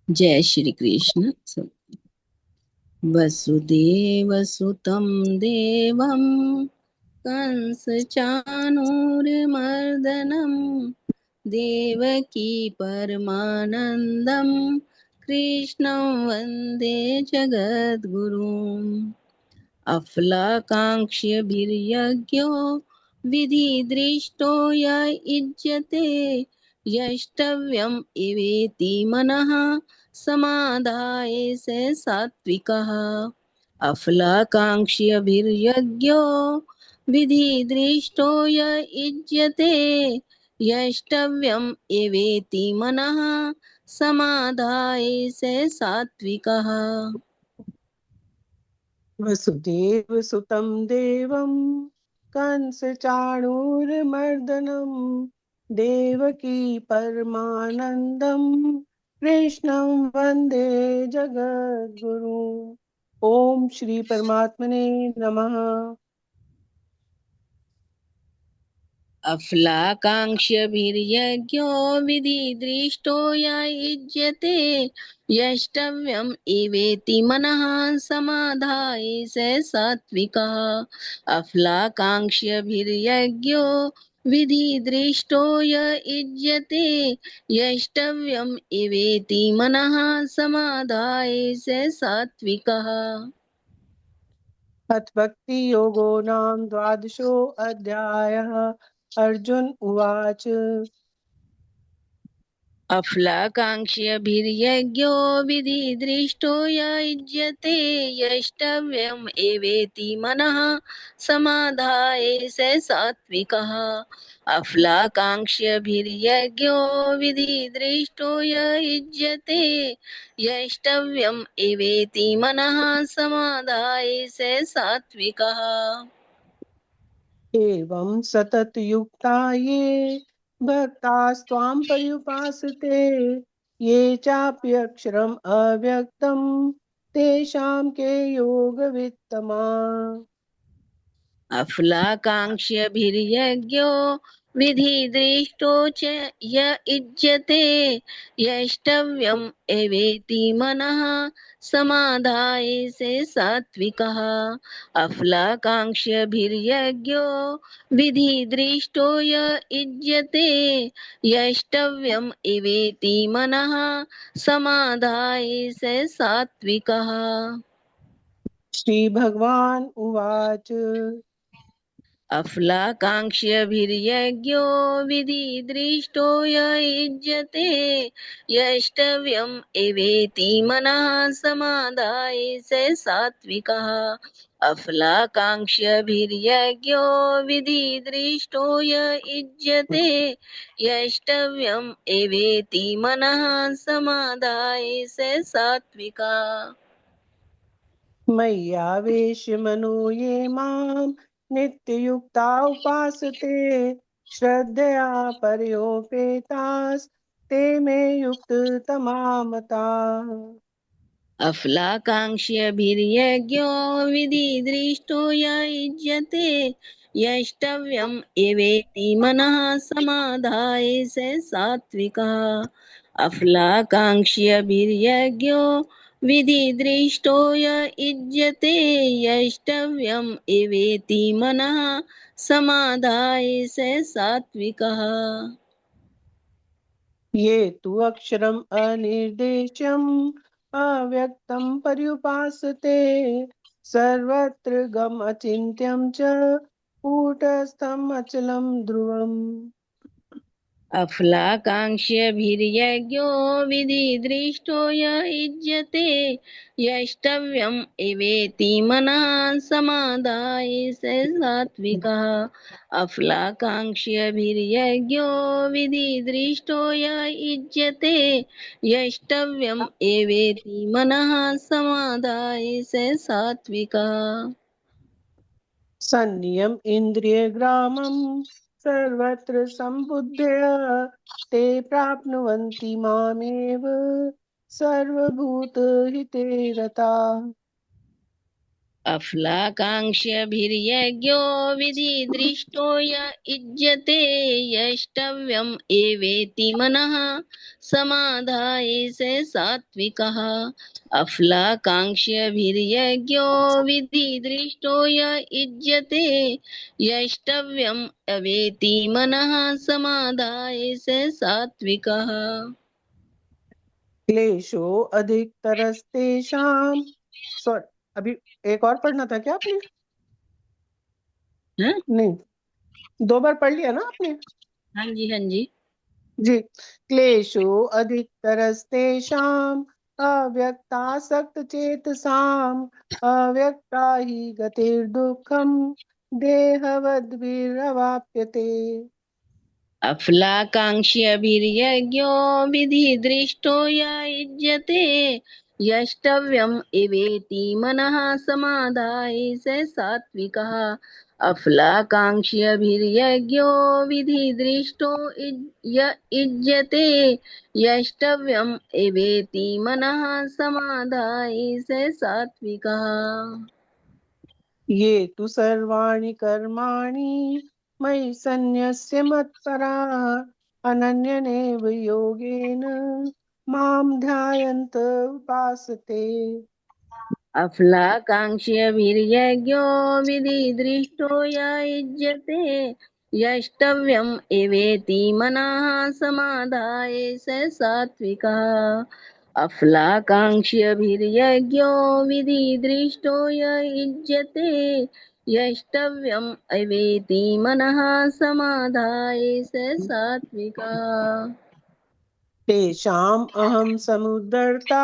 जय श्री कृष्ण। वसुदेवसुतं देवं कंसचाणूरमर्दनं देवकी परमानन्दं कृष्णं वन्दे जगद्गुरुम्। अफलाकाङ्क्ष्यभिर्यज्ञो विधिदृष्टो य युज्यते यष्टव्यम् इवेति मनः समादाय स सात्विकः। अफलाकाङ्क्ष्यभिर्यज्ञो विधिदृष्टो य युज्यते यष्टव्यम् इवेति मनः समादाय स सात्विकः। वसुदेव सुतं देवं कंसचाणूरमर्दनं देवकी परमानन्दं कृष्णं वन्दे जगद्गुरु। ओम श्री परमात्मने नमः। अफलाकाङ्क्ष्यभिर्यज्ञो विधिदृष्टो य युज्यते यष्टव्यम् इवेति मनः समाधाय स सात्विकः। अफलाकाङ्क्ष्यभिर्यज्ञो विधिदृष्टो य युज्यते यष्टव्यम् इवेति मनः समाधाय स सात्विकः। अथ भक्ति योगो नाम द्वादशो अध्यायः। अर्जुन उवाच। अफलाकाङ्क्ष्यभिर्यज्ञो विधिदृष्टो य युज्यते यष्टव्यम् एवेति मनः समाधाय स सात्विकः। अफलाकाङ्क्ष्यभिर्यज्ञो विधिदृष्टो य युज्यते यष्टव्यम् एवेति मनः समाधाय स सात्विकः। एवं सतत युक्ता ये भक्तास्त्वां पर्युपासते ये चाप्यक्षरम् अव्यक्तं तेषां के योगवित्तमा। अफलाकाङ्क्ष्यभिर्यज्ञो विधिदृष्टो च य युज्यते यष्टव्यम् एवेति मनः समाधाय स सात्विकः। अफलाकाङ्क्ष्यभिर्यज्ञो विधिदृष्टो य युज्यते यष्टव्यम् एवेति मनः समाधाय स सात्विकः। श्री भगवान उवाच। अफलाकाङ्क्ष्यभिर्यज्ञो विधिदृष्टो य युज्यते यष्टव्यम् एवेति मनः समाधाय स सात्विकः। अफलाकाङ्क्ष्यभिर्यज्ञो विधिदृष्टो य युज्यते यष्टव्यम् एवेति मनः समाधाय स सात्विकः। मय्यावेशमनो ये मां नित्ययुक्ता उपासते श्रद्धया पर्योपेतास्ते मे युक्ततमा मताः। अफलाकाङ्क्ष्यभिर्यज्ञो विधिदृष्टो य युज्यते यष्टव्यम् एवेति मनः समाधाय स सात्विकः। अफलाकाङ्क्ष्यभिर्यज्ञो विधिदृष्टो य युज्यते यष्टव्यम् एवेति मनः समाधाय स सात्विकः। ये तु अक्षरम् अनिर्देश्यम् अव्यक्तं पर्युपासते सर्वत्र गम अचिन्त्यं च कूटस्थम् अचलं ध्रुवम्। अफलाकाङ्क्ष्यभिर्यज्ञो विधिदृष्टो य युज्यते यष्टव्यम् एवेति मनः समाधाय स सात्विकः। अफलाकाङ्क्ष्यभिर्यज्ञो विधिदृष्टो य युज्यते यष्टव्यम् एवेति मनः समाधाय स सात्विकः। संयम इन्द्रियग्रामं सर्वत्र सम्बुद्धय ते प्राप्नुवन्ति मामेव सर्वभूतहिते रताः। अफलाकाङ्क्षभिर्यज्ञो विधिदृष्टो य युज्यते यष्टव्यम् एवेति मनः समाधाय स सात्विकः अफलाकाङ्क्षभिर्यज्ञो विधिदृष्टो य युज्यते यष्टव्यम् एवेति मनः समाधाय स सात्विकः क्लेशो अधिकतरस्तेषाम् अभी एक और पढ़ना था क्या आपने? हाँ नहीं, 2 बार पढ़ लिया ना आपने? हाँ जी हाँ जी। जी। क्लेशो अधिकतरस्तेषाम् अव्यक्तासक्तचेतसाम् अव्यक्ता हि गतिर्दुःखम् देहवद्भिरवाप्यते। अफलाकाङ्क्ष्यभिर्यज्ञो विधिदृष्टो य युज्यते यष्टव्यम् एवेति मनः समाधाय स सात्विकः अफलाकाङ्क्ष्यभिर्यज्ञो विधिदृष्टो य युज्यते यष्टव्यम् एवेति मनः समाधाय स सात्विकः ये तु सर्वाणि कर्माणि मयि सन्न्यस्य मत्पराः अनन्यनेव योगेन मां ध्यायन्त उपासते। अफलाकाङ्क्ष्यभिर्यज्ञो विधिदृष्टो य युज्यते यष्टव्यम् एवेति मनः समाधाय स सात्विकः अफलाकाङ्क्ष्यभिर्यज्ञो विधिदृष्टो य युज्यते यष्टव्यम् एवेति मनः समाधाय स सात्विकः तेषाम् अहं समुद्धर्ता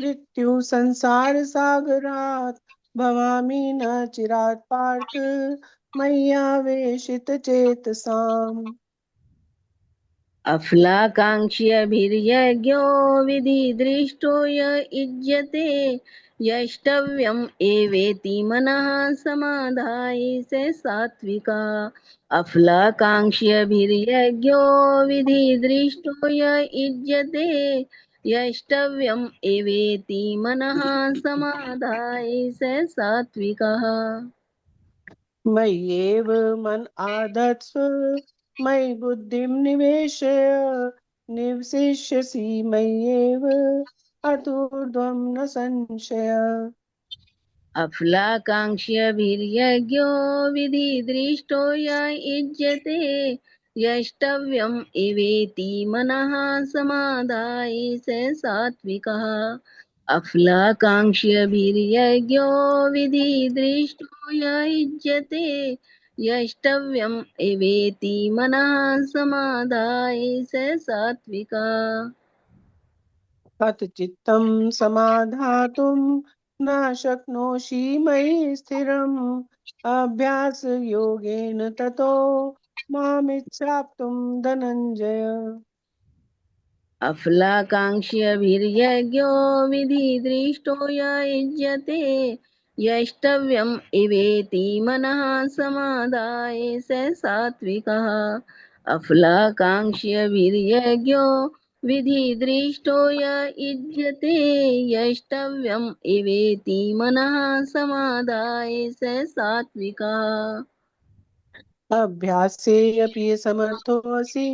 मृत्यु संसारसागरात् भवामि न चिरात् पार्थ मय्यावेशितचेतसाम्। अफलाकाङ्क्ष्यभिर्यज्ञो विधिदृष्टो य युज्यते यष्टव्यम् एवेति मनः समाधाय स सात्विका अफलाकाङ्क्ष्यभिर्यज्ञो विधिदृष्टो य युज्यते यष्टव्यम् एवेति मनः समाधाय स सात्विकः मय्येव मन आधत्स्व मयि बुद्धिं निवेशय निवसिष्यसि मय्येव अतूर्ध्वं न संशय। अफलाकाङ्क्ष्यभिर्यज्ञो विधिदृष्टो य युज्यते यष्टव्यम् एवेति मनः समाधाय स सात्विकः अफलाकाङ्क्ष्यभिर्यज्ञो विधिदृष्टो य युज्यते यष्टव्यम् एवेति मनः समाधाय स सात्विकः कथचित्तं समाधातुं न शक्नोषि मयि स्थिरम् अभ्यासयोगेन ततो मामिच्छाप्तुं धनञ्जय। अफलाकाङ्क्ष्यभिर्यज्ञो विधिदृष्टो य युज्यते यष्टव्यम् एवेति मनः समाधाय स सात्विकः अफलाकाङ्क्ष्यभिर्यज्ञो विधिदृष्टो य युज्यते यष्टव्यम् एवेति मनः समाधाय स सात्विकः अभ्यासेऽपि समर्थोऽसि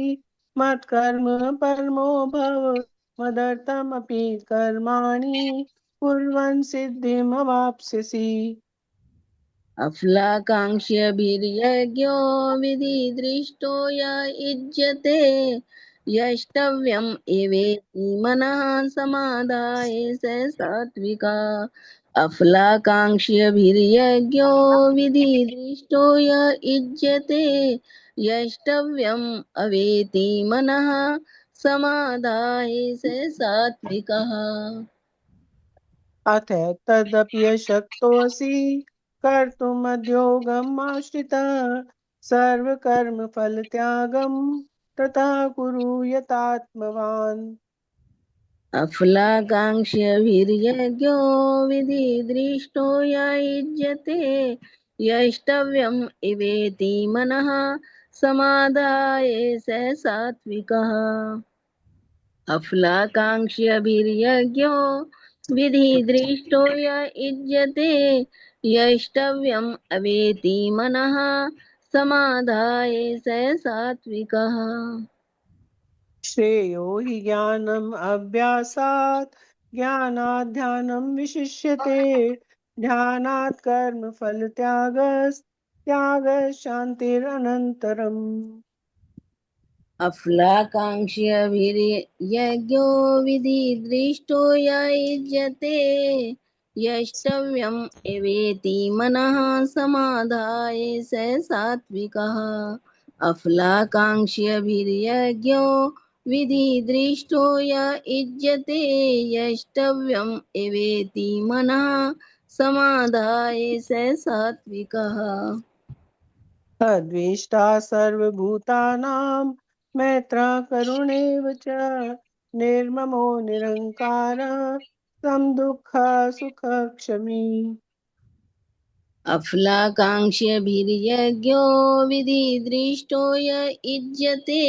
मत्कर्म परमो भव मदर्थमपि कर्माणि कुर्वन् सिद्धिमवाप्स्यसि। अफलाकाङ्क्ष्यभिर्यज्ञो विधिदृष्टो य युज्यते यष्टव्यम् एवेति मनः समाधाय स सात्विका अफलाकाङ्क्ष्यभिर्यज्ञो विधिदृष्टो य युज्यते यष्टव्यम् अवेति मनः समाधाय स सात्विकः अथ तदपि अशक्तोऽसि कर्तुमद्योगम् आश्रितः सर्वकर्मफलत्यागं ततः कुरु यतात्मवान्। अफलाकाङ्क्ष्यभिर्यज्ञो विधिदृष्टो य युज्यते यष्टव्यम् एवेति मनः समादाय स सात्विकः अफलाकाङ्क्ष्यभिर्यज्ञो विधिदृष्टो य युज्यते यष्टव्यम् अवेति मनः समाधाय स सात्विकः। श्रेयो हि ज्ञानम् अभ्यासात् ज्ञानात् ध्यानं विशिष्यते ध्यानात् कर्म फल त्याग शान्तिरनन्तरम्। अफलाकाङ्क्षिभिर्यज्ञो विधिदृष्टो य युज्यते यष्टव्यम् एवेति मनः समाधाय स सात्विकः। अफलाकाङ्क्षिभिर्यज्ञो विधिदृष्टो य युज्यते यष्टव्यम् एवेति मनः समाधाय स सात्विकः। अद्वेष्टा सर्वभूतानां मैत्रः करुणेव च निर्ममो निरङ्कारः समदुःखः सुखक्षमी। अफलाकाङ्क्षिभिर्यज्ञो विधिदृष्टो य युज्यते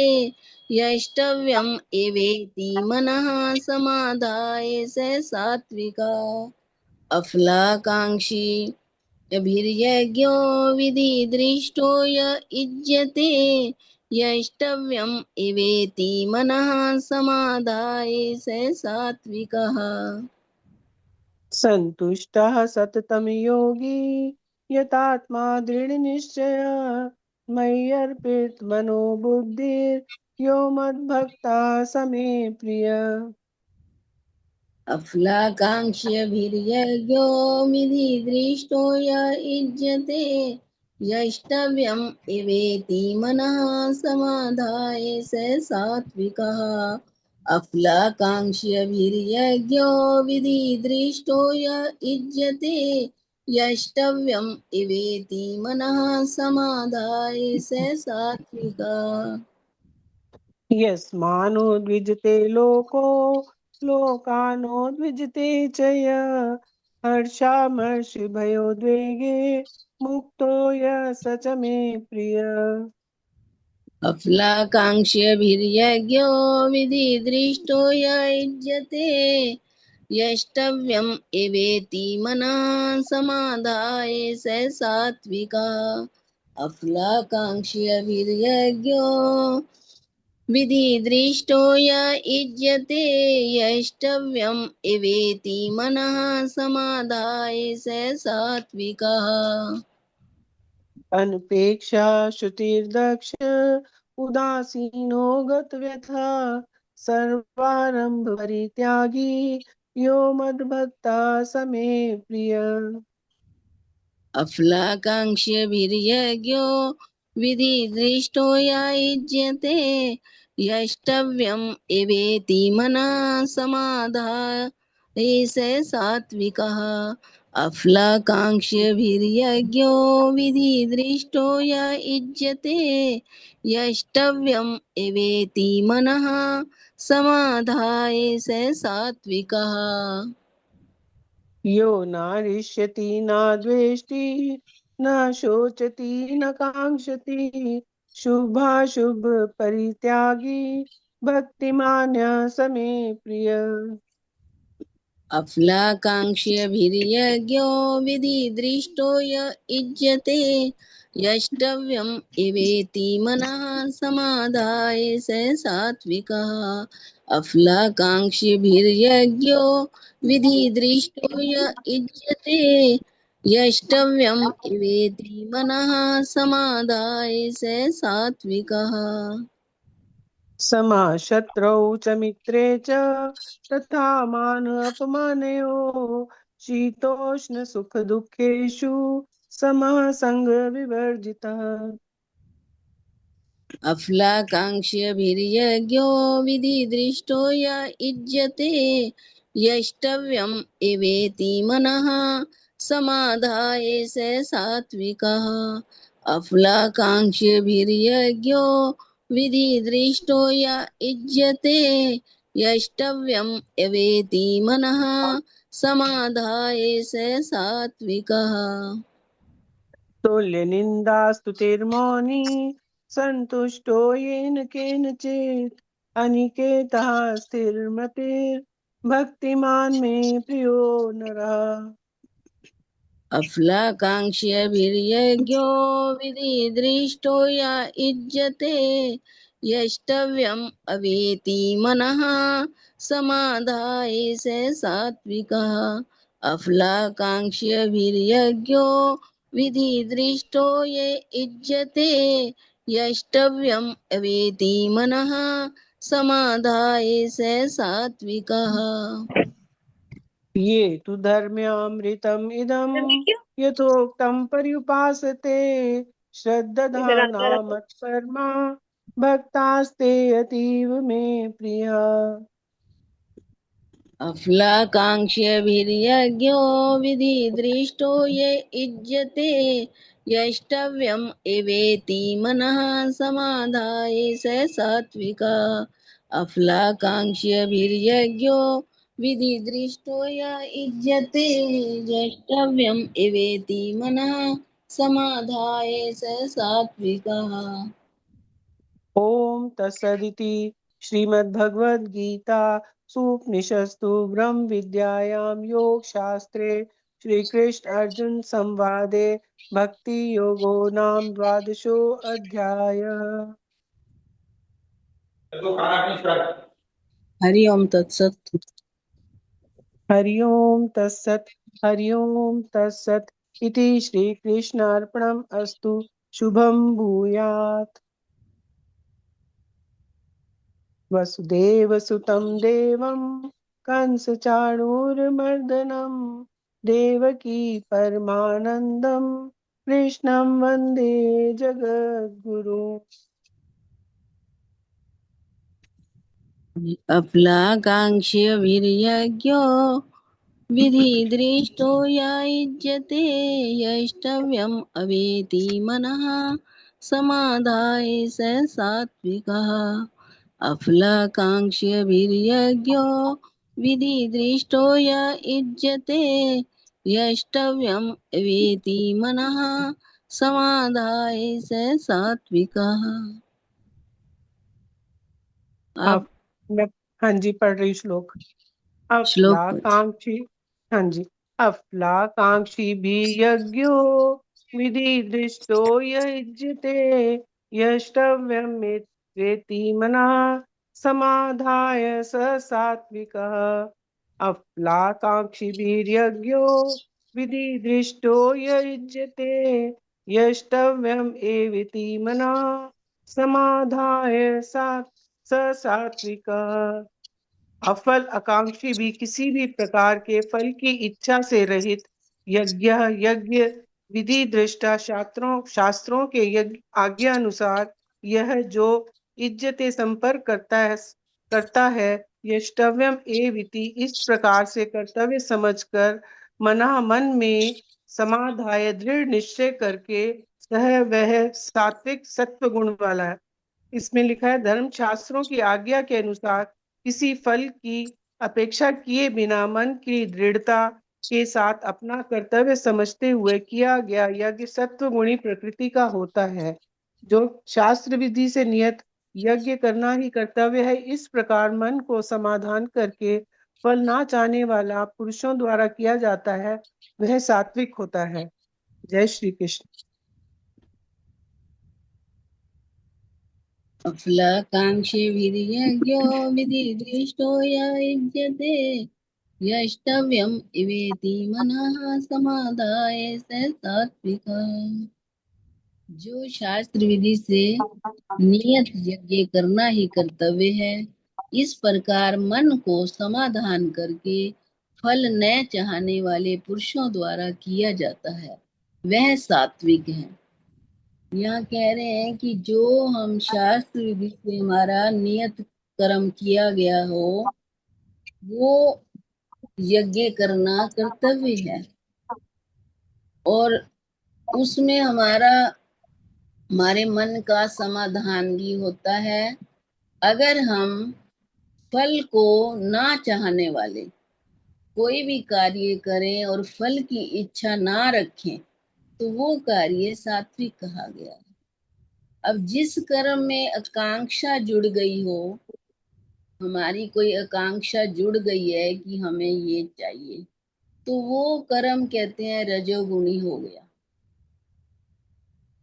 यष्टव्यम् एवेति मनः समाधाय स सात्विका। अफलाकाङ्क्षिभिर्यज्ञो विधिदृष्टो य युज्यते यष्टव्यम् एवेति मनः समाधाय स सात्विकः। सन्तुष्टः सततं योगी यतात्मा दृढनिश्चयः मय्यर्पितमनो बुद्धिर्यो मद्भक्तः स मे प्रियः। अफलाकाङ्क्षिभिर्यज्ञो विधिदृष्टो य युज्यते यष्टव्यम् एवेति मनः समाधाय स सात्विकः। अफलाकाङ्क्षिभिर्यज्ञो विधिदृष्टो य युज्यते यष्टव्यम् एवेति मनः समाधाय स सात्विकः। यस्मानो द्विजते लोको लोकानो द्विजते च यः हर्षामर्षभयोद्वेगे मुक्तो यः स च मे प्रियः। अफलाकाङ्क्षिभिर्यज्ञो विधिदृष्टो य युज्यते यष्टव्यम् एवेति मनः समाधाय स सात्विकः। अफलाकाङ्क्षिभिर्यज्ञो विधिदृष्टो य युज्यते यष्टव्यम् एवेति मनः समाधाय स सात्विकः। अनपेक्षा श्रुतिर्दक्ष उदासीनो गतव्यथा सर्वारंभ परित्यागी यो मद्भक्ता स मे प्रियः। अफलाकाङ्क्षिभिर्यज्ञो विधिदृष्टो य युज्यते यष्टव्यम् एवेति मनः समाधाय स सात्विकः। अफलाकाङ्क्षिभिर्यज्ञो विधिदृष्टो य युज्यते यष्टव्यम् एवेति मनः समाधाय स सात्विकः। यो नारिष्यति न द्वेष्टि न शोचति न काङ्क्षति शुभाशुभ परित्यागी भक्तिमान्यः स मे प्रियः। अफलाकाङ्क्षिभिर्यज्ञो विधिदृष्टो य युज्यते यष्टव्यम् एवेति मनः समाधाय स सात्विकः। अफलाकाङ्क्षिभिर्यज्ञो विधिदृष्टो य युज्यते यष्टव्यम् एवेति मनः समाधाय स सात्विकः। समा शत्रौ च मित्रे च तथा मान अपमानयोः शीतोष्ण सुख दुःखेषु समः संग विवर्जितः। अफलाकाङ्क्षिभिर्यज्ञो विधिदृष्टो य युज्यते यष्टव्यम् एवेति मनः समाधाय स सात्विकः। अफलाकाङ्क्षिभिर्यज्ञो विधिदृष्टो य युज्यते यष्टव्यम् एवेति मनः समाधाय स सात्विकः। तुल्य निंदा स्तुतिर्मौनी संतुष्टो येन केनचित् अनिकेतः स्थिरमतिर्भक्तिमान् मे प्रियो नरः। अफलाकाङ्क्ष्यभिर्यज्ञो विधिदृष्टो या युज्यते यष्टव्यम् अवेति मनः समाधाय स सात्विकः अफलाकाङ्क्ष्यभिर्यज्ञो विधिदृष्टो ये युज्यते यष्टव्यम् अवेति मनः समाधाय स सात्विकः। ये तु धर्म्यामृतम् इदम् यथोक्तं पर्युपासते श्रद्धाना मत्परमा भक्तास्ते अतीव मे प्रिया। अफलाकाङ्क्ष्यभिर्यज्ञो विधिदृष्टो ये युज्यते यष्टव्यम् एवेति मनः समाधाय स सात्विका अफलाकाङ्क्ष्यभिर्यज्ञो विधिदृष्टो य युज्यते यष्टव्यम् एवेति मनः समाधाय स सात्विकः। ओम तत्सदिति श्रीमद्भगवद्गीता सूपनिषत्सु ब्रह्म विद्यायां योग शास्त्रे श्रीकृष्ण अर्जुन संवादे भक्ति योगो नाम द्वादशो अध्यायः। हरि ओम तत्सत्। हरि ओम तत्सत्। हरि ओम तत्सत् इति श्रीकृष्णार्पणम् अस्तु। शुभं भूयात्। वसुदेवसुतं देवं कंसचाणूरमर्दनं देवकी परमानन्दं कृष्णं वन्दे जगद्गुरु। अफलाकाङ्क्ष्यभिर्यज्ञो विधिदृष्टो य युज्यते यष्टव्यम् अवेति मनः समाधाय स सात्विकः अफलाकाङ्क्ष्यभिर्यज्ञो विधिदृष्टो य युज्यते यष्टव्यम् अवेति मनः समाधाय स सात्विकः। आप अब मैं हाँ जी पढ़ रही श्लोक। श्लोक पढ़िए। अफलाकांक्षी हाँ जी। अफलाकांक्षी भी यज्ञो विधि दृष्टो युज्यते यष्टव्यमेति मनः समाधाय स सात्विकः अफलाकांक्षिभिर्यज्ञो विधि दृष्टो युज्यते यष्टव्यम एवेति मनः समाधाय स सात्विकः। अफल आकांक्षी भी किसी भी प्रकार के फल की इच्छा से रहित यज्ञ यज्ञ विधि दृष्टा शास्त्रों के यज्ञ आज्ञा अनुसार यह जो इज्जते संपर्क करता है यष्टव्यम एविति इस प्रकार से कर्तव्य समझकर मन में समाधाय दृढ़ निश्चय करके सह वह सात्विक सत्व गुण वाला है। इसमें लिखा है धर्म शास्त्रों की आज्ञा के अनुसार किसी फल की अपेक्षा किए बिना मन की दृढ़ता के साथ अपना कर्तव्य समझते हुए किया गया यज्ञ सत्व गुणी प्रकृति का होता है। जो शास्त्र विधि से नियत यज्ञ करना ही कर्तव्य है, इस प्रकार मन को समाधान करके फल ना चाहने वाला पुरुषों द्वारा किया जाता है, वह सात्विक होता है। जय श्री कृष्ण। अफलाकाङ्क्षिभिर्यज्ञो विधिदृष्टो य युज्यते यष्टव्यम् इवेति मनः समाधाय स सात्विकः। जो शास्त्र विधि से नियत यज्ञ करना ही कर्तव्य है, इस प्रकार मन को समाधान करके फल न चाहने वाले पुरुषों द्वारा किया जाता है, वह सात्विक है। यहाँ कह रहे हैं कि जो हम शास्त्र विधि से हमारा नियत कर्म किया गया हो, वो यज्ञ करना कर्तव्य है और उसमें हमारे मन का समाधान भी होता है। अगर हम फल को ना चाहने वाले कोई भी कार्य करें और फल की इच्छा ना रखें, तो वो कार्य सात्विक कहा गया है। अब जिस कर्म में आकांक्षा जुड़ गई हो, हमारी कोई आकांक्षा जुड़ गई है कि हमें ये चाहिए, तो वो कर्म कहते हैं रजोगुणी हो गया।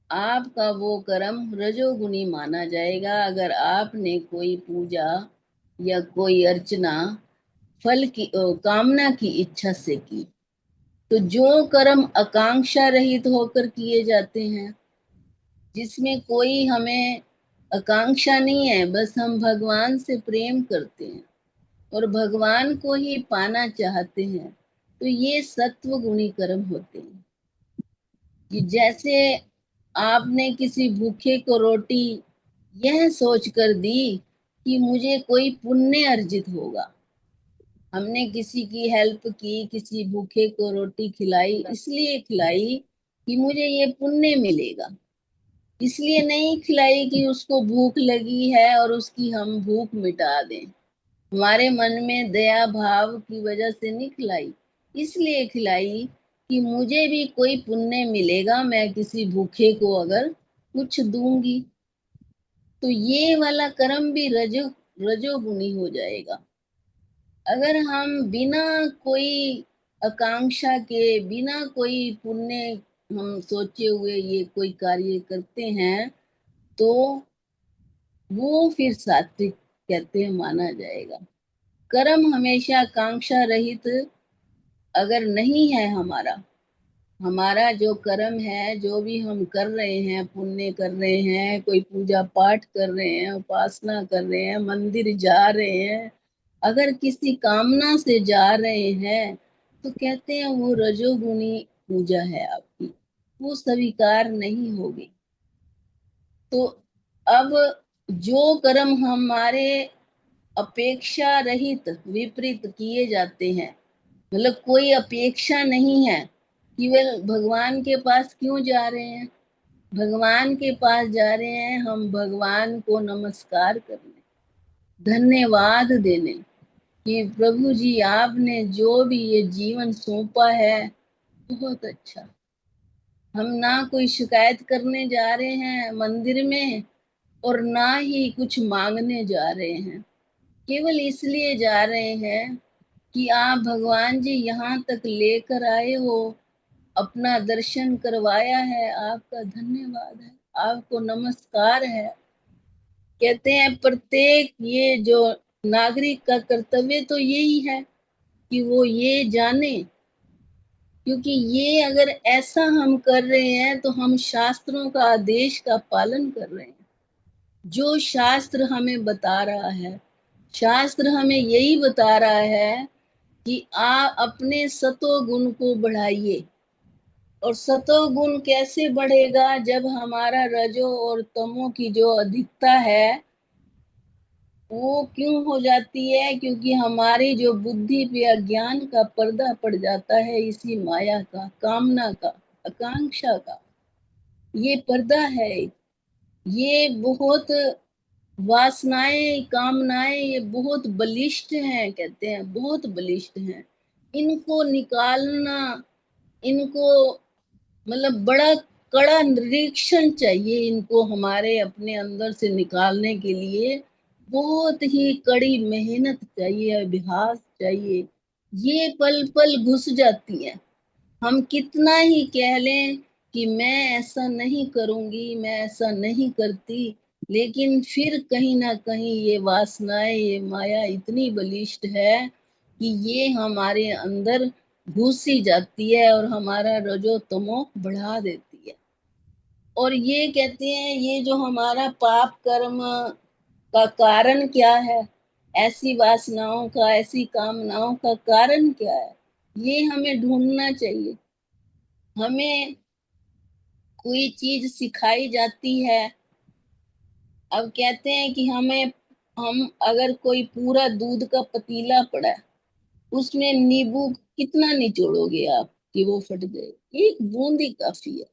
आपका वो कर्म रजोगुणी माना जाएगा। अगर आपने कोई पूजा या कोई अर्चना फल की कामना की इच्छा से की, तो जो कर्म आकांक्षा रहित होकर किए जाते हैं, जिसमें कोई हमें आकांक्षा नहीं है, बस हम भगवान से प्रेम करते हैं और भगवान को ही पाना चाहते हैं, तो ये सत्व गुणी कर्म होते हैं। कि जैसे आपने किसी भूखे को रोटी यह सोचकर दी कि मुझे कोई पुण्य अर्जित होगा। हमने किसी की हेल्प की, किसी भूखे को रोटी खिलाई, इसलिए खिलाई कि मुझे ये पुण्य मिलेगा। इसलिए नहीं खिलाई कि उसको भूख लगी है और उसकी हम भूख मिटा दें। हमारे मन में दया भाव की वजह से नहीं खिलाई, इसलिए खिलाई कि मुझे भी कोई पुण्य मिलेगा, मैं किसी भूखे को अगर कुछ दूंगी। तो ये वाला कर्म भी रजोगुणी हो जाएगा। अगर हम बिना कोई आकांक्षा के, बिना कोई पुण्य हम सोचे हुए ये कोई कार्य करते हैं, तो वो फिर सात्विक कहते हैं माना जाएगा। कर्म हमेशा आकांक्षा रहित अगर नहीं है हमारा, हमारा जो कर्म है, जो भी हम कर रहे हैं, पुण्य कर रहे हैं, कोई पूजा पाठ कर रहे हैं, उपासना कर रहे हैं, मंदिर जा रहे हैं, अगर किसी कामना से जा रहे हैं, तो कहते हैं वो रजोगुणी पूजा है आपकी, वो स्वीकार नहीं होगी। तो अब जो कर्म हमारे अपेक्षा रहित विपरीत किए जाते हैं, मतलब कोई अपेक्षा नहीं है, केवल भगवान के पास क्यों जा रहे हैं? भगवान के पास जा रहे हैं हम भगवान को नमस्कार करने, धन्यवाद देने कि प्रभु जी आपने जो भी ये जीवन सौंपा है बहुत अच्छा। हम ना कोई शिकायत करने जा रहे हैं मंदिर में और ना ही कुछ मांगने जा रहे हैं, केवल इसलिए जा रहे हैं कि आप भगवान जी यहाँ तक लेकर आए हो, अपना दर्शन करवाया है, आपका धन्यवाद है, आपको नमस्कार है। कहते हैं प्रत्येक ये जो नागरिक का कर्तव्य तो यही है कि वो ये जाने, क्योंकि ये अगर ऐसा हम कर रहे हैं तो हम शास्त्रों का आदेश का पालन कर रहे हैं। जो शास्त्र हमें बता रहा है, शास्त्र हमें यही बता रहा है कि आप अपने सतो गुण को बढ़ाइए। और सतो गुण कैसे बढ़ेगा? जब हमारा रजो और तमो की जो अधिकता है वो क्यों हो जाती है? क्योंकि हमारी जो बुद्धि पे अज्ञान का पर्दा पड़ जाता है, इसी माया का, कामना का, आकांक्षा का, ये पर्दा है। ये बहुत वासनाएं, कामनाएं ये बहुत बलिष्ठ हैं, कहते हैं बहुत बलिष्ठ हैं। इनको निकालना, इनको मतलब बड़ा कड़ा निरीक्षण चाहिए, इनको हमारे अपने अंदर से निकालने के लिए बहुत ही कड़ी मेहनत चाहिए, अभ्यास चाहिए। ये पल पल घुस जाती है। हम कितना ही कह लें कि मैं ऐसा नहीं करूंगी, मैं ऐसा नहीं करती, लेकिन फिर कहीं ना कहीं ये वासनाएं, ये माया इतनी बलिष्ठ है कि ये हमारे अंदर घुसी जाती है और हमारा रजो तमो बढ़ा देती है। और ये कहते हैं ये जो हमारा पाप कर्म का कारण क्या है, ऐसी वासनाओं का, ऐसी कामनाओं का कारण क्या है, ये हमें ढूंढना चाहिए। हमें कोई चीज सिखाई जाती है। अब कहते हैं कि हम अगर कोई पूरा दूध का पतीला पड़ा है, उसमें नींबू कितना निचोड़ोगे आप कि वो फट जाए? एक बूंद ही काफी है।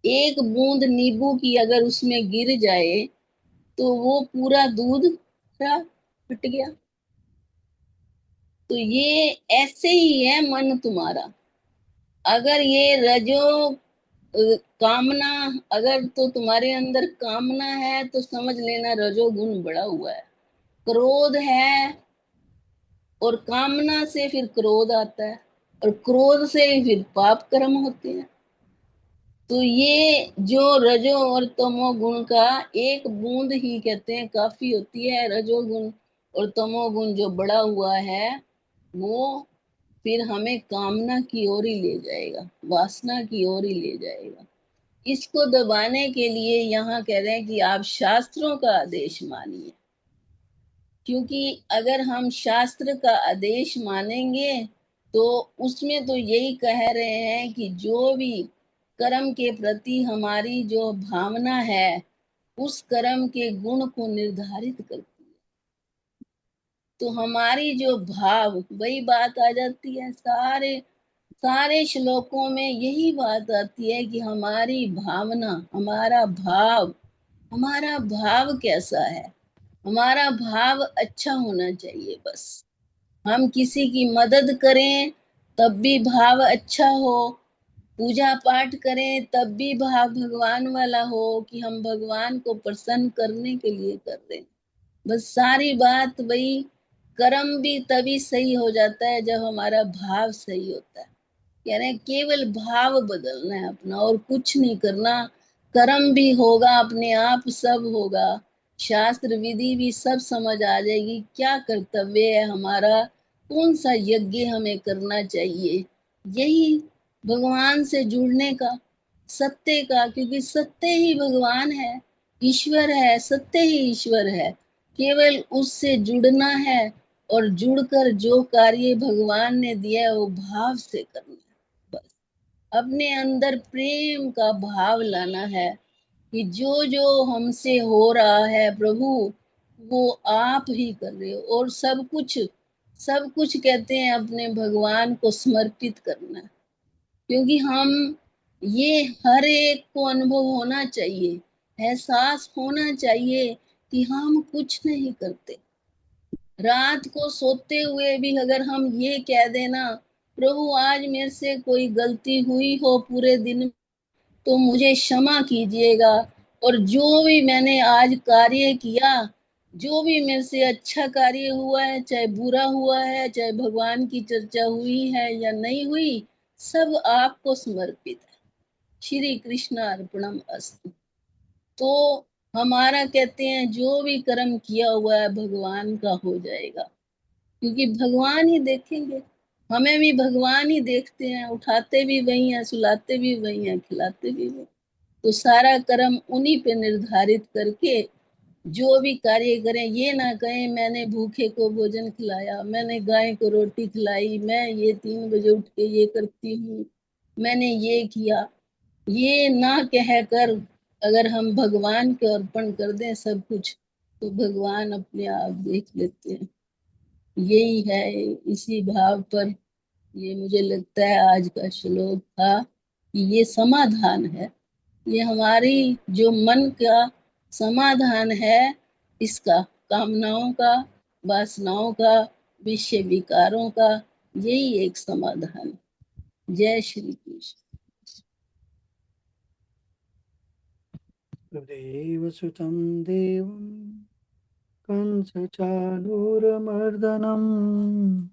एक बूंद नींबू की अगर उसमें गिर जाए तो वो पूरा दूध खराब, फट गया। तो ये ऐसे ही है मन तुम्हारा। अगर ये कामना, अगर तो तुम्हारे अंदर कामना है तो समझ लेना रजोगुण बढ़ा हुआ है। क्रोध है और कामना से फिर क्रोध आता है। और क्रोध से ही फिर पाप कर्म होते हैं। तो ये जो रजो और तमो गुण का एक बूंद ही कहते हैं काफी होती है। रजोगुण और तमोगुण जो बड़ा हुआ है वो फिर हमें कामना की ओर ही ले जाएगा, वासना की ओर ही ले जाएगा। इसको दबाने के लिए यहाँ कह रहे हैं कि आप शास्त्रों का आदेश मानिए। क्योंकि अगर हम शास्त्र का आदेश मानेंगे तो उसमें तो यही कह रहे हैं कि जो भी कर्म के प्रति हमारी जो भावना है उस कर्म के गुण को निर्धारित करती है। तो हमारी जो भाव, वही बात आ जाती है सारे सारे श्लोकों में, यही बात आती है कि हमारी भावना, हमारा भाव कैसा है। हमारा भाव अच्छा होना चाहिए बस। हम किसी की मदद करें तब भी भाव अच्छा हो, पूजा पाठ करें तब भी भाव भगवान वाला हो कि हम भगवान को प्रसन्न करने के लिए कर रहे हैं। बस सारी बात वही, कर्म भी तभी सही हो जाता है जब हमारा भाव सही होता है। कह रहे हैं केवल भाव बदलना है अपना, और कुछ नहीं करना। कर्म भी होगा अपने आप, सब होगा। शास्त्र विधि भी सब समझ आ जाएगी, क्या कर्तव्य है हमारा, कौन सा यज्ञ हमें करना चाहिए। यही भगवान से जुड़ने का, सत्य का, क्योंकि सत्य ही भगवान है, ईश्वर है, सत्य ही ईश्वर है। केवल उससे जुड़ना है, और जुड़कर जो कार्य भगवान ने दिया है वो भाव से करना है बस। अपने अंदर प्रेम का भाव लाना है कि जो जो हमसे हो रहा है प्रभु, वो आप ही कर रहे हो। और सब कुछ कहते हैं अपने भगवान को समर्पित करना। क्योंकि हम, ये हर एक को अनुभव होना चाहिए, एहसास होना चाहिए कि हम कुछ नहीं करते। रात को सोते हुए भी अगर हम ये कह देना, प्रभु आज मेरे से कोई गलती हुई हो पूरे दिन तो मुझे क्षमा कीजिएगा, और जो भी मैंने आज कार्य किया, जो भी मेरे से अच्छा कार्य हुआ है, चाहे बुरा हुआ है, चाहे भगवान की चर्चा हुई है या नहीं हुई, सब आपको समर्पित है। श्री कृष्ण अर्पणम अस्तु। तो हमारा कहते हैं जो भी कर्म किया हुआ है भगवान का हो जाएगा, क्योंकि भगवान ही देखेंगे। हमें भी भगवान ही देखते हैं, उठाते भी वही हैं, सुलाते भी वही हैं, खिलाते भी वही। तो सारा कर्म उन्हीं पे निर्धारित करके जो भी कार्य करें, ये ना कहें मैंने भूखे को भोजन खिलाया, मैंने गाय को रोटी खिलाई, मैं ये 3 बजे उठ के ये करती हूँ, मैंने ये किया। ये ना कह कर अगर हम भगवान को अर्पण कर दें सब कुछ, तो भगवान अपने आप देख लेते हैं। यही है, इसी भाव पर ये मुझे लगता है आज का श्लोक था कि ये समाधान है। ये हमारी जो मन का समाधान है, इसका, कामनाओं का, वासनाओं का, विषय विकारों का, यही एक समाधान है। जय श्री कृष्ण। देवसुतं देवं कंसचाणूरमर्दनम्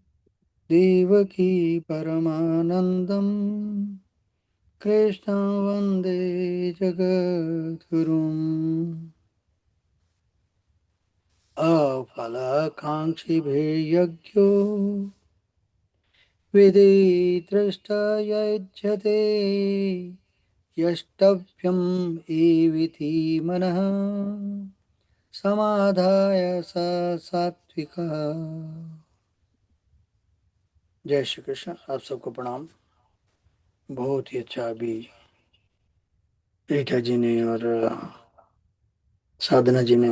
देवकी परमानन्दम् कृष्णं वन्दे जगद्गुरुम् अफलाकाङ्क्षिभिर्यज्ञो विधिदृष्टयुज्यते यष्टव्यम् एविति मनः समाधाय स सात्विका। जय श्री कृष्ण। आप सबको प्रणाम। बहुत ही अच्छा अभी रीटा जी ने और साधना जी ने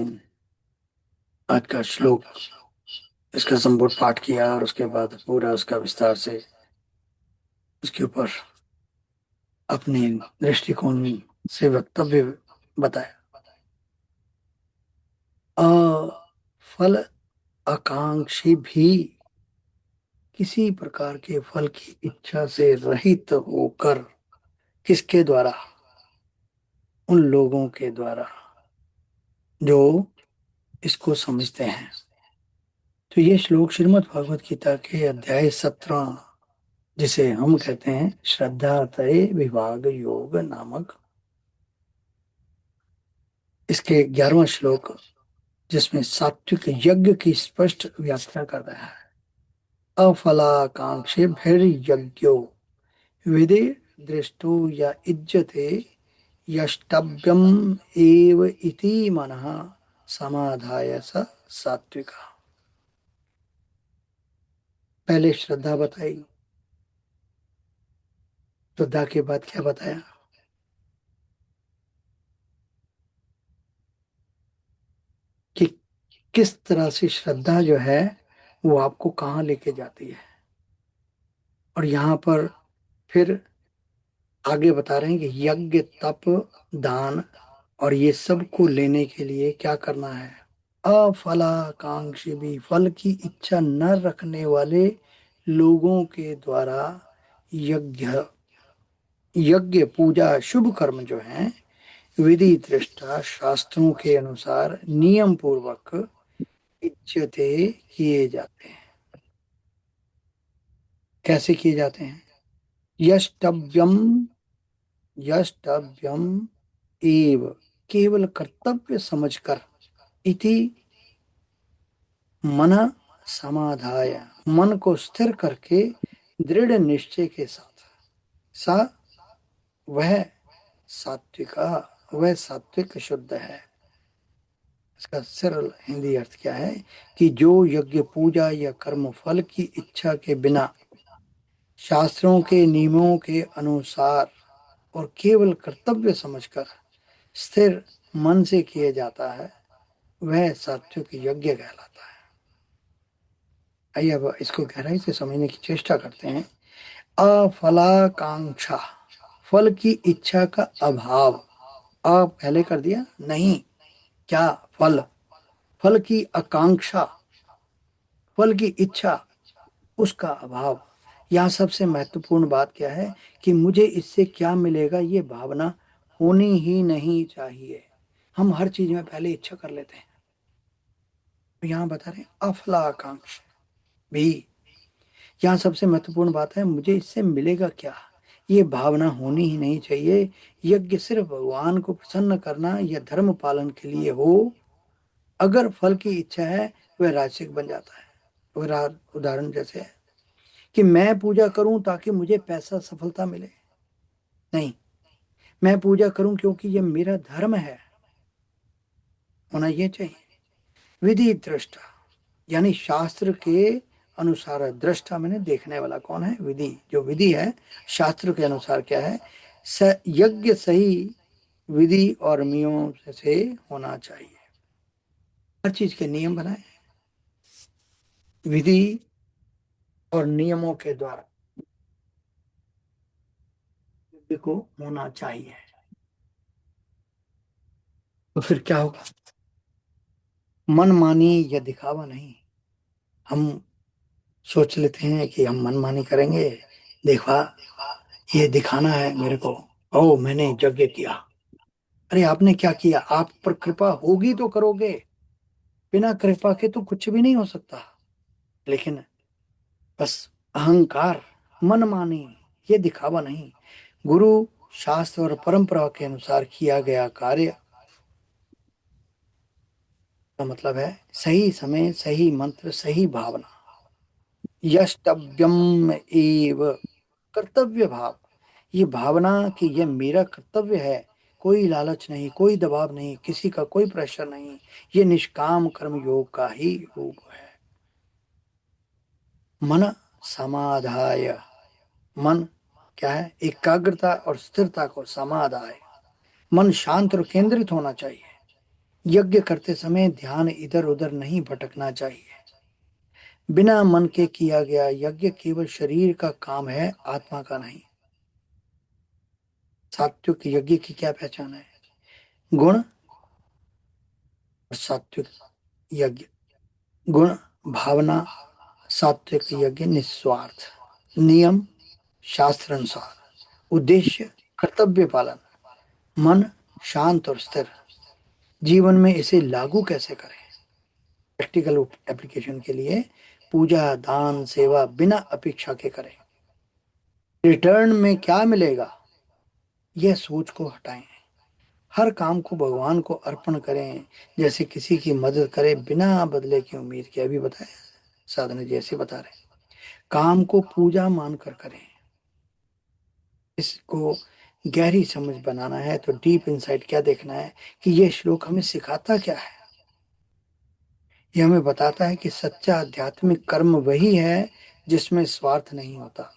आज का श्लोक, इसका संपूर्ण पाठ किया और उसके बाद पूरा उसका विस्तार से उसके ऊपर अपने दृष्टिकोण से वक्तव्य बताया। फल आकांक्षी भी किसी प्रकार के फल की इच्छा से रहित होकर, किसके द्वारा? उन लोगों के द्वारा जो इसको समझते हैं। तो ये श्लोक श्रीमद् भगवत गीता के अध्याय 17 जिसे हम कहते हैं श्रद्धा त्रय विभाग योग नामक। इसके 11वां श्लोक, जिसमें सात्विक यज्ञ की स्पष्ट व्याख्या कर रहा है। अफलाकांक्षे यज्ञो विधि दृष्टो या इज्जते यष्टव्यम एव इति मनः समाधाय स सात्विका। पहले श्रद्धा बताई, श्रद्धा के बाद क्या बताया कि किस तरह से श्रद्धा जो है वो आपको कहाँ लेके जाती है। और यहाँ पर फिर आगे बता रहे हैं कि यज्ञ तप दान और ये सब को लेने के लिए क्या करना है। अफलाकांक्षी भी, फल की इच्छा न रखने वाले लोगों के द्वारा यज्ञ यज्ञ पूजा शुभ कर्म जो हैं विधि दृष्टा शास्त्रों के अनुसार नियम पूर्वक इच्छते किए जाते हैं। कैसे किए जाते हैं। यष्टव्यम यष्टव्यम एव, केवल कर्तव्य समझकर, इति मन समाधाय, मन को स्थिर करके दृढ़ निश्चय के साथ, सा वह सात्विका, वह सात्विक शुद्ध है। इसका सरल हिंदी अर्थ क्या है कि जो यज्ञ पूजा या कर्म फल की इच्छा के बिना शास्त्रों के नियमों के अनुसार और केवल कर्तव्य समझकर स्थिर मन से किया जाता है, वह सात्विक यज्ञ कहलाता है। आइए अब इसको गहराई से समझने की चेष्टा करते हैं। अफलाकांक्षा, फल की इच्छा का अभाव। पहले कर दिया नहीं, क्या फल, फल की आकांक्षा, फल की इच्छा, उसका अभाव। यहाँ सबसे महत्वपूर्ण बात क्या है कि मुझे इससे क्या मिलेगा, ये भावना होनी ही नहीं चाहिए। हम हर चीज में पहले इच्छा कर लेते हैं। तो यहाँ बता रहे हैं अफलाकांक्षा भी, यहाँ सबसे महत्वपूर्ण बात है मुझे इससे मिलेगा क्या, ये भावना होनी ही नहीं चाहिए। यज्ञ सिर्फ भगवान को प्रसन्न करना या धर्म पालन के लिए हो। अगर फल की इच्छा है वह राजसिक बन जाता है। उदाहरण जैसे है कि मैं पूजा करूं ताकि मुझे पैसा सफलता मिले, नहीं, मैं पूजा करूं क्योंकि ये मेरा धर्म है, होना ये चाहिए। विधि दृष्टा, यानी शास्त्र के अनुसार, दृष्टा मैंने देखने वाला, कौन है, विधि, जो विधि है शास्त्र के अनुसार क्या है, यज्ञ सही विधि और नियमों से होना चाहिए। हर चीज के नियम बनाए, विधि और नियमों के द्वारा यज्ञ को होना चाहिए। तो फिर क्या होगा, मनमानी या दिखावा नहीं। हम सोच लेते हैं कि हम मनमानी करेंगे, देखा ये दिखाना है मेरे को, ओ मैंने यज्ञ किया। अरे आपने क्या किया, आप पर कृपा होगी तो करोगे, बिना कृपा के तो कुछ भी नहीं हो सकता। लेकिन बस अहंकार, मनमानी, ये दिखावा नहीं। गुरु शास्त्र और परंपरा के अनुसार किया गया कार्य का मतलब है सही समय, सही मंत्र, सही भावना। यष्टव्यम एव, कर्तव्य भाव, ये भावना कि यह मेरा कर्तव्य है, कोई लालच नहीं, कोई दबाव नहीं, किसी का कोई प्रेशर नहीं, ये निष्काम कर्म योग का ही रूप है। मन समाधाय, मन क्या है, एकाग्रता और स्थिरता को समाधाय, मन शांत और केंद्रित होना चाहिए। यज्ञ करते समय ध्यान इधर उधर नहीं भटकना चाहिए। बिना मन के किया गया यज्ञ केवल शरीर का काम है, आत्मा का नहीं। सात्विक यज्ञ की क्या पहचान है, गुण और सात्विक यज्ञ, गुण भावना, सात्विक यज्ञ निस्वार्थ, नियम शास्त्र अनुसार, उद्देश्य कर्तव्य पालन, मन शांत और स्थिर। जीवन में इसे लागू कैसे करें, प्रैक्टिकल एप्लीकेशन के लिए पूजा दान सेवा बिना अपेक्षा के करें। रिटर्न में क्या मिलेगा, यह सोच को हटाएं। हर काम को भगवान को अर्पण करें, जैसे किसी की मदद करें बिना बदले की उम्मीद के। अभी बताया साधना जैसे बता रहे, काम को पूजा मानकर करें। इसको गहरी समझ बनाना है तो डीप इनसाइट क्या देखना है कि यह श्लोक हमें सिखाता क्या है। यह हमें बताता है कि सच्चा आध्यात्मिक कर्म वही है जिसमें स्वार्थ नहीं होता।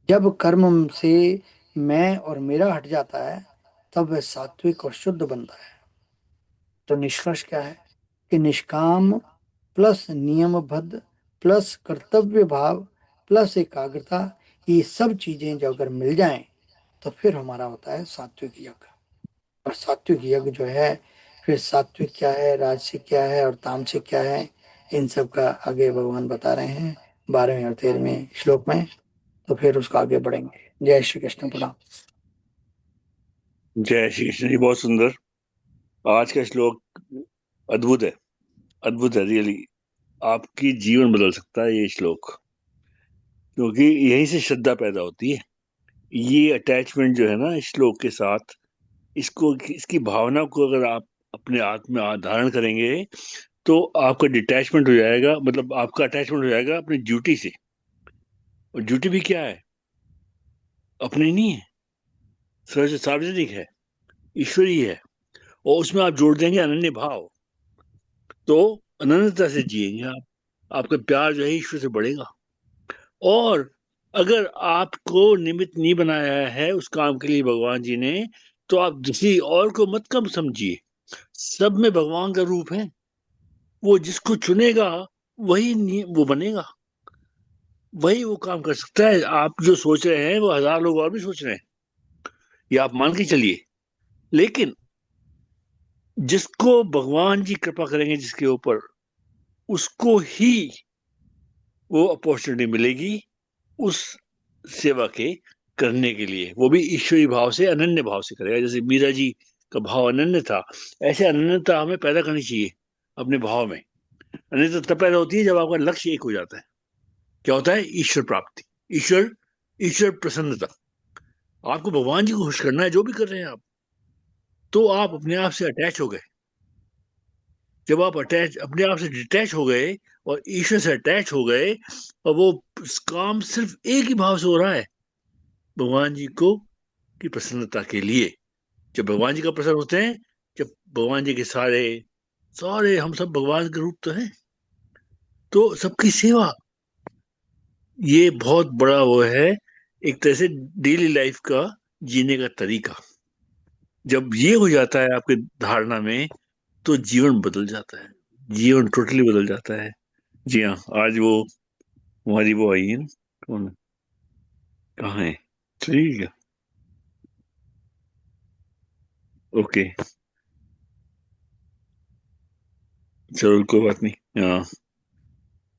जब कर्म से मैं और मेरा हट जाता है तब वह सात्विक और शुद्ध बनता है। तो निष्कर्ष क्या है कि निष्काम प्लस नियमबद्ध प्लस कर्तव्य भाव प्लस एकाग्रता, ये सब चीजें जो अगर मिल जाएं तो फिर हमारा होता है सात्विक यज्ञ। और सात्विक यज्ञ जो है, फिर सात्विक क्या है, राजसिक क्या है और तामसिक क्या है, इन सब का आगे भगवान बता रहे हैं 12वें और 13वें श्लोक में। तो फिर उसको आगे बढ़ेंगे। जय श्री कृष्ण। प्रणाम। जय श्री कृष्ण जी, बहुत सुंदर। आज का श्लोक अद्भुत है, अद्भुत है रियली। आपकी जीवन बदल सकता है ये श्लोक, क्योंकि यहीं से श्रद्धा पैदा होती है। ये अटैचमेंट जो है ना इस श्लोक के साथ, इसको, इसकी भावना को अगर आप अपने आत्म में धारण करेंगे तो आपका डिटैचमेंट हो जाएगा, मतलब आपका अटैचमेंट हो जाएगा अपनी ड्यूटी से। और ड्यूटी भी क्या है, अपनी नहीं है, सार्वजनिक है, ईश्वरीय है। और उसमें आप जोड़ देंगे अनन्य भाव, तो अनन्यता से जिएंगे आप। आपका प्यार जो है ईश्वर से बढ़ेगा। और अगर आपको निमित्त नहीं बनाया है उस काम के लिए भगवान जी ने, तो आप किसी और को मत कम समझिए। सब में भगवान का रूप है। वो जिसको चुनेगा वही वो बनेगा, वही वो काम कर सकता है। आप जो सोच रहे हैं वो 1000 लोग और भी सोच रहे हैं, ये आप मान के चलिए। लेकिन जिसको भगवान जी कृपा करेंगे जिसके ऊपर, उसको ही वो अपॉर्चुनिटी मिलेगी उस सेवा के करने के लिए। वो भी ईश्वरी भाव से, अनन्य भाव से करेगा। जैसे मीरा जी का भाव अनन्य था, ऐसे अनन्यता हमें पैदा करनी चाहिए अपने भाव में। अनन्यता तब पैदा होती है जब आपका लक्ष्य एक हो जाता है। क्या होता है? ईश्वर प्राप्ति, ईश्वर ईश्वर प्रसन्नता। आपको भगवान जी को खुश करना है जो भी कर रहे हैं आप, तो आप अपने आप से अटैच हो गए। जब आप अपने आप से डिटैच हो गए और ईश्वर से अटैच हो गए, और वो काम सिर्फ एक ही भाव से हो रहा है, भगवान जी को की प्रसन्नता के लिए। जब भगवान जी का प्रसन्न होते हैं, जब भगवान जी के सारे सारे हम सब भगवान के रूप तो हैं, तो सबकी सेवा, ये बहुत बड़ा वो है, एक तरह से डेली लाइफ का जीने का तरीका। जब ये हो जाता है आपके धारणा में, तो जीवन बदल जाता है, जीवन टोटली बदल जाता है। जी हाँ, आज वो हमारी वो आई है ना, कौन है? कहाँ है? ठीक है, ओके, चलो कोई बात नहीं। हाँ,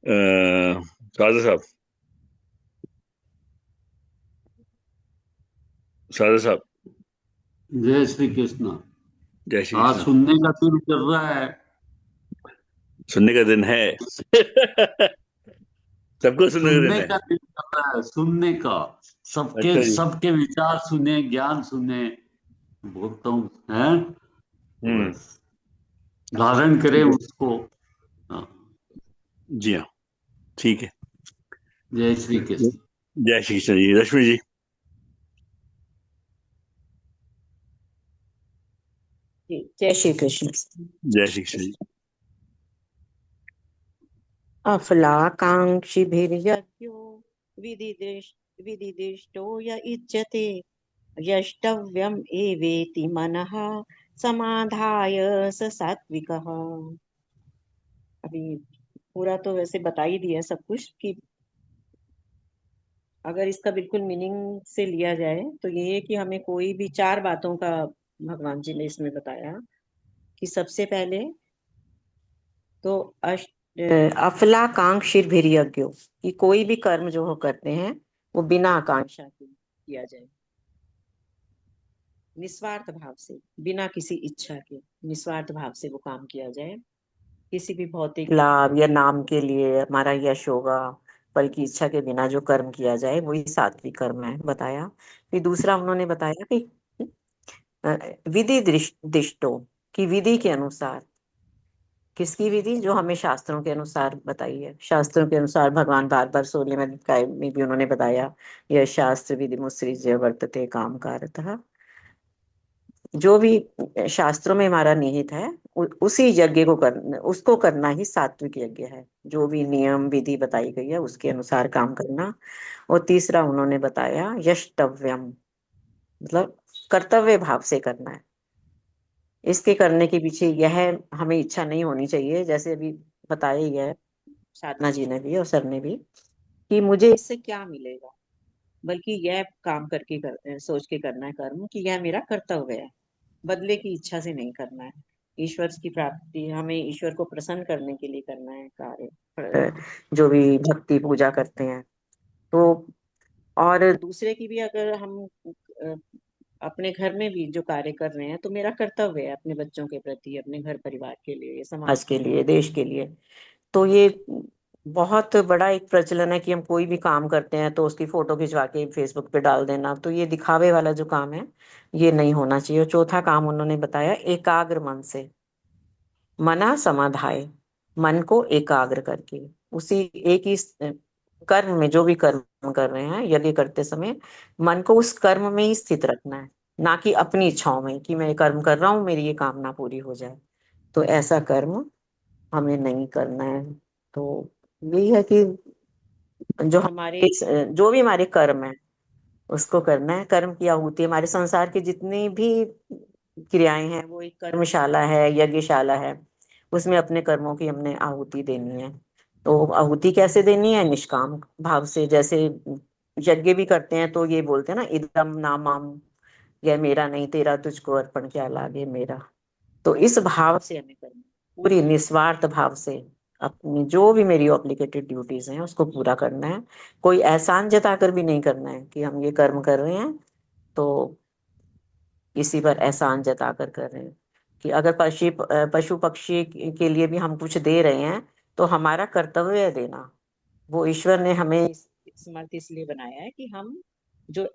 सादा साहब, सादा साहब, जय श्री कृष्ण। जय श्री आज कृष्ण। सुनने का दिन चल रहा है, सुनने का दिन है। सबको सुनने का दिन सुनने है। का दिन चल रहा है, सुनने का। सबके अच्छा जी। सबके विचार सुने, ज्ञान सुने, बोलता हूँ है, हम्म। बस धारण करे ठीक है। उसको। हाँ, जी हाँ, ठीक है। जय श्री कृष्ण। जय श्री कृष्ण जी। रश्मि जी। जय श्री कृष्ण। जय श्री कृष्ण जी। अफलाकांक्षिभिर्यज्ञो विदिदिष्टो य इज्यते यष्टव्यम एवेति मनः समाधाय स सात्विकः। अभी पूरा तो वैसे बता ही दिया सब कुछ कि अगर इसका बिल्कुल मीनिंग से लिया जाए तो ये है कि हमें कोई भी 4 बातों का भगवान जी ने इसमें बताया कि सबसे पहले तो अफलाकांक्षिभिर्यज्ञो, कि कोई भी कर्म जो हो करते हैं वो बिना आकांक्षा के किया जाए, निस्वार्थ भाव से, बिना किसी इच्छा के निस्वार्थ भाव से वो काम किया जाए। किसी भी भौतिक लाभ या नाम के लिए, हमारा यश होगा, फल की इच्छा के बिना जो कर्म किया जाए वही सात्विक कर्म है बताया। फिर दूसरा उन्होंने बताया कि अ, विधि दृष्टो, की विधि के अनुसार। किसकी विधि? जो हमें शास्त्रों के अनुसार बताई है। शास्त्रों के अनुसार भगवान बार बार 16वें अध्याय में भी उन्होंने बताया, यह शास्त्र विधि मुत्सृज्य वर्तते काम कारतः। जो भी शास्त्रों में हमारा निहित है उसी यज्ञ को करना, उसको करना ही सात्विक यज्ञ है। जो भी नियम विधि बताई गई है उसके अनुसार काम करना। और तीसरा उन्होंने बताया यष्टव्यम, मतलब कर्तव्य भाव से करना है। इसके करने के पीछे यह हमें इच्छा नहीं होनी चाहिए, जैसे अभी बताया ही है साधना जी ने भी और सर ने भी, कि मुझे इससे क्या मिलेगा, बल्कि यह काम करके सोच के करना है कर्म कि यह मेरा कर्तव्य है। बदले की इच्छा से नहीं करना है। ईश्वर की प्राप्ति, हमें ईश्वर को प्रसन्न करने के लिए करना है कार्य, जो भी भक्ति पूजा करते हैं। तो और दूसरे की भी अगर हम अ, अपने घर में भी जो कार्य कर रहे हैं तो मेरा कर्तव्य है अपने बच्चों के प्रति, अपने घर परिवार के लिए, समाज के लिए, देश के लिए। तो ये बहुत बड़ा एक प्रचलन है कि हम कोई भी काम करते हैं तो उसकी फोटो खिंचवा के फेसबुक पे डाल देना। तो ये दिखावे वाला जो काम है ये नहीं होना चाहिए। और चौथा काम उन्होंने बताया एकाग्र मन से, मना समाधाय, मन को एकाग्र करके उसी एक ही कर्म में, जो भी कर्म कर रहे हैं यज्ञ करते समय, मन को उस कर्म में ही स्थित रखना है, ना कि अपनी इच्छाओं में कि मैं ये कर्म कर रहा हूँ मेरी ये कामना पूरी हो जाए। तो ऐसा कर्म हमें नहीं करना है। तो यही है कि जो हमारे जो भी हमारे कर्म है उसको करना है। कर्म की आहुति, हमारे संसार की जितनी भी क्रियाएं हैं वो एक कर्मशाला है, यज्ञशाला है। उसमें अपने कर्मों की हमने आहुति देनी है। तो आहुति कैसे देनी है? निष्काम भाव से। जैसे यज्ञ भी करते हैं तो ये बोलते हैं ना, इदम नामम, यह मेरा नहीं तेरा तुझको अर्पण क्या लागे मेरा। तो इस भाव से हमें करना है, पूरी निस्वार्थ भाव से अपनी जो भी मेरी ऑब्लिगेटेड ड्यूटीज हैं उसको पूरा करना है। कोई एहसान जताकर भी नहीं करना है कि हम ये कर्म कर रहे हैं तो किसी पर एहसान जताकर कर रहे हैं। कि अगर पशु पक्षी के लिए भी हम कुछ दे रहे हैं तो हमारा कर्तव्य है देना। वो ईश्वर ने हमें समर्थ इसलिए बनाया है कि हम जो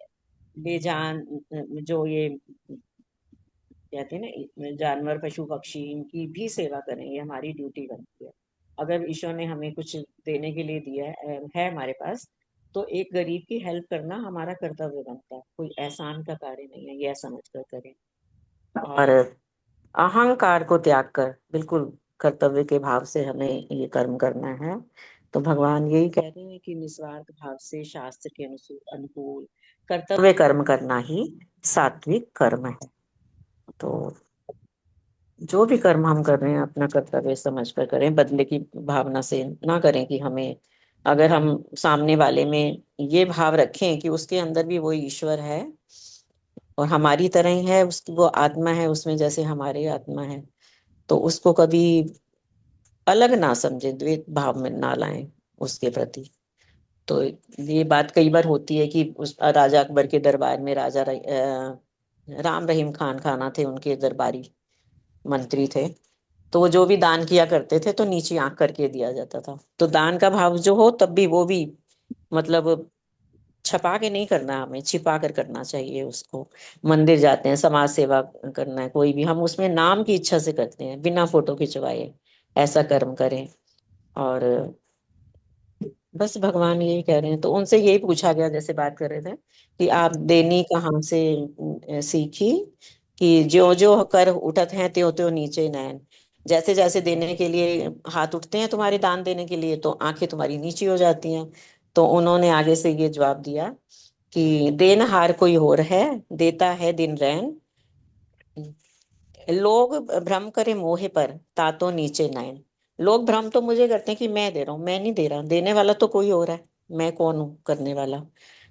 बेजान, जो ये कहते हैं ना जानवर पशु पक्षी, इनकी भी सेवा करें, ये हमारी ड्यूटी बनती है। अगर ईश्वर ने हमें कुछ देने के लिए दिया है हमारे पास, तो एक गरीब की हेल्प करना हमारा कर्तव्य बनता है। कोई एहसान का कार्य नहीं है, यह समझ कर करें। और अहंकार को त्याग कर बिल्कुल कर्तव्य के भाव से हमें ये कर्म करना है। तो भगवान यही कह रहे हैं कि निस्वार्थ भाव से शास्त्र के अनुकूल कर्तव्य कर्म करना ही सात्विक कर्म है। तो जो भी कर्म हम कर रहे हैं अपना कर्तव्य समझ कर करें, बदले की भावना से ना करें। कि हमें, अगर हम सामने वाले में ये भाव रखें कि उसके अंदर भी वो ईश्वर है और हमारी तरह ही है, उसकी वो आत्मा है उसमें जैसे हमारी आत्मा है, तो उसको कभी अलग ना समझे, द्वेष भाव में ना लाएं उसके प्रति। तो ये बात कई बार होती है कि उस राजा अकबर के दरबार में राम रहीम खान खाना थे, उनके दरबारी मंत्री थे। तो वो जो भी दान किया करते थे तो नीचे आंख करके दिया जाता था। तो दान का भाव जो हो तब भी वो भी मतलब छपा के नहीं करना, हमें छिपा कर करना चाहिए उसको। मंदिर जाते हैं, समाज सेवा करना है कोई भी, हम उसमें नाम की इच्छा से करते हैं बिना फोटो खिंचवाए, ऐसा कर्म करें। और बस भगवान यही कह रहे हैं। तो उनसे यही पूछा गया, जैसे बात कर रहे थे कि आप देनी का हमसे सीखी, कि जो जो कर उठत हैं त्यों त्यों नीचे नयन। जैसे जैसे देने के लिए हाथ उठते हैं तुम्हारे दान देने के लिए तो आंखें तुम्हारी नीची हो जाती हैं। तो उन्होंने आगे से ये जवाब दिया कि देनहार कोई और है, देता है दिन रैन। लोग भ्रम करे मोहे पर, तातो नीचे नयन। लोग भ्रम तो मुझे करते हैं कि मैं दे रहा हूँ, मैं नहीं दे रहा, देने वाला तो कोई और है, मैं कौन हूँ करने वाला।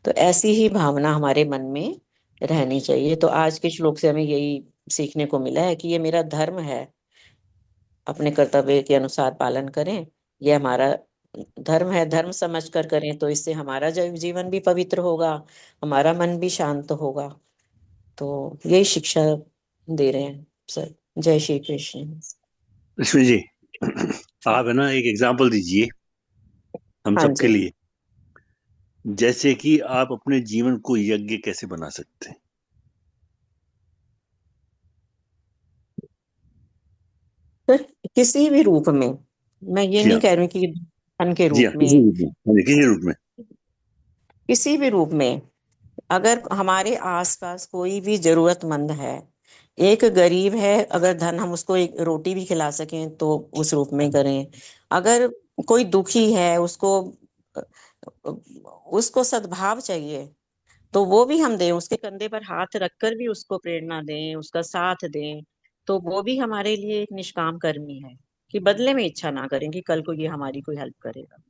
तो ऐसी ही भावना हमारे मन में रहनी चाहिए। तो आज के श्लोक से हमें यही सीखने को मिला है कि ये मेरा धर्म है, अपने कर्तव्य के अनुसार पालन करें। ये हमारा धर्म है, धर्म समझ कर करें तो इससे हमारा जीवन भी पवित्र होगा, हमारा मन भी शांत होगा। तो यही शिक्षा दे रहे हैं सर। जय श्री कृष्ण। लक्ष्मी जी, आप है ना एक एग्जाम्पल दीजिए हम हाँ सबके जी। लिए। जैसे कि आप अपने जीवन को यज्ञ कैसे बना सकते हैं? फिर किसी भी रूप में, मैं ये जी नहीं हाँ, कह रही कि धन के जी रूप हाँ, में, किसी रूप में, हाँ जी, किसी रूप में। किसी भी रूप में, अगर हमारे आसपास कोई भी जरूरतमंद है, एक गरीब है, अगर धन हम उसको एक रोटी भी खिला सकें तो उस रूप में करें। अगर कोई दुखी है, उसको सद्भाव चाहिए, तो वो भी हम दें, उसके कंधे पर हाथ रखकर भी उसको प्रेरणा दें, उसका साथ दें, तो वो भी हमारे लिए एक निष्काम कर्मी है, कि बदले में इच्छा ना करें कि कल को ये हमारी कोई हेल्प करेगा।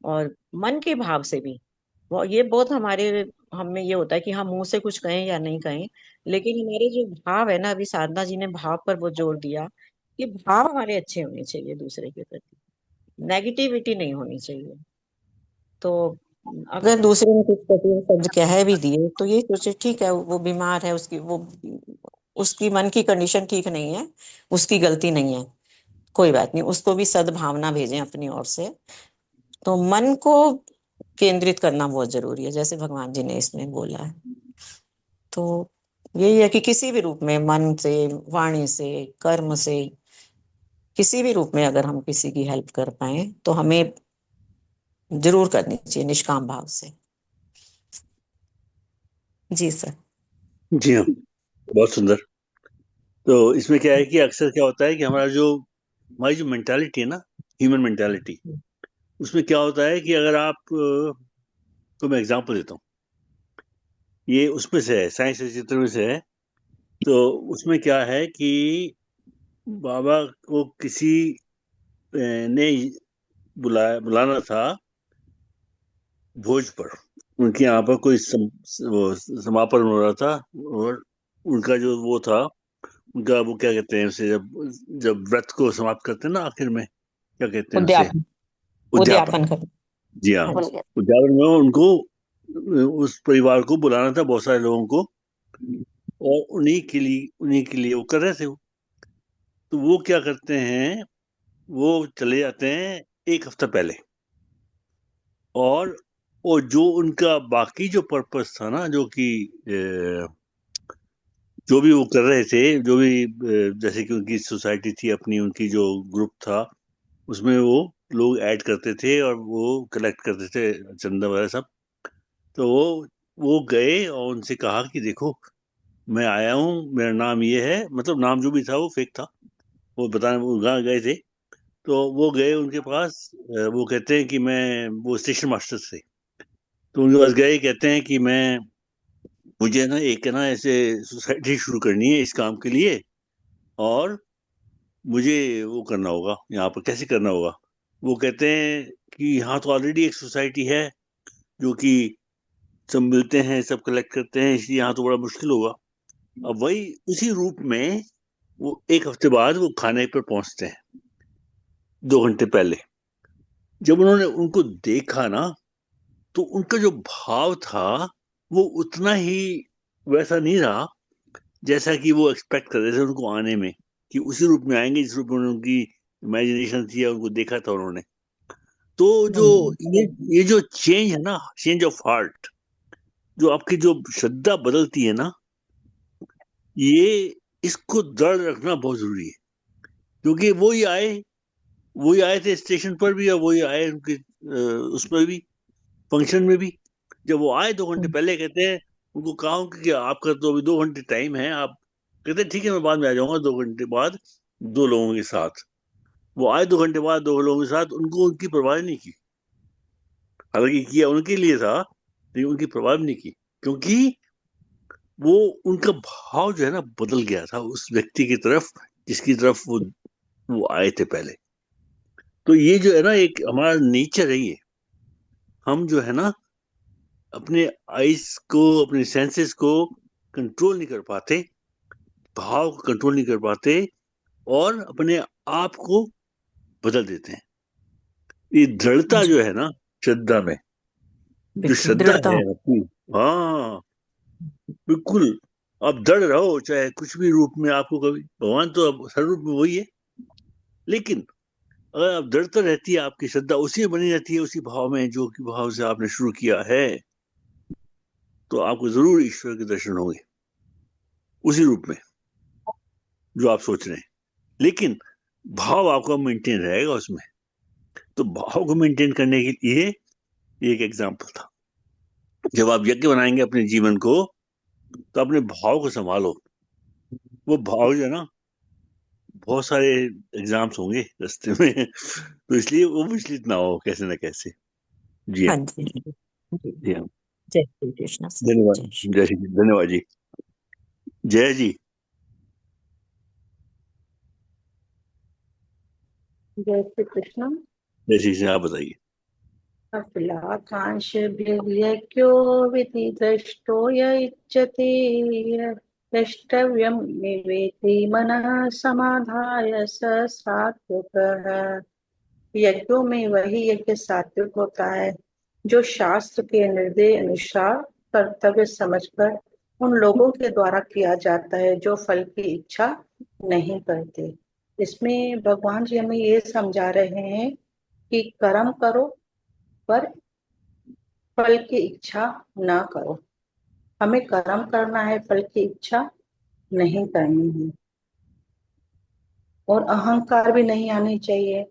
और मन के भाव से भी, वो ये बहुत हमारे, हमें ये होता है कि हम मुंह से कुछ कहें या नहीं कहें, लेकिन हमारे जो भाव है ना, अभी साधना जी ने भाव पर बहुत जोर दिया कि भाव हमारे अच्छे होने चाहिए दूसरे के प्रति, नेगेटिविटी नहीं होनी चाहिए। तो अगर दूसरे ने कुछ कटु शब्द कह भी दिए तो ये सोचे ठीक है, वो बीमार है, उसकी मन की कंडीशन ठीक नहीं है, उसकी गलती नहीं है, कोई बात नहीं, उसको भी सद्भावना भेजें अपनी ओर से। तो मन को केंद्रित करना बहुत जरूरी है, जैसे भगवान जी ने इसमें बोला है। तो यही है कि किसी भी रूप में, मन से, वाणी से, कर्म से, किसी भी रूप में अगर हम किसी की हेल्प कर पाए तो हमें जरूर करनी चाहिए निष्काम भाव से। जी सर। जी हाँ, बहुत सुंदर। तो इसमें क्या है कि अक्सर क्या होता है कि हमारी जो मेंटालिटी है ना, ह्यूमन मेंटालिटी, उसमें क्या होता है कि अगर आप तो मैं एग्जांपल देता हूँ, ये उसमें से है, साइंस के चित्र में से है। तो उसमें क्या है कि बाबा को किसी ने बुलाना था भोज पर। उनके यहाँ पर कोई समापन हो रहा था, और उनका जो वो था, उनका वो क्या कहते हैं उसे, जब जब व्रत को समाप्त करते हैं ना आखिर में, क्या कहते हैं उसे? उद्यापन। उद्यापन। उद्यापन कर। जी हाँ, हाँ जी। उद्यापन में उनको उस परिवार को बुलाना था, बहुत सारे लोगों को, और उन्हीं के लिए वो कर रहे थे। तो वो क्या करते हैं, वो चले जाते हैं एक हफ्ता पहले, और और जो उनका बाकी जो पर्पस था ना, जो कि जो भी वो कर रहे थे, जो भी जैसे कि उनकी सोसाइटी थी अपनी, उनकी जो ग्रुप था, उसमें वो लोग ऐड करते थे और वो कलेक्ट करते थे चंदा वगैरह सब। तो वो गए और उनसे कहा कि देखो, मैं आया हूँ, मेरा नाम ये है, मतलब नाम जो भी था वो फेक था, वो बताने वो वहाँ गए थे। तो वो गए उनके पास, वो कहते हैं कि मैं, वो स्टेशन मास्टर थे, तो उनके पास गए, कहते हैं कि मुझे ना एक है ना ऐसे सोसाइटी शुरू करनी है इस काम के लिए, और मुझे वो करना होगा, यहाँ पर कैसे करना होगा? वो कहते हैं कि यहाँ तो ऑलरेडी एक सोसाइटी है, जो कि सब मिलते हैं, सब कलेक्ट करते हैं, इसलिए यहाँ तो बड़ा मुश्किल होगा। अब वही उसी रूप में वो एक हफ्ते बाद वो खाने पर पहुंचते हैं, 2 घंटे पहले। जब उन्होंने उनको देखा ना, तो उनका जो भाव था वो उतना ही वैसा नहीं रहा जैसा कि वो एक्सपेक्ट कर रहे थे उनको आने में, कि उसी रूप में आएंगे जिस रूप में उनकी इमेजिनेशन थी या उनको देखा था उन्होंने। तो जो ये जो चेंज है ना, चेंज ऑफ हार्ट, जो आपकी जो श्रद्धा बदलती है ना, ये इसको दृढ़ रखना बहुत जरूरी है। क्योंकि वही आए थे स्टेशन पर भी, और वही आए उनके उसमें भी, फंक्शन में भी। जब वो आए 2 घंटे पहले, कहते हैं उनको कहा हूं कि आपका तो अभी 2 घंटे टाइम है, आप, कहते हैं ठीक है मैं बाद में आ जाऊंगा 2 घंटे बाद, 2 लोगों के साथ। वो आए 2 घंटे बाद 2 लोगों के साथ, उनको उनकी परवाह नहीं की। हालांकि किया उनके लिए था, लेकिन उनकी परवाह नहीं की, क्योंकि वो, उनका भाव जो है ना बदल गया था उस व्यक्ति की तरफ, जिसकी तरफ वो आए थे पहले। तो ये जो है ना, एक हमारा नेचर है ये। हम जो है ना, अपने आइज को, अपने सेंसेस को कंट्रोल नहीं कर पाते, भाव को कंट्रोल नहीं कर पाते, और अपने आप को बदल देते हैं। ये दृढ़ता जो है ना श्रद्धा में, जो बिल्कुल श्रद्धा दृढ़ता। है अपनी, हाँ, बिल्कुल। आप दृढ़ रहो, चाहे कुछ भी रूप में आपको, कभी भगवान तो अब हर रूप में वही है, लेकिन अगर आप दृढ़ता रहती है, आपकी श्रद्धा उसी में बनी रहती है, उसी भाव में जो कि भाव से आपने शुरू किया है, तो आपको जरूर ईश्वर के दर्शन होंगे उसी रूप में जो आप सोच रहे हैं। लेकिन भाव आपका मेंटेन रहेगा उसमें। तो भाव को मेंटेन करने के लिए ये एक एग्जाम्पल था। जब आप यज्ञ बनाएंगे अपने जीवन को, तो अपने भाव को संभालो। वो भाव जो है ना, बहुत सारे एग्जाम्स होंगे रास्ते में तो इसलिए वो विचलित ना हो कैसे ना कैसे। जी हाँ हाँ। जी जी जी। जी हाँ। जय श्री कृष्ण सर। धन्यवाद। जय श्री जय श्री कृष्ण। धन्यवाद जी। जय जी। जय श्री कृष्ण। जय श्री कृष्ण। आप बताइए। अफलाकांश विद्यज्ञो विधि दृष्टो य इच्छति यष्टव्यं निवेति मनः समाधाय स सात्विकः। यज्ञों में वही यज्ञ सात्विक होता है जो शास्त्र के निर्देश अनुसार कर्तव्य समझकर उन लोगों के द्वारा किया जाता है जो फल की इच्छा नहीं करते। इसमें भगवान जी हमें ये समझा रहे हैं कि कर्म करो पर फल की इच्छा ना करो। हमें कर्म करना है, फल की इच्छा नहीं करनी है। और अहंकार भी नहीं आनी चाहिए।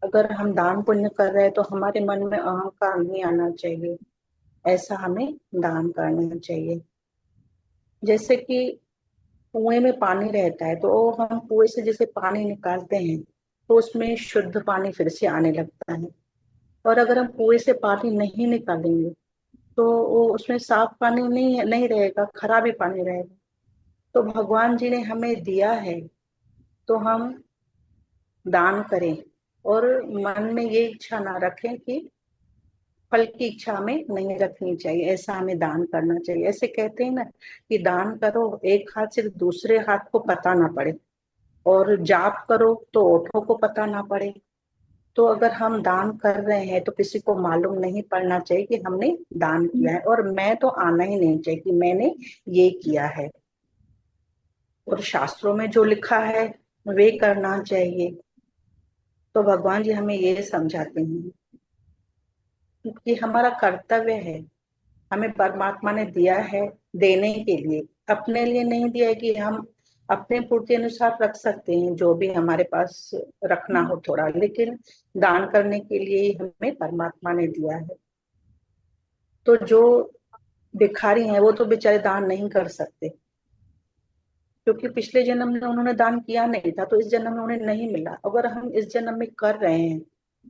अगर हम दान पुण्य कर रहे हैं तो हमारे मन में अहंकार नहीं आना चाहिए। ऐसा हमें दान करना चाहिए। जैसे कि कुएं में पानी रहता है, तो हम कुएं से जैसे पानी निकालते हैं तो उसमें शुद्ध पानी फिर से आने लगता है। और अगर हम कुएं से पानी नहीं निकालेंगे तो वो उसमें साफ पानी नहीं रहेगा, खराब ही पानी रहेगा। तो भगवान जी ने हमें दिया है तो हम दान करें और मन में ये इच्छा ना रखें कि फल की इच्छा हमें नहीं रखनी चाहिए। ऐसा हमें दान करना चाहिए। ऐसे कहते हैं ना कि दान करो एक हाथ से दूसरे हाथ को पता ना पड़े, और जाप करो तो ओठों को पता ना पड़े। तो अगर हम दान कर रहे हैं तो किसी को मालूम नहीं पड़ना चाहिए कि हमने दान किया है, और मैं तो आना ही नहीं चाहिए कि मैंने ये किया है। और शास्त्रों में जो लिखा है वे करना चाहिए। तो भगवान जी हमें ये समझाते हैं कि हमारा कर्तव्य है, हमें परमात्मा ने दिया है देने के लिए, अपने लिए नहीं दिया है कि हम अपने पूर्ति अनुसार रख सकते हैं जो भी हमारे पास रखना हो थोड़ा, लेकिन दान करने के लिए ही हमें परमात्मा ने दिया है। तो जो भिखारी हैं वो तो बेचारे दान नहीं कर सकते, क्योंकि पिछले जन्म में उन्होंने दान किया नहीं था, तो इस जन्म में उन्हें नहीं मिला। अगर हम इस जन्म में कर रहे हैं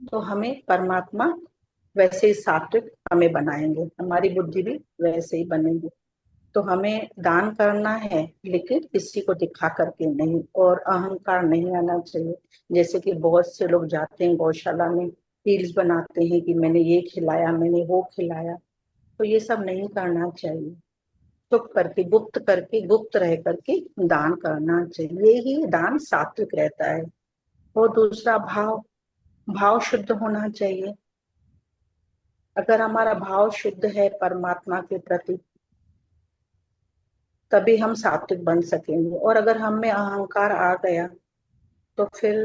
तो हमें परमात्मा वैसे ही सात्विक हमें बनाएंगे, हमारी बुद्धि भी वैसे ही बनेगी। तो हमें दान करना है लेकिन किसी को दिखा करके नहीं, और अहंकार नहीं आना चाहिए। जैसे कि बहुत से लोग जाते हैं गौशाला में, रील्स बनाते हैं कि मैंने ये खिलाया, मैंने वो खिलाया। तो ये सब नहीं करना चाहिए। चुप करके गुप्त रह करके दान करना चाहिए, ही दान सात्विक रहता है। और दूसरा भाव, भाव शुद्ध होना चाहिए। अगर हमारा भाव शुद्ध है परमात्मा के प्रति तभी हम सात्विक बन सकेंगे। और अगर हम में अहंकार आ गया तो फिर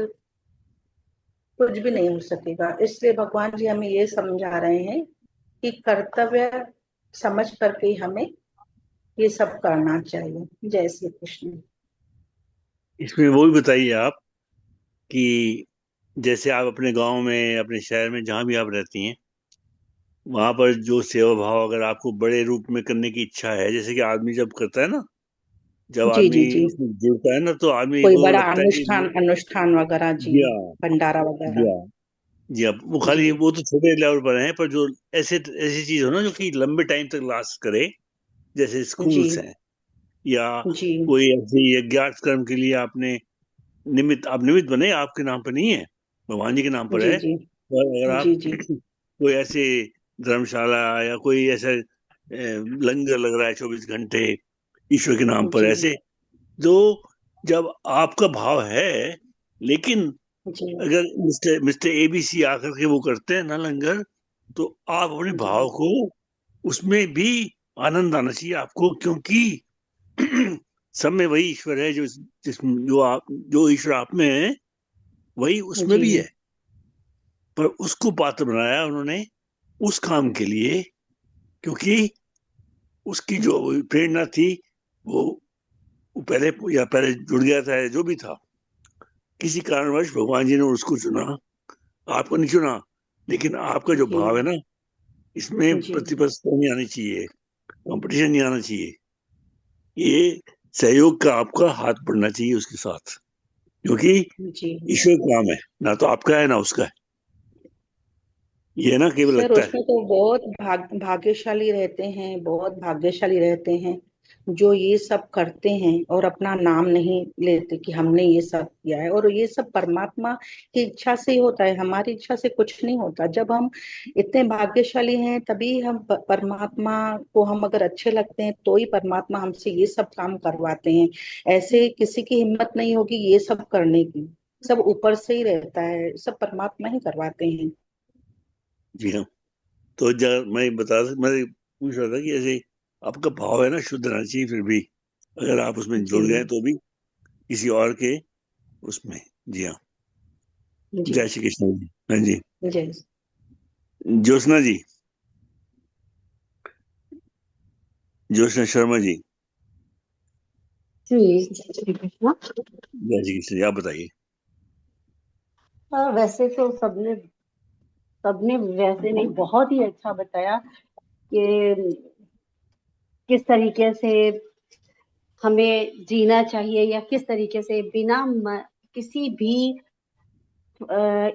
कुछ भी नहीं हो सकेगा। इसलिए भगवान जी हमें ये समझा रहे हैं कि कर्तव्य समझ करके ही हमें ये सब करना चाहिए। जय श्री कृष्ण। इसमें वो भी बताइए आप कि जैसे आप अपने गांव में, अपने शहर में, जहां भी आप रहती हैं, वहां पर जो सेवा भाव अगर आपको बड़े रूप में करने की इच्छा है, जैसे कि आदमी जब करता है ना, जब जी आदमी जी जी। उसमें जुड़ता है ना, तो आदमी कोई को बड़ा लगता है कि अनुष्ठान अनुष्ठान वगैरह, जी, जी हाँ। भंडारा जी वगैरह। हाँ। जी हाँ। वो जी खाली वो तो छोटे लेवल पर है, पर जो ऐसे ऐसी चीज हो ना जो कि लंबे टाइम तक लास्ट करे, जैसे जी स्कूल्स हैं, या जी कोई ऐसे यज्ञार्थ कर्म के लिए आपने निमित्त, आप निमित्त बने, आपके नाम पर नहीं है, भगवान जी के नाम पर जी है। जी और अगर जी आप जी कोई ऐसे धर्मशाला या कोई ऐसा लंगर लग रहा है 24 घंटे ईश्वर के नाम पर, जी ऐसे जो, जब आपका भाव है, लेकिन जी अगर मिस्टर मिस्टर एबीसी आकर के वो करते हैं ना लंगर, तो आप अपने जी भाव को, उसमें भी आनंद आना चाहिए आपको, क्योंकि सब में वही ईश्वर है, जो ईश्वर आप में है वही उसमें जी भी है। पर उसको पात्र बनाया उन्होंने उस काम के लिए, क्योंकि उसकी जो प्रेरणा थी वो पहले जुड़ गया था, जो भी था। किसी कारणवश भगवान जी ने उसको चुना, आपको नहीं चुना। लेकिन आपका जो जी भाव है ना, इसमें जी प्रतिस्पर्धा नहीं आनी चाहिए, कंपटीशन नहीं आना चाहिए। ये सहयोग का आपका हाथ बढ़ना चाहिए उसके साथ, क्योंकि जी ईश्वर का काम है, ना तो आपका है ना उसका है। ये ना केवल सर लगता है। उसमें तो बहुत भाग्यशाली रहते हैं, बहुत भाग्यशाली रहते हैं जो ये सब करते हैं और अपना नाम नहीं लेते कि हमने ये सब किया है। और ये सब परमात्मा की इच्छा से ही होता है, हमारी इच्छा से कुछ नहीं होता। जब हम इतने भाग्यशाली हैं तभी हम परमात्मा को हम अगर अच्छे लगते हैं तो ही परमात्मा हमसे ये सब काम करवाते हैं। ऐसे किसी की हिम्मत नहीं होगी ये सब करने की। सब ऊपर से ही रहता है, सब परमात्मा ही करवाते हैं। जी हाँ। तो मैं पूछ रहा था कि ऐसे आपका भाव है ना शुद्ध रहना चाहिए, फिर भी अगर आप उसमें जुड़ गए जी तो भी किसी और के उसमें। जी हाँ। जी जय श्री कृष्ण जी। हाँ जी। जय ज्योत्सना जी, ज्योत्सना शर्मा जी। जी जय श्री कृष्ण। जय श्री कृष्ण जी, आप बताइए। वैसे तो सबने सबने वैसे नहीं बहुत ही अच्छा बताया कि किस तरीके से हमें जीना चाहिए या किस तरीके से बिना किसी भी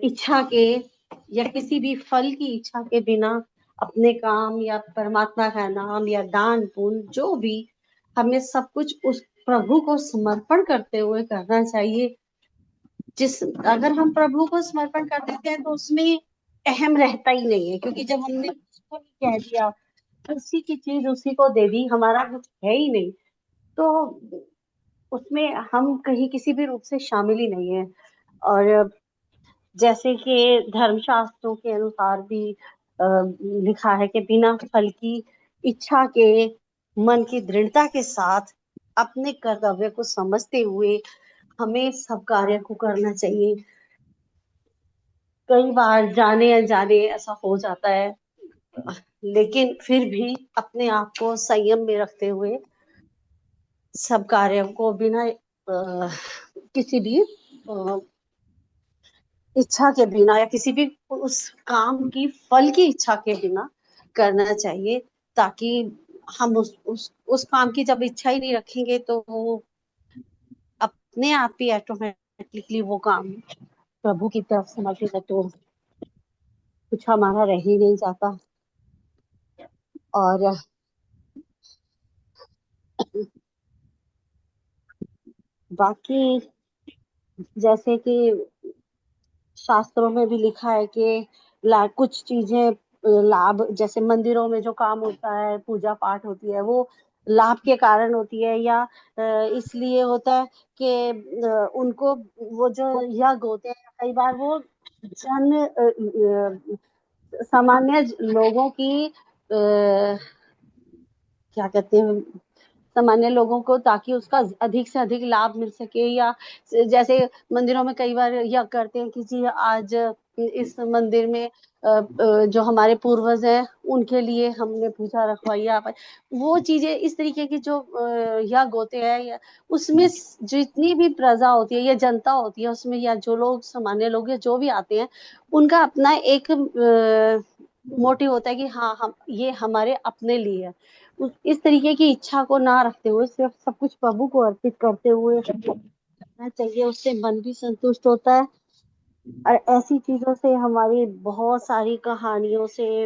इच्छा के या किसी भी फल की इच्छा के बिना अपने काम या परमात्मा का नाम या दान पुण्य जो भी हमें सब कुछ उस प्रभु को समर्पण करते हुए करना चाहिए। अगर हम प्रभु को समर्पण कर देते हैं तो उसमें अहम रहता ही नहीं है, क्योंकि जब हमने उसको ही कह दिया उसी की चीज उसी को दे दी, हमारा कुछ है ही नहीं, तो उसमें हम कहीं किसी भी रूप से शामिल ही नहीं है। और जैसे कि धर्मशास्त्रों के अनुसार भी लिखा है कि बिना फल की इच्छा के मन की दृढ़ता के साथ अपने कर्तव्य को समझते हुए हमें सब कार्य को करना चाहिए। कई बार जाने अनजाने ऐसा हो जाता है, लेकिन फिर भी अपने आप को संयम में रखते हुए सब कार्यों को बिना किसी भी इच्छा के बिना या किसी भी उस काम की फल की इच्छा के बिना करना चाहिए, ताकि हम उस काम की जब इच्छा ही नहीं रखेंगे तो वो अपने आप ही ऑटोमेटिकली वो काम प्रभु की तरफ समर्पित है, तो कुछ हमारा रह ही नहीं जाता। और बाकी जैसे कि शास्त्रों में भी लिखा है कि कुछ चीजें लाभ, जैसे मंदिरों में जो काम होता है पूजा पाठ होती है वो लाभ के कारण होती है या इसलिए होता है कि उनको वो जो यज्ञ होते हैं कई बार वो सामान्य लोगों की क्या कहते हैं सामान्य लोगों को, ताकि उसका अधिक से अधिक लाभ मिल सके। या जैसे मंदिरों में कई बार यह करते हैं कि जी आज इस मंदिर में जो हमारे पूर्वज हैं उनके लिए हमने पूजा रखवाई, या वो चीजें इस तरीके की जो यज्ञ होते हैं या उसमें जितनी भी प्रजा होती है या जनता होती है उसमें, या जो लोग सामान्य लोग या जो भी आते हैं उनका अपना एक मोटिव होता है कि हाँ हम ये हमारे अपने लिए है। इस तरीके की इच्छा को ना रखते हुए सिर्फ सब कुछ प्रभु को अर्पित करते हुए करना चाहिए, उससे मन भी संतुष्ट होता है। और ऐसी चीजों से हमारी बहुत सारी कहानियों से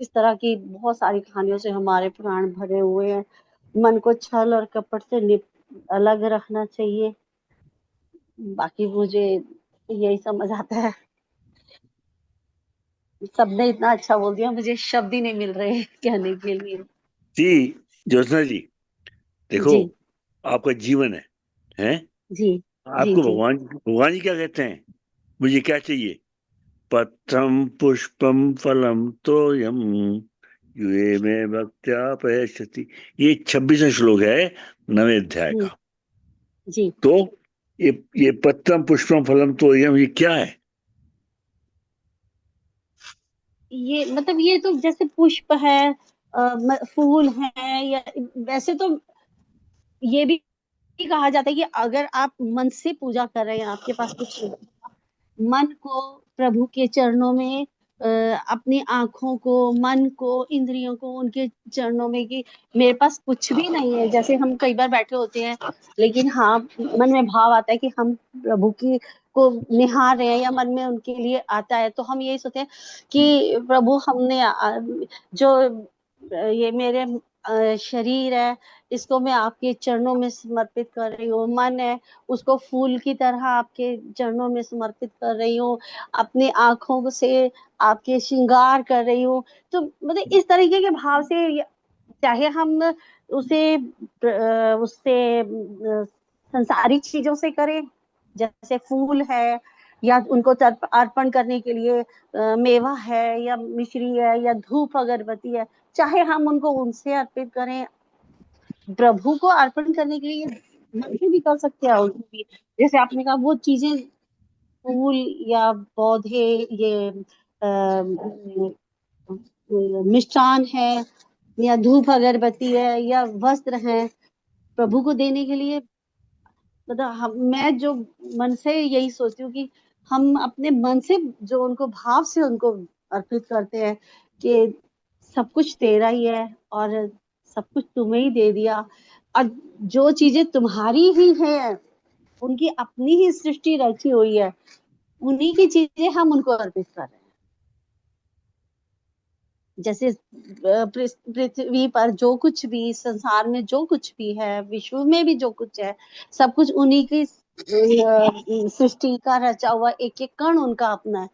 इस तरह की बहुत सारी कहानियों से हमारे पुराण भरे हुए हैं। मन को छल और कपट से अलग रखना चाहिए। बाकी मुझे यही समझ आता है। सबने इतना अच्छा बोल दिया, मुझे शब्द ही नहीं मिल रहे कहने के लिए। जी ज्योत्सना जी, देखो जी आपका जीवन है जी जी आपको जी भगवान भगवान जी क्या कहते हैं, मुझे क्या चाहिए? पत्रम पुष्पम फलम तोयम युए में भक्त्या पयश्यति। ये 26वां श्लोक है 9वें अध्याय जी का। जी तो ये पत्रम पुष्पम फलम तोयम ये क्या है? ये मतलब ये तो जैसे पुष्प है, फूल है, या वैसे तो ये भी कहा जाता है कि अगर आप मन से पूजा कर रहे हैं, आपके पास कुछ मन को प्रभु के चरणों में, अपनी आंखों को, मन को, इंद्रियों को उनके चरणों में, कि मेरे पास कुछ भी नहीं है, जैसे हम कई बार बैठे होते हैं लेकिन हाँ मन में भाव आता है कि हम प्रभु की को निहार रहे हैं, या मन में उनके लिए आता है, तो हम यही सोचते हैं कि प्रभु हमने जो ये मेरे शरीर है, इसको मैं आपके चरणों में समर्पित कर रही हूँ, मन है उसको फूल की तरह आपके चरणों में समर्पित कर रही हूँ, अपनी आंखों से आपके श्रृंगार कर रही हूँ। तो मतलब इस तरीके के भाव से, चाहे हम उसे उससे संसारिक चीजों से करें, जैसे फूल है, या उनको अर्पण करने के लिए मेवा है, या मिश्री है, या धूप अगरबत्ती है, चाहे हम उनको उनसे अर्पित करें, प्रभु को अर्पण करने के लिए मन से भी कर सकते हैं, उनको भी जैसे आपने कहा वो चीजें, फूल या पौधे, ये मिष्टान है, या धूप अगरबत्ती है, या वस्त्र है, प्रभु को देने के लिए, मतलब मैं जो मन से यही सोचती हूँ कि हम अपने मन से जो उनको भाव से उनको अर्पित करते हैं कि सब कुछ तेरा ही है, और सब कुछ तुम्हें ही दे दिया, और जो चीजें तुम्हारी ही है, उनकी अपनी ही सृष्टि रची हुई है, उन्हीं की चीजें हम उनको अर्पित कर रहे हैं। जैसे पृथ्वी पर जो कुछ भी, संसार में जो कुछ भी है, विश्व में भी जो कुछ है, सब कुछ उन्हीं की सृष्टि का रचा हुआ, एक एक कण उनका अपना है।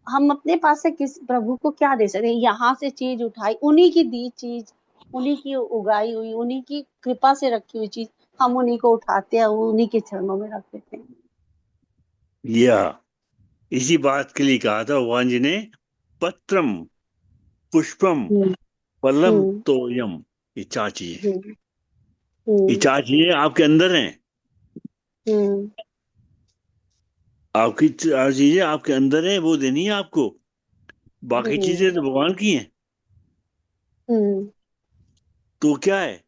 हम अपने पास से किस प्रभु को क्या दे सकते हैं? यहाँ से चीज उठाई, उन्हीं की दी चीज, उन्हीं की उगाई हुई, उन्हीं की कृपा से रखी हुई चीज, हम उन्हीं को उठाते हैं, उन्हीं के चरणों में रख देते हैं। या इसी बात के लिए कहा था भगवान जी ने, पत्रम पुष्पम हम्म फलम हम्म तोयम, ये चार चीजें, हम्म ये हम्म चार चीजें आपके अंदर हैं। हम्म आपकी चार चीजें आपके अंदर हैं, वो देनी है आपको। बाकी हम्म चीजें तो भगवान की हैं। हम्म तो क्या है?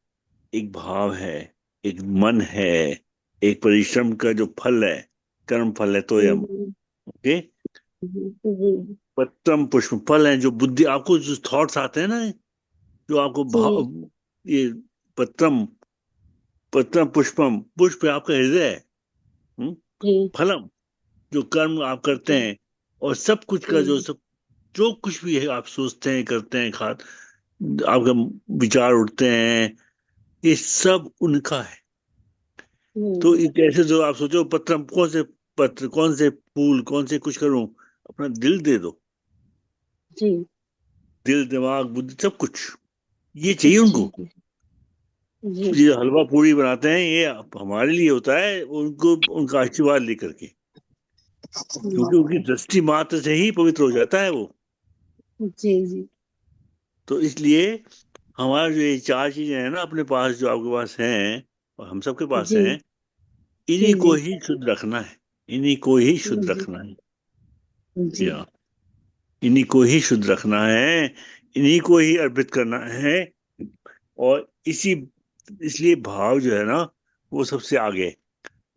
एक भाव है, एक मन है, एक परिश्रम का जो फल है, कर्म फल है तोयम। हम्म ओके। जी पत्रम पुष्प फल है, जो बुद्धि आपको जो थॉट्स आते हैं ना, जो आपको भाव, जी ये पत्रम, पत्रम पुष्पम, पुष्प आपका हृदय है। हम्म? जी फलम, जो कर्म आप करते जी हैं, और सब कुछ का जो हम्म सब, जो कुछ भी है आप सोचते हैं, करते हैं, आपका विचार उठते हैं, ये सब उनका है। तो हम्म एक ऐसे जो आप सोचो, पत्र, कौन से पत्र, कौन से फूल, कौन से कुछ करूं, अपना दिल दे दो। जी दिल, दिमाग, बुद्धि, सब कुछ ये चाहिए जी उनको। जी ये हलवा पूरी बनाते हैं, ये हमारे लिए होता है, उनको उनका आशीर्वाद लेकर के, क्योंकि उनकी दृष्टि मात्र से ही पवित्र हो जाता है वो। जी जी तो इसलिए हमारा जो ये चार चीजें हैं ना अपने पास, जो आपके पास हैं और हम सबके पास जी हैं, इन्हीं जी को जी ही शुद्ध रखना है। इन्हीं को ही शुद्ध जी रखना है। जी या इन्हीं को ही शुद्ध रखना है, इन्हीं को ही अर्पित करना है। और इसी, इसलिए भाव जो है ना, वो सबसे आगे,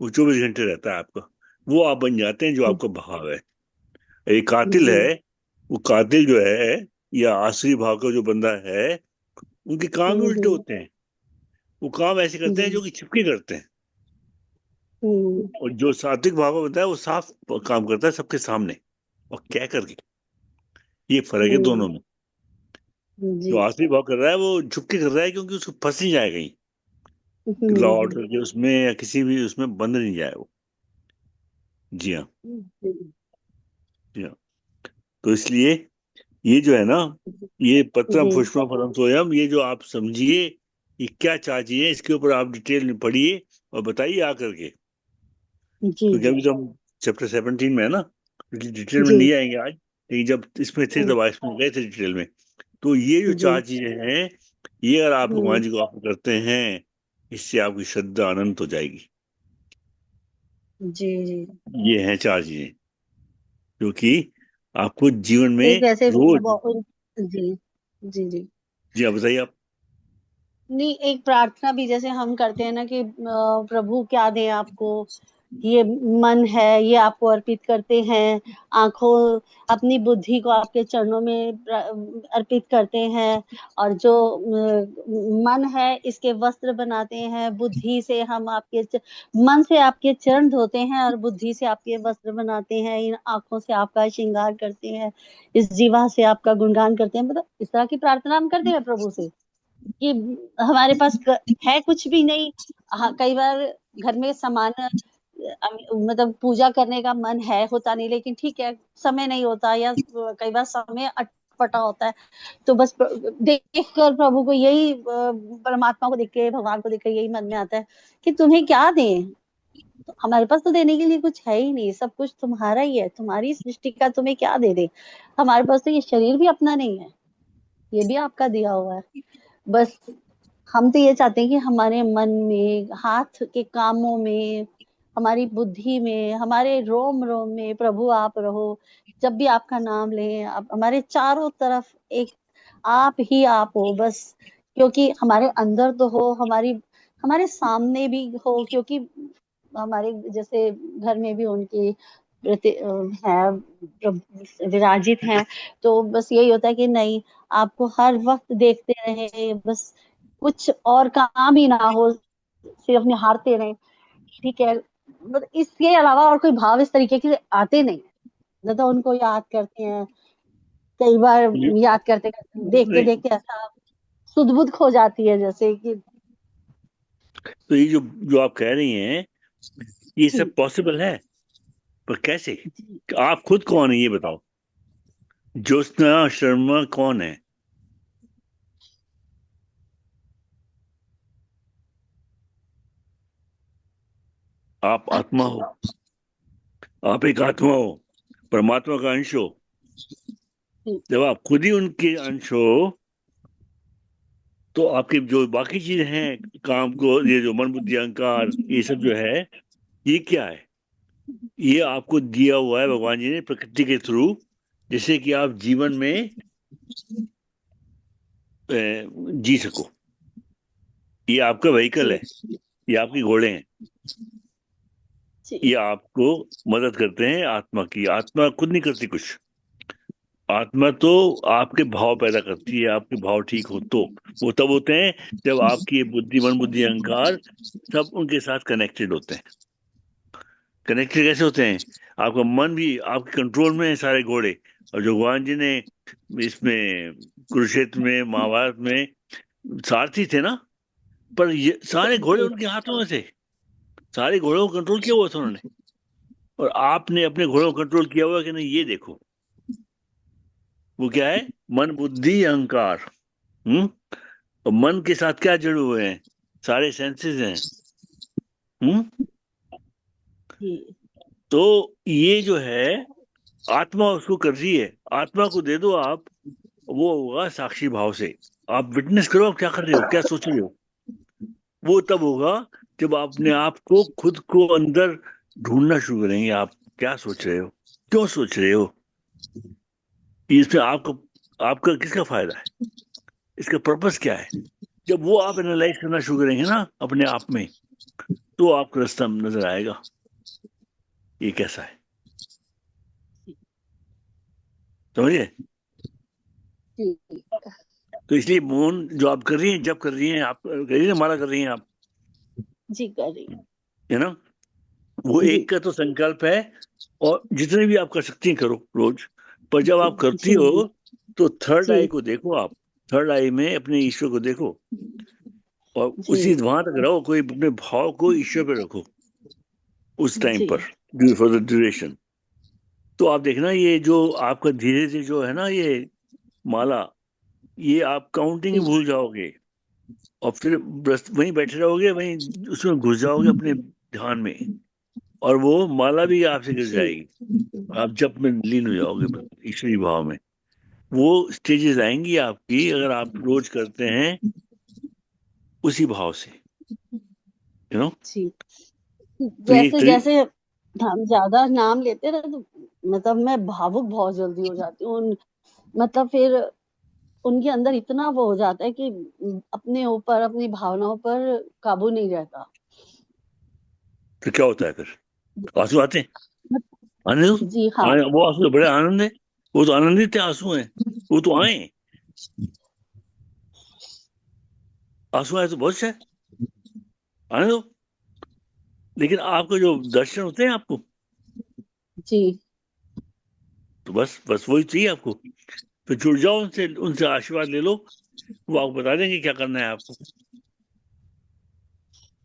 वो 24 घंटे रहता है आपका। वो आप बन जाते हैं जो आपका भाव है। एक कातिल जी है, वो कातिल जो है, या आसुरी भाव का जो बंदा है, उनके काम भी उल्टे हम्म होते हैं। वो काम ऐसे करते हैं जी जो कि छिपके करते हैं। हम्म और जो सात्विक भाव का होता है, वो साफ काम करता है सबके सामने और कह करके। ये फर्क है हम्म दोनों में। जो जी आसुरी भाव कर रहा है, वो झुक के कर रहा है, क्योंकि उसको फंस नहीं जाएगा कहीं, लॉ हम्म ऑर्डर के उसमें या किसी भी उसमें बंद नहीं जाए वो। जी हाँ। जी जी हाँ। तो इसलिए ये जो है ना, ये पत्रम जी पुष्पम फलम तोयम, ये जो आप समझिए, ये क्या चाहिए, इसके ऊपर आप डिटेल में पढ़िए और बताइए आकर के। जी क्योंकि अभी तो हम चैप्टर 17 में है ना, डिटेल में जी नहीं आएंगे आज, लेकिन जब इसमें थे तब इसमें गए थे डिटेल में। तो ये जो जी चार चीजें हैं, ये अगर आप भगवान हम्म जी को ऑफर करते हैं, इससे आपकी श्रद्धा अनंत हो जाएगी। जी जी ये हैं चार चीजें, क्योंकि आपको जीवन में एक ऐसे रोज। जी जी जी जी आप बताइए आप। नहीं, एक प्रार्थना भी जैसे हम करते हैं ना कि प्रभु क्या दें आपको, ये मन है ये आपको अर्पित करते हैं, आंखों अपनी बुद्धि को आपके चरणों में अर्पित करते हैं, और जो मन है इसके वस्त्र बनाते हैं, बुद्धि से हम आपके मन से आपके चरण धोते हैं और बुद्धि से आपके वस्त्र बनाते हैं, इन आंखों से आपका श्रृंगार करते हैं, इस जीवा से आपका गुणगान करते हैं। मतलब इस तरह की प्रार्थना हम करते हैं प्रभु से कि हमारे पास है कुछ भी नहीं। हाँ, कई बार घर में सामान मतलब पूजा करने का मन है होता नहीं, लेकिन ठीक है समय नहीं होता, या कई बार समय अटपटा होता है, तो बस देख कर प्रभु को यही परमात्मा को देख के भगवान को देख के यही मन में आता है कि तुम्हें क्या दें, तो हमारे पास तो देने के लिए कुछ है ही नहीं, सब कुछ तुम्हारा ही है, तुम्हारी सृष्टि का, तुम्हें क्या दे दे। हमारे पास तो ये शरीर भी अपना नहीं है, ये भी आपका दिया हुआ है। बस हम तो ये चाहते हैं कि हमारे मन में, हाथ के कामों में, हमारी बुद्धि में, हमारे रोम रोम में प्रभु आप रहो। जब भी आपका नाम लें, आप हमारे चारों तरफ एक आप ही आप हो बस, क्योंकि हमारे अंदर तो हो, हमारे सामने भी हो, क्योंकि हमारे जैसे घर में भी उनकी है विराजित हैं, तो बस यही होता है कि नहीं, आपको हर वक्त देखते रहे, बस कुछ और काम ही ना हो, सिर्फ निहारते रहे। ठीक है, मतलब इसके अलावा और कोई भाव इस तरीके के आते नहीं, ज्यादा उनको याद करते हैं, कई बार याद करते करते देखते नहीं, देखते ऐसा सुध बुध खो जाती है जैसे कि। तो ये जो जो आप कह रही हैं ये जी सब पॉसिबल है, पर कैसे? जी आप खुद कौन है ये बताओ। ज्योत्सना शर्मा कौन है? आप आत्मा हो। आप एक आत्मा हो, परमात्मा का अंश हो। जी जब आप खुद ही उनके अंश हो तो आपकी जो बाकी चीजें हैं, काम को, ये जो मन बुद्धि अहंकार, ये सब जो है, ये क्या है? ये आपको दिया हुआ है भगवान जी ने प्रकृति के थ्रू, जिससे कि आप जीवन में जी सको। ये आपका व्हीकल जी है, ये आपके घोड़े हैं। जी ये आपको मदद करते हैं। आत्मा की, आत्मा खुद नहीं करती कुछ। आत्मा तो आपके भाव पैदा करती है। आपके भाव ठीक हो तो वो तब होते हैं जब आपकी ये बुद्धि, मन बुद्धि अहंकार सब उनके साथ कनेक्टेड होते हैं। कनेक्टेड कैसे होते हैं? आपका मन भी आपके कंट्रोल में है, सारे घोड़े। और जो भगवान जी ने इसमें कुरुक्षेत्र में, महाभारत में सारथी थे ना, पर ये सारे घोड़े जी उनके हाथों में थे। सारे घोड़ों को कंट्रोल किया हुआ था उन्होंने। और आपने अपने घोड़ों को कंट्रोल किया हुआ कि नहीं, ये देखो। वो क्या है? मन बुद्धि अहंकार। हम्म। और मन के साथ क्या जुड़े हुए हैं? सारे सेंसेस हैं। हम्म। जी तो ये जो है आत्मा उसको कर रही है। आत्मा को दे दो आप, वो होगा साक्षी भाव से। आप विटनेस करो, आप क्या कर रहे हो, क्या सोच रहे हो। वो तब होगा जब आप अपने आप को, खुद को अंदर ढूंढना शुरू करेंगे। आप क्या सोच रहे हो, क्यों सोच रहे हो, इसमें आपको, आपका किसका फायदा है, इसका पर्पस क्या है। जब वो आप एनालाइज करना शुरू करेंगे ना अपने आप में, तो आपको रास्ता नजर आएगा ये कैसा है। समझिए? जी तो इसलिए मौन जो आप कर रही हैं, जब कर रही हैं, आप कर रही हैं, माला कर रही हैं आप, जी कर रही है ना, वो हूँ। जी एक का तो संकल्प है। और जितने भी आप कर सकती हैं करो रोज। पर जब आप करती जी हो तो थर्ड आई जी को देखो। आप थर्ड आई में अपने ईश्वर को देखो, और उसी जी वहां तक रहो। कोई अपने भाव को ईश्वर पे रखो उस टाइम जी पर, फॉर द ड्यूरेशन। तो आप देखना ये जो आपका धीरे धीरे जो है ना ये माला, ये आप काउंटिंग ही जी भूल जाओगे। और फिर बस वहीं बैठे रहोगे, वहीं उसमें घुस जाओगे अपने ध्यान में। और वो माला भी आपसे गिर जी जाएगी। आप जब में लीन हो जाओगे ईश्वरी भाव में। वो स्टेजेस आएंगी आपकी अगर आप रोज करते हैं उसी भाव से, यू नो। जी तो ये जैसे जैसे हम ज्यादा नाम लेते ना तो मतलब मैं भावुक बहुत जल्दी हो जाती हूँ मतलब फिर उनके अंदर इतना वो हो जाता है कि अपने ऊपर अपनी भावनाओं पर काबू नहीं रहता। तो क्या होता है फिर? आंसू आते हैं? आने दो। जी हाँ। वो आंसू तो बड़े आनंद है, वो तो आनंदित है आंसू है, वो तो आए। आंसू आए तो बहुत अच्छा है, आने दो। लेकिन आपको जो दर्शन होते हैं आपको, जी तो बस बस वही चाहिए आपको। फिर जुड़ जाओ उनसे, उनसे आशीर्वाद ले लो, वो आपको बता देंगे क्या करना है आपको।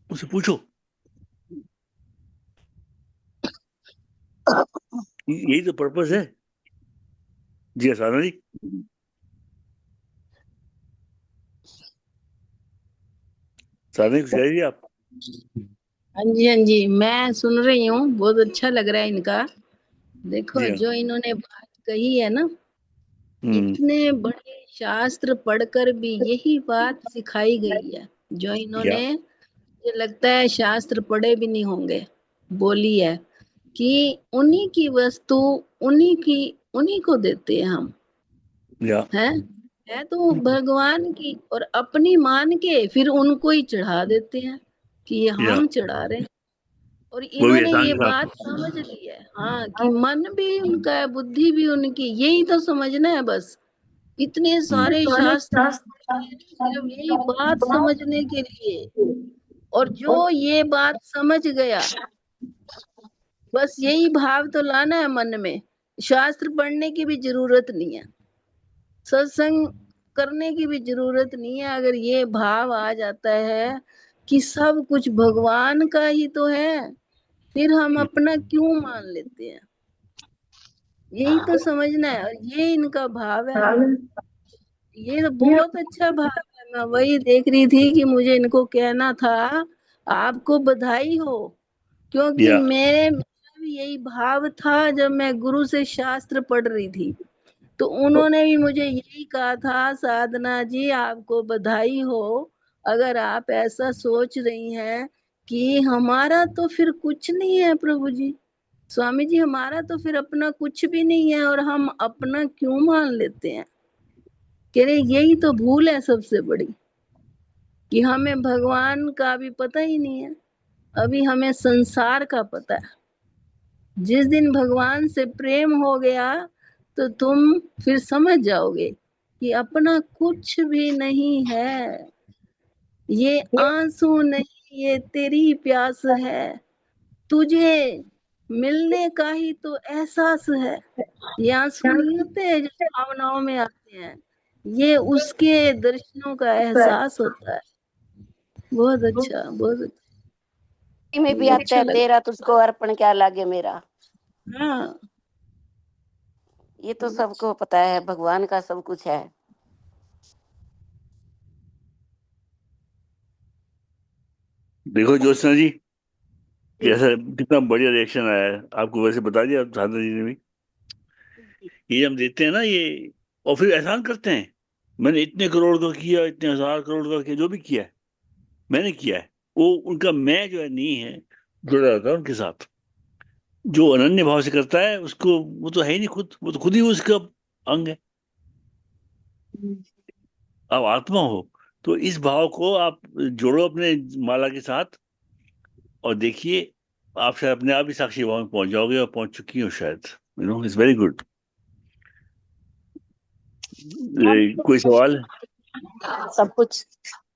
उनसे पूछो। यही तो पर्पस है। जी साधना जी, साधना जी कुछ कह रही आप? हाँ जी, हाँ जी, मैं सुन रही हूँ, बहुत अच्छा लग रहा है इनका। देखो जी हाँ। जो इन्होंने बात कही है ना, हम्म। इतने बड़े शास्त्र पढ़कर भी यही बात सिखाई गई है जो या इन्होंने, मुझे लगता है शास्त्र पढ़े भी नहीं होंगे, बोली है कि उन्हीं की वस्तु उन्हीं को देते हैं हम, या है तो भगवान की, और अपनी मान के फिर उनको ही चढ़ा देते हैं कि ये या हम चढ़ा रहे हैं। और वो भी इन्होंने एहसान ये के साथ। बात समझ ली है, हाँ, कि मन भी उनका है, बुद्धि भी उनकी, यही तो समझना है बस। इतने सारे शास्त्र सिर्फ यही बात समझने के लिए, और जो ये बात समझ गया, बस यही भाव तो लाना है मन में। शास्त्र पढ़ने की भी जरूरत नहीं है, सत्संग करने की भी जरूरत नहीं है। अगर ये भाव आ जाता है कि सब कुछ भगवान का ही तो है, फिर हम अपना क्यों मान लेते हैं, यही तो समझना है। और ये इनका भाव है, ये तो बहुत अच्छा भाव है। मैं वही देख रही थी कि मुझे इनको कहना था, आपको बधाई हो, क्योंकि या मेरा भी यही भाव था जब मैं गुरु से शास्त्र पढ़ रही थी। तो उन्होंने भी मुझे यही कहा था, साधना जी आपको बधाई हो, अगर आप ऐसा सोच रही हैं कि हमारा तो फिर कुछ नहीं है प्रभु जी, स्वामी जी हमारा तो फिर अपना कुछ भी नहीं है, और हम अपना क्यों मान लेते हैं। कह रहे यही तो भूल है सबसे बड़ी, कि हमें भगवान का भी पता ही नहीं है, अभी हमें संसार का पता है। जिस दिन भगवान से प्रेम हो गया तो तुम फिर समझ जाओगे कि अपना कुछ भी नहीं है, ये आंसू नहीं, ये तेरी प्यास है, तुझे मिलने का ही तो एहसास है। ये आंसू नहीं होते जो भावनाओं में आते हैं, ये उसके दर्शनों का एहसास होता है। बहुत अच्छा, बहुत में भी आता अच्छा है, लगा। तेरा तुझको अर्पण क्या लागे मेरा। हाँ, ये तो सबको पता है, भगवान का सब कुछ है। देखो ज्योत्सना जी, कैसा कितना बढ़िया रिएक्शन आया है आपको, वैसे बता दिया साधना जी ने भी। ये हम देते हैं ना ये, और फिर एहसान करते हैं, मैंने इतने करोड़ का किया, इतने हजार करोड़ का किया, जो भी किया है मैंने किया है। वो उनका मैं जो है नहीं है, जुड़ा रहता है उनके साथ। जो अनन्य भाव से करता है उसको, वो तो है ही नहीं खुद, वो तो खुद ही उसका अंग है। आप आत्मा हो, तो इस भाव को आप जोड़ो अपने माला के साथ, और देखिए आप शायद अपने आप ही साक्षी भाव में पहुंच जाओगे, और पहुंच चुकी हो शायद। It's very good. कोई सवाल? सब कुछ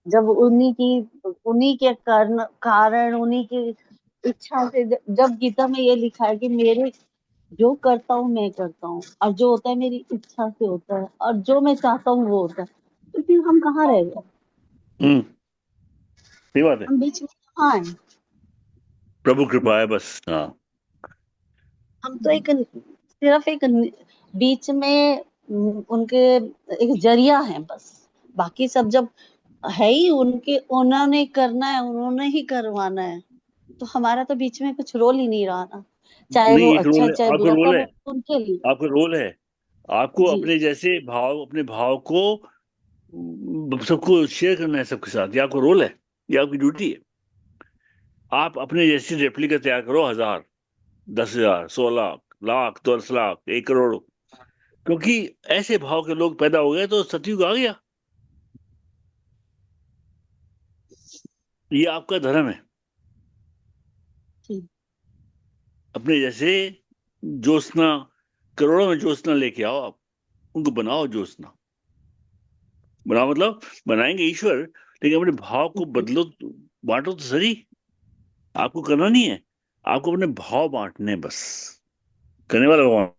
जब उन्हीं के कारण उन्हीं की इच्छा से, जब गीता में ये लिखा है कि मेरे जो करता हूँ मैं करता हूँ, और जो होता है मेरी इच्छा से होता है, और जो मैं चाहता हूँ वो होता है, तो फिर हम कहाँ रह गए, हम्म, सही बात है। हम बीच में कहाँ है। प्रभु कृपा है बस, हाँ। हम तो एक सिर्फ एक बीच में उनके एक जरिया है बस। बाकी सब जब है ही उनके, उन्होंने करना है, उन्होंने ही करवाना है, तो हमारा तो बीच में कुछ रोल ही नहीं रहा ना। चाहे नहीं, वो एक अच्छा रोल है, चाहे आपका बुरा, रोल है, सब उनके लिए। आपका रोल है। आपको जी अपने जैसे भाव, अपने भाव को सबको शेयर करना है, सबके साथ। ये आपका रोल है, ये आपकी ड्यूटी है। आप अपने जैसी रेप्लिका तैयार करो, हजार, 10,000, 100 लाख, लाख, 10 लाख, 1 करोड़, क्योंकि ऐसे भाव के लोग पैदा हो गए तो सतयुग आ गया। ये आपका धर्म है। ठीक। अपने जैसे ज्योत्सना, करोड़ों में ज्योत्सना लेके आओ, आप उनको बनाओ ज्योत्सना। बनाओ मतलब बनाएंगे ईश्वर, लेकिन अपने भाव को बदलो, बांटो तो सही। आपको करना नहीं है, आपको अपने भाव बांटने हैं बस। करने वाला भगवान।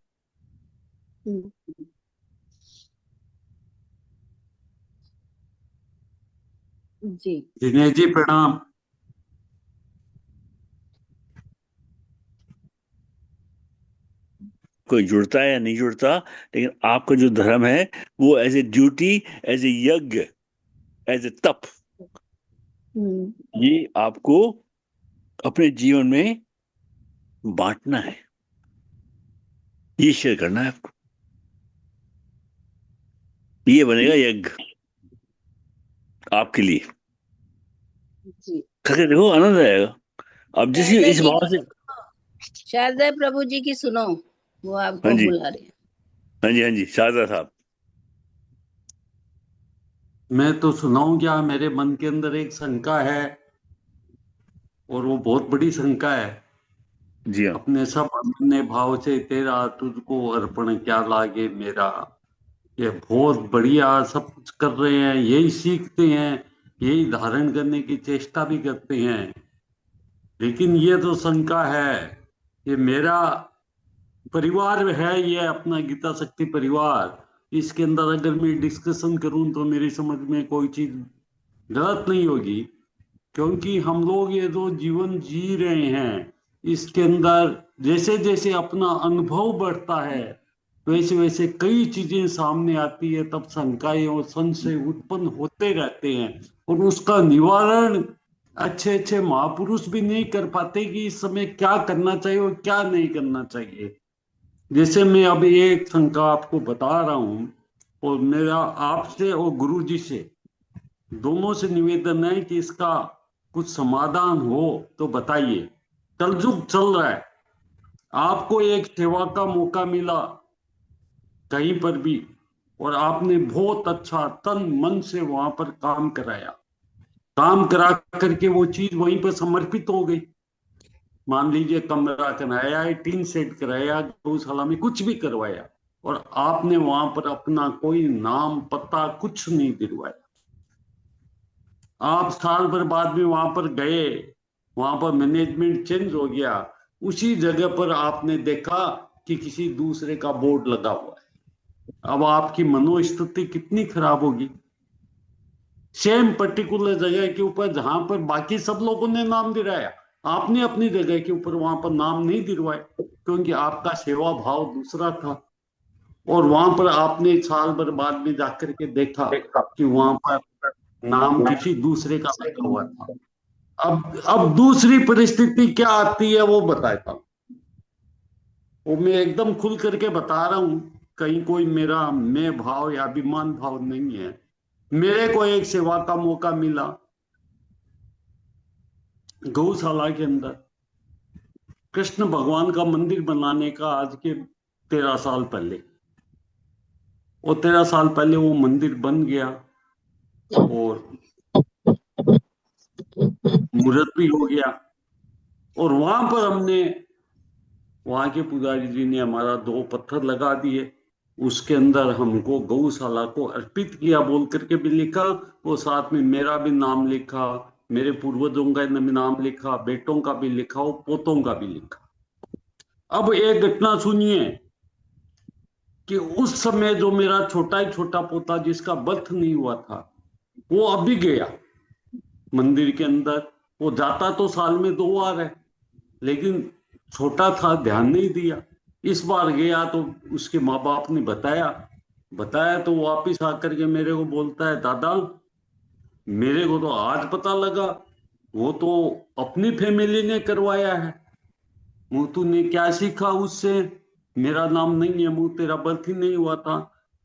हम्म, जी। दिनेश जी प्रणाम। कोई जुड़ता है या नहीं जुड़ता, लेकिन आपका जो धर्म है वो as a duty, as a यज्ञ, एज ए तप, हम्म, ये आपको अपने जीवन में बांटना है, ये शेयर करना है आपको। ये बनेगा यज्ञ आपके लिए। जी। करके देखो, आनंद आएगा। अब जिस शारदा इस जी भाव से। शारदा प्रभु जी की सुनो, वो हाँ आपको जी, बुला रहे हैं। हाँ जी, हाँ जी, शारदा साहब। मैं तो सुनाऊं क्या? मेरे मन के अंदर एक शंका है, और वो बहुत बड़ी शंका है। जी हाँ। अपने सब अपने भाव से तेरा तुझको अर्पण क्या लागे मेरा। ये बहुत बढ़िया सब कुछ कर रहे हैं, यही सीखते हैं, यही धारण करने की चेष्टा भी करते हैं। लेकिन ये तो शंका है, ये मेरा परिवार है, ये अपना गीता शक्ति परिवार, इसके अंदर अगर मैं डिस्कशन करूं तो मेरी समझ में कोई चीज गलत नहीं होगी। क्योंकि हम लोग ये जो जीवन जी रहे हैं, इसके अंदर जैसे जैसे अपना अनुभव बढ़ता है, वैसे वैसे कई चीजें सामने आती है, तब शंकाएं और संशय उत्पन्न होते रहते हैं। और उसका निवारण अच्छे अच्छे महापुरुष भी नहीं कर पाते कि इस समय क्या करना चाहिए और क्या नहीं करना चाहिए। जैसे मैं अभी एक शंका आपको बता रहा हूं, और मेरा आपसे और गुरु जी से दोनों से निवेदन है कि इसका कुछ समाधान हो तो बताइए। कलयुग चल रहा है, आपको एक सेवा का मौका मिला कहीं पर भी, और आपने बहुत अच्छा तन मन से वहां पर काम कराया, काम करा करके वो चीज वहीं पर समर्पित हो गई। मान लीजिए कमरा कराया, टीन सेट कराया, गौशाला में कुछ भी करवाया, और आपने वहां पर अपना कोई नाम पता कुछ नहीं दिलवाया। आप साल भर बाद में वहां पर गए, वहां पर मैनेजमेंट चेंज हो गया, उसी जगह पर आपने देखा कि किसी दूसरे का बोर्ड लगा हुआ है। अब आपकी मनोस्थिति कितनी खराब होगी। सेम पर्टिकुलर जगह के ऊपर जहां पर बाकी सब लोगों ने नाम दिलाया, आपने अपनी जगह के ऊपर वहां पर नाम नहीं दिलवाए, क्योंकि आपका सेवा भाव दूसरा था। और वहां पर आपने साल भर बाद में जाकर के देखा कि वहां पर नाम किसी दूसरे का लगा हुआ था। अब दूसरी परिस्थिति क्या आती है वो बताता हूं, वो मैं एकदम खुल करके बता रहा हूं, कहीं कोई मेरा मैं भाव या अभिमान भाव नहीं है। मेरे को एक सेवा का मौका मिला गौशाला के अंदर, कृष्ण भगवान का मंदिर बनाने का, आज के 13 साल पहले। और 13 साल पहले वो मंदिर बन गया, और मुहूर्त भी हो गया, और वहां पर हमने, वहां के पुजारी जी ने हमारा 2 पत्थर लगा दिए, उसके अंदर हमको गौशाला को अर्पित किया बोल करके भी लिखा, और साथ में मेरा भी नाम लिखा, मेरे पूर्वजों का भी नाम लिखा, बेटों का भी लिखा और पोतों का भी लिखा। अब एक घटना सुनिए कि उस समय जो मेरा छोटा ही छोटा पोता जिसका बर्थ नहीं हुआ था, वो अभी गया मंदिर के अंदर। वो जाता तो साल में 2 बार है, लेकिन छोटा था, ध्यान नहीं दिया। इस बार गया तो उसके माँ बाप ने बताया तो वापिस आकर के मेरे को बोलता है, दादा मेरे को तो आज पता लगा, वो तो अपनी फैमिली ने करवाया है। मोतू ने क्या सीखा उससे? मेरा नाम नहीं है, मुँह तेरा बर्थ ही नहीं हुआ था,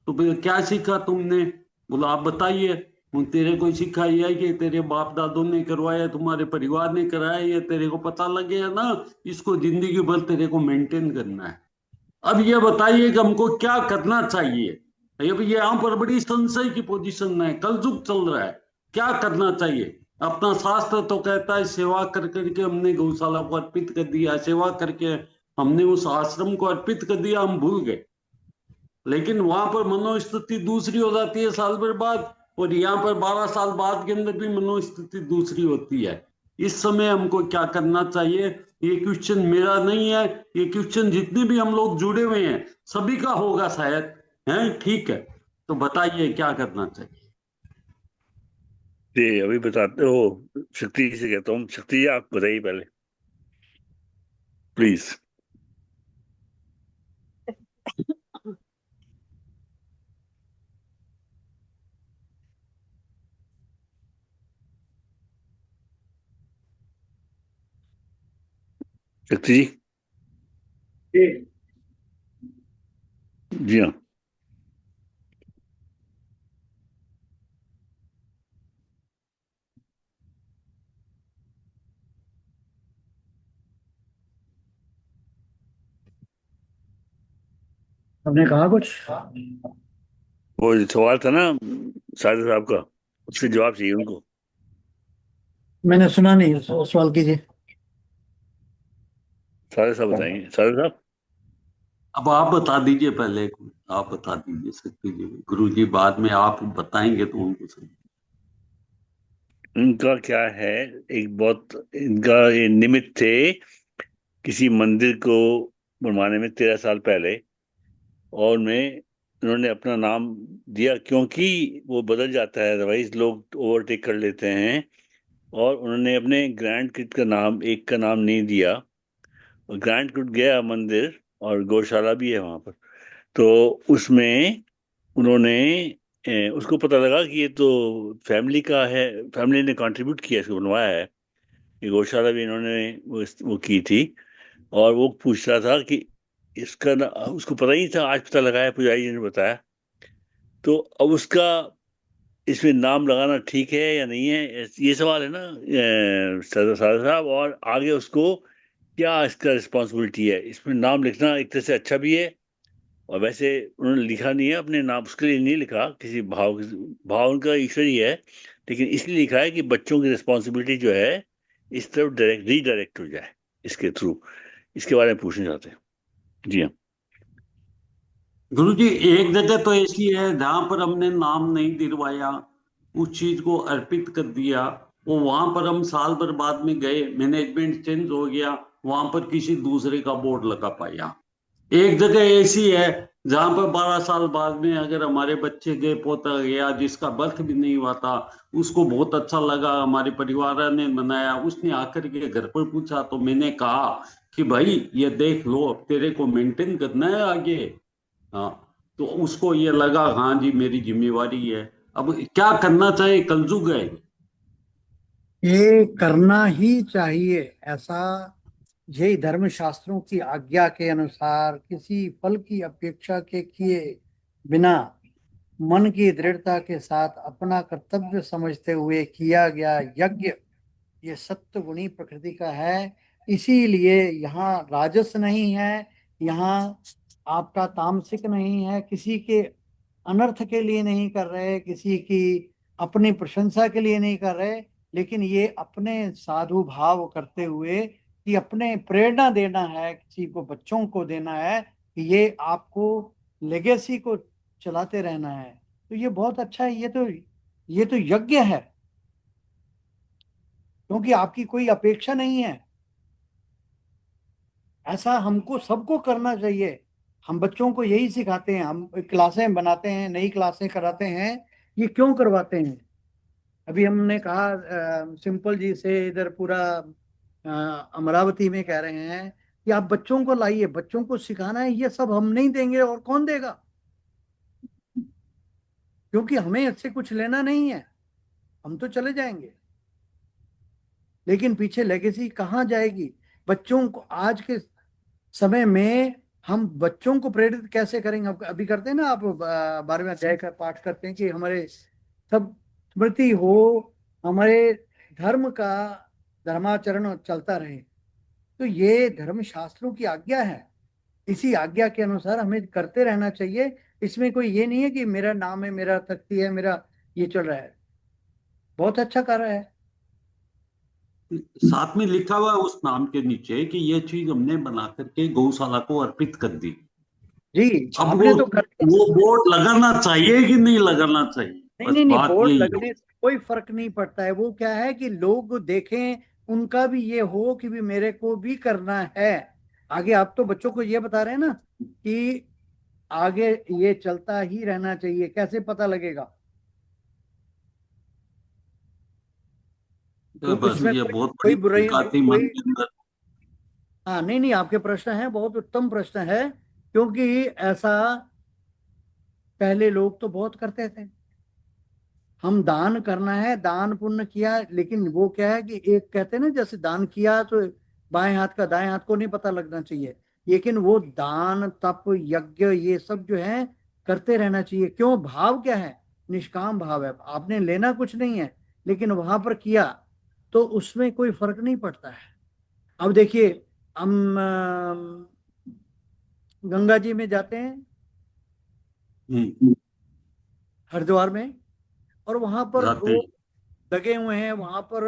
तो भैया क्या सीखा तुमने? बोला आप बताइए। तेरे को सिखाई है कि तेरे बाप दादों ने करवाया, तुम्हारे परिवार ने कराया, ये तेरे को पता लग गया ना, इसको जिंदगी भर तेरे को मेंटेन करना है। अब ये बताइए कि हमको क्या करना चाहिए। ये यहाँ पर बड़ी संशय की पोजीशन में है, कलयुग चल रहा है, क्या करना चाहिए। अपना शास्त्र तो कहता है सेवा कर करके हमने गौशाला को अर्पित कर दिया, सेवा करके हमने उस आश्रम को अर्पित कर दिया, हम भूल गए। लेकिन वहां पर मनोस्थिति दूसरी हो जाती है साल भर बाद, और यहाँ पर 12 साल बाद के अंदर भी मनोस्थिति दूसरी होती है। इस समय हमको क्या करना चाहिए, ये क्वेश्चन मेरा नहीं है, ये क्वेश्चन जितने भी हम लोग जुड़े हुए हैं सभी का होगा शायद, है ठीक है। तो बताइए क्या करना चाहिए। ये अभी बताते हो, शक्ति जी से कहता हूँ। शक्ति जी आप बताइए पहले प्लीज। शक्ति जी। जी हाँ। हमने कहा कुछ। वो जो सवाल था ना साजिद साहब का, उससे जवाब चाहिए उनको। मैंने सुना नहीं, सवाल कीजिए। साजिद साहब बताएंगे। साजिद साहब अब आप बता दीजिए पहले, आप बता दीजिए शक्ति जी, गुरु जी बाद में आप बताएंगे तो उनको समझ। इनका क्या है, एक बहुत इनका ये निमित्त थे किसी मंदिर को बनवाने में 13 साल पहले, और उन्होंने अपना नाम दिया क्योंकि वो बदल जाता है, अदरवाइज लोग ओवरटेक कर लेते हैं। और उन्होंने अपने ग्रैंड किड का नाम, एक का नाम नहीं दिया, और ग्रैंड किड गया मंदिर, और गौशाला भी है वहां पर। तो उसमें उन्होंने उसको पता लगा कि ये तो फैमिली का है, फैमिली ने कंट्रीब्यूट किया, इसको बनवाया है। ये गौशाला भी इन्होंने वो की थी। और वो पूछ रहा था कि इसका ना, उसको पता ही नहीं था, आज पता लगाया, पुजारी जी ने बताया। तो अब उसका इसमें नाम लगाना ठीक है या नहीं है, ये सवाल है ना सरदार साहब। और आगे उसको क्या इसका रिस्पॉन्सिबिलिटी है, इसमें नाम लिखना एक तरह से अच्छा भी है। और वैसे उन्होंने लिखा नहीं है अपने नाम, उसके लिए नहीं लिखा, किसी भाव उनका ईश्वर ही है, लेकिन इसलिए लिखा है कि बच्चों की रिस्पॉन्सिबिलिटी जो है इस तरफ डायरेक्ट रीडायरेक्ट हो जाए इसके थ्रू। इसके बारे में पूछना चाहते हैं। जी हाँ। गुरु जी एक जगह तो ऐसी है जहां पर हमने नाम नहीं दिलवाया, उस चीज को अर्पित कर दिया, वो वहां पर हम साल भर बाद में गए, मैनेजमेंट चेंज हो गया, वहां पर किसी दूसरे का बोर्ड लगा पाया। एक जगह ऐसी है जहां पर 12 साल बाद में अगर हमारे बच्चे के पोता गया जिसका बर्थ भी नहीं हुआ था, उसको बहुत अच्छा लगा, हमारे परिवार ने मनाया, उसने आकर के घर पर पूछा, तो मैंने कहा कि भाई ये देख लो, तेरे को मेंटेन करना है आगे। हाँ, तो उसको ये लगा हाँ जी मेरी जिम्मेवारी है। अब क्या करना चाहिए, कलयुग है। ये करना ही चाहिए ऐसा। यही धर्म शास्त्रों की आज्ञा के अनुसार किसी फल की अपेक्षा के किए बिना मन की दृढ़ता के साथ अपना कर्तव्य समझते हुए किया गया यज्ञ, ये सत्व गुणी प्रकृति का है। इसीलिए यहाँ राजस नहीं है, यहाँ आपका तामसिक नहीं है, किसी के अनर्थ के लिए नहीं कर रहे, किसी की अपनी प्रशंसा के लिए नहीं कर रहे, लेकिन ये अपने साधु भाव करते हुए कि अपने प्रेरणा देना है, किसी को बच्चों को देना है कि ये आपको लेगेसी को चलाते रहना है। तो ये बहुत अच्छा है, ये तो यज्ञ है, क्योंकि आपकी कोई अपेक्षा नहीं है। ऐसा हमको सबको करना चाहिए। हम बच्चों को यही सिखाते हैं, हम क्लासें बनाते हैं, नई क्लासें कराते हैं। ये क्यों करवाते हैं? अभी हमने कहा सिंपल जी से इधर पूरा अमरावती में कह रहे हैं कि आप बच्चों को लाइए, बच्चों को सिखाना है, ये सब हम नहीं देंगे और कौन देगा? क्योंकि हमें इससे कुछ लेना नहीं है, हम तो चले जाएंगे, लेकिन पीछे लेगेसी कहाँ जाएगी? बच्चों को आज के समय में हम बच्चों को प्रेरित कैसे करेंगे? अभी करते हैं ना, आप 12वें अध्याय का पाठ करते हैं कि हमारे सब स्मृति हो, हमारे धर्म का धर्माचरण चलता रहे। तो ये धर्म शास्त्रों की आज्ञा है, इसी आज्ञा के अनुसार हमें करते रहना चाहिए। इसमें कोई ये नहीं है कि मेरा नाम है, मेरा तख्ती है, मेरा ये चल रहा है। बहुत अच्छा कर रहा है। साथ में लिखा हुआ है उस नाम के नीचे कि ये चीज हमने बना करके गौशाला को अर्पित कर दी। जी, अब आपने तो कर दिया। वो बोर्ड लगाना चाहिए कि नहीं लगाना चाहिए, नहीं बस नहीं नहीं, बात बोर्ड यही है। लगने से कोई फर्क नहीं पड़ता है। वो क्या है कि लोग देखें, उनका भी ये हो कि भी मेरे को भी करना है। आगे आप तो बच्चों को ये बता रहे हैं ना कि आगे ये चलता ही रहना चाहिए, कैसे पता लगेगा? तो तो बस इसमें ये कोई बहुत कोई बड़ी बुराई नहीं, गाती मन कोई। के अंदर। हाँ, नहीं नहीं, आपके प्रश्न है, बहुत उत्तम प्रश्न है। क्योंकि ऐसा पहले लोग तो बहुत करते थे। हम दान करना है, दान पुण्य किया, लेकिन वो क्या है कि एक कहते हैं ना, जैसे दान किया तो बाएं हाथ का दाएं हाथ को नहीं पता लगना चाहिए। लेकिन वो दान तप यज्ञ ये सब जो है करते रहना चाहिए। क्यों? भाव क्या है? निष्काम भाव है, आपने लेना कुछ नहीं है, लेकिन वहां पर किया तो उसमें कोई फर्क नहीं पड़ता है। अब देखिए, हम गंगा जी में जाते हैं, हम्म, हरिद्वार में, और वहां पर जाते वो हैं। लगे हुए हैं। वहां पर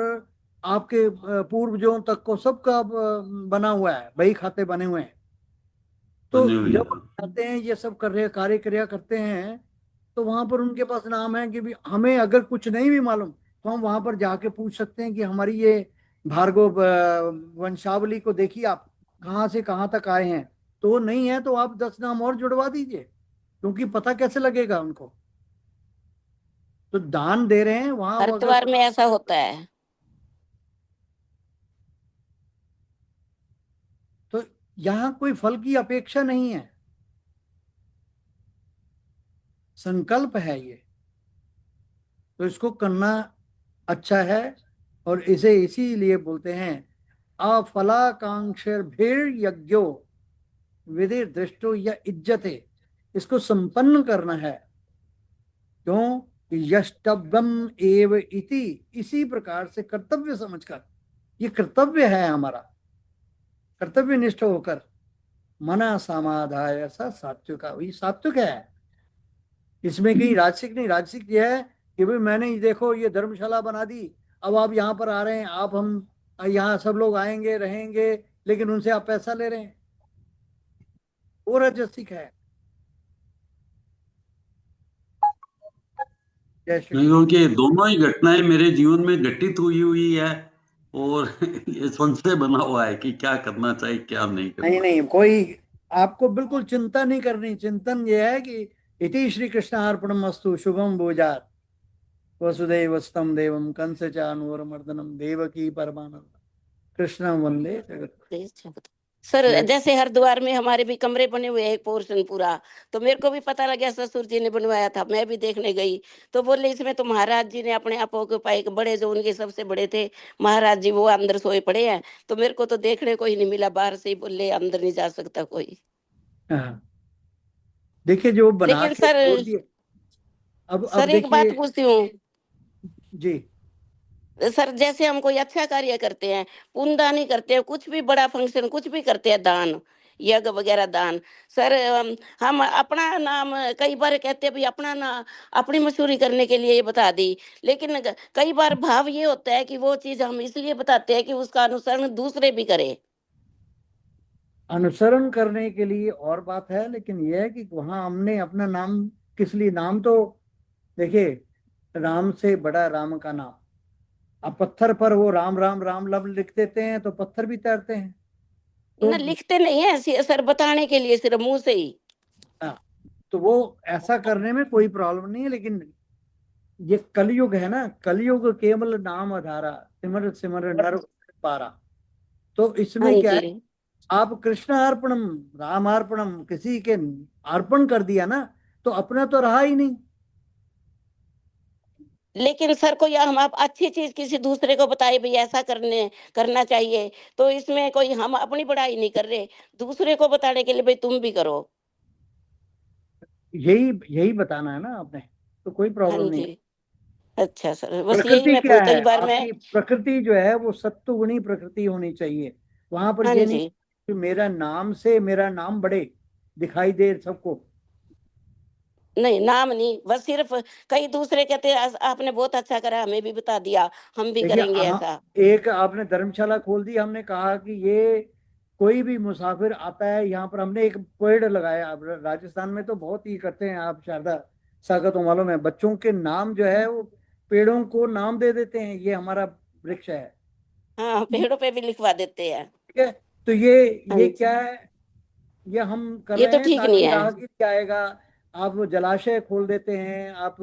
आपके पूर्वजों तक को सबका बना हुआ है, बही खाते बने हुए हैं। तो बने हुए जब हैं। जाते हैं, ये सब कर रहे कार्य क्रिया करते हैं, तो वहां पर उनके पास नाम है कि भी हमें अगर कुछ नहीं भी मालूम तो हम वहां पर जाके पूछ सकते हैं कि हमारी ये भार्गव वंशावली को देखिए, आप कहाँ से कहाँ तक आए हैं। तो वो नहीं है तो आप 10 नाम और जुड़वा दीजिए, क्योंकि पता कैसे लगेगा उनको? तो दान दे रहे हैं वहां वो अगर हरिद्वार में ऐसा होता है। तो यहाँ कोई फल की अपेक्षा नहीं है, संकल्प है ये। तो इसको करना अच्छा है। और इसे इसीलिए बोलते हैं अफलाकांक्षर भीर यज्ञो विधि दृष्टो या इज्जते। इसको संपन्न करना है। क्यों? यष्टव्यम एव इति, इसी प्रकार से कर्तव्य समझकर, ये कर्तव्य है हमारा, कर्तव्य निष्ठ होकर मना समाधाय सा सात्विक, वही सात्विक है। इसमें कहीं राजसिक नहीं। राजसिक ये है कि भाई मैंने ये देखो ये धर्मशाला बना दी, अब आप यहाँ पर आ रहे हैं, आप हम यहाँ सब लोग आएंगे रहेंगे, लेकिन उनसे आप पैसा ले रहे हैं, वो राजसिक है। जय श्री नहीं, कृष्ण। क्योंकि दोनों ही घटनाएं मेरे जीवन में घटित हुई है। और ये संशय बना हुआ है कि क्या करना चाहिए क्या नहीं नहीं करना। नहीं, कोई आपको बिल्कुल चिंता नहीं करनी। चिंतन ये है कि इति श्री कृष्ण अर्पणमस्तु शुभम भूजात वसुदेवस्तम देवम कंस चानूरमर्दनम देवकी परमानंद कृष्ण वंदे जगत। सर जय जैसे हरिद्वार में हमारे भी कमरे बने हुए हैं, एक पोर्शन पूरा। तो मेरे को भी पता लग गया, ससुर जी ने बनवाया था, मैं भी देखने गई। तो बोले इसमें तो महाराज जी ने अपने आप ऑक्यूपाई, बड़े जो उनके सबसे बड़े थे महाराज जी, वो अंदर सोए पड़े हैं। तो मेरे को तो देखने को ही नहीं मिला, बाहर से ही बोले अंदर नहीं जा सकता कोई। हाँ, देखिए जो बना लेकिन के सर, छोड़ दिए। अब सर एक देखिए। बात पूछती हूँ। जी। सर जैसे हम कोई अच्छा कार्य करते हैं, पुण्यदानी करते हैं, कुछ भी बड़ा फंक्शन कुछ भी करते हैं, दान यज्ञ वगैरह दान। सर हम अपना नाम कई बार कहते हैं भाई अपना नाम, अपनी मशहूरी करने के लिए ये बता दी। लेकिन कई बार भाव ये होता है कि वो चीज हम इसलिए बताते हैं कि उसका अनुसरण दूसरे भी करें। अनुसरण करने के लिए और बात है, लेकिन यह है कि वहां हमने अपना नाम किस लिए? नाम तो देखिए, राम से बड़ा राम का नाम। अब पत्थर पर वो राम राम राम लब लिख देते हैं तो पत्थर भी तैरते हैं। तो ना लिखते नहीं है सर, बताने के लिए सिर्फ मुंह से ही। हाँ, तो वो ऐसा करने में कोई प्रॉब्लम नहीं है। लेकिन ये कलयुग है ना, कलयुग केवल नाम आधारा, सिमर सिमर नर पारा। तो हाँ इसमें क्या जी। है, आप कृष्ण अर्पणम रामार्पणम किसी के अर्पण कर दिया ना, तो अपना तो रहा ही नहीं। लेकिन सर को या हम आप अच्छी चीज किसी दूसरे को बताए भाई ऐसा करने करना चाहिए, तो इसमें कोई हम अपनी बड़ाई नहीं कर रहे, दूसरे को बताने के लिए भाई तुम भी करो। यही यही बताना है ना आपने, तो कोई हाँ प्रॉब्लम नहीं जी। है। अच्छा सर, बस यही प्रकृति मैं क्या कई है? बार मैं। आपकी प्रकृति जो है वो सत्वगुणी प्रकृति होनी चाहिए। वहां पर हाँ ये नहीं जी। कि मेरा नाम से मेरा नाम बड़े दिखाई दे सबको। नहीं, नाम नहीं, बस सिर्फ कई दूसरे कहते हैं आपने बहुत अच्छा करा, हमें भी बता दिया, हम भी देखिए, करेंगे हाँ, ऐसा। एक आपने धर्मशाला खोल दी, हमने कहा कि ये कोई भी मुसाफिर आता है यहाँ पर, हमने एक पेड़ लगाया। अब राजस्थान में तो बहुत ही करते हैं, आप शारदा सागर तो मालूम है, बच्चों के नाम जो है वो पेड़ों को नाम दे देते हैं, ये हमारा वृक्ष है। हाँ, पेड़ों पे भी लिखवा देते हैं। ठीक है, तो हाँ ये जी। क्या है, ये हम कर ये रहे तो हैं ठीक नहीं ताकि है। राहगीर क्या आएगा। आप जलाशय खोल देते हैं, आप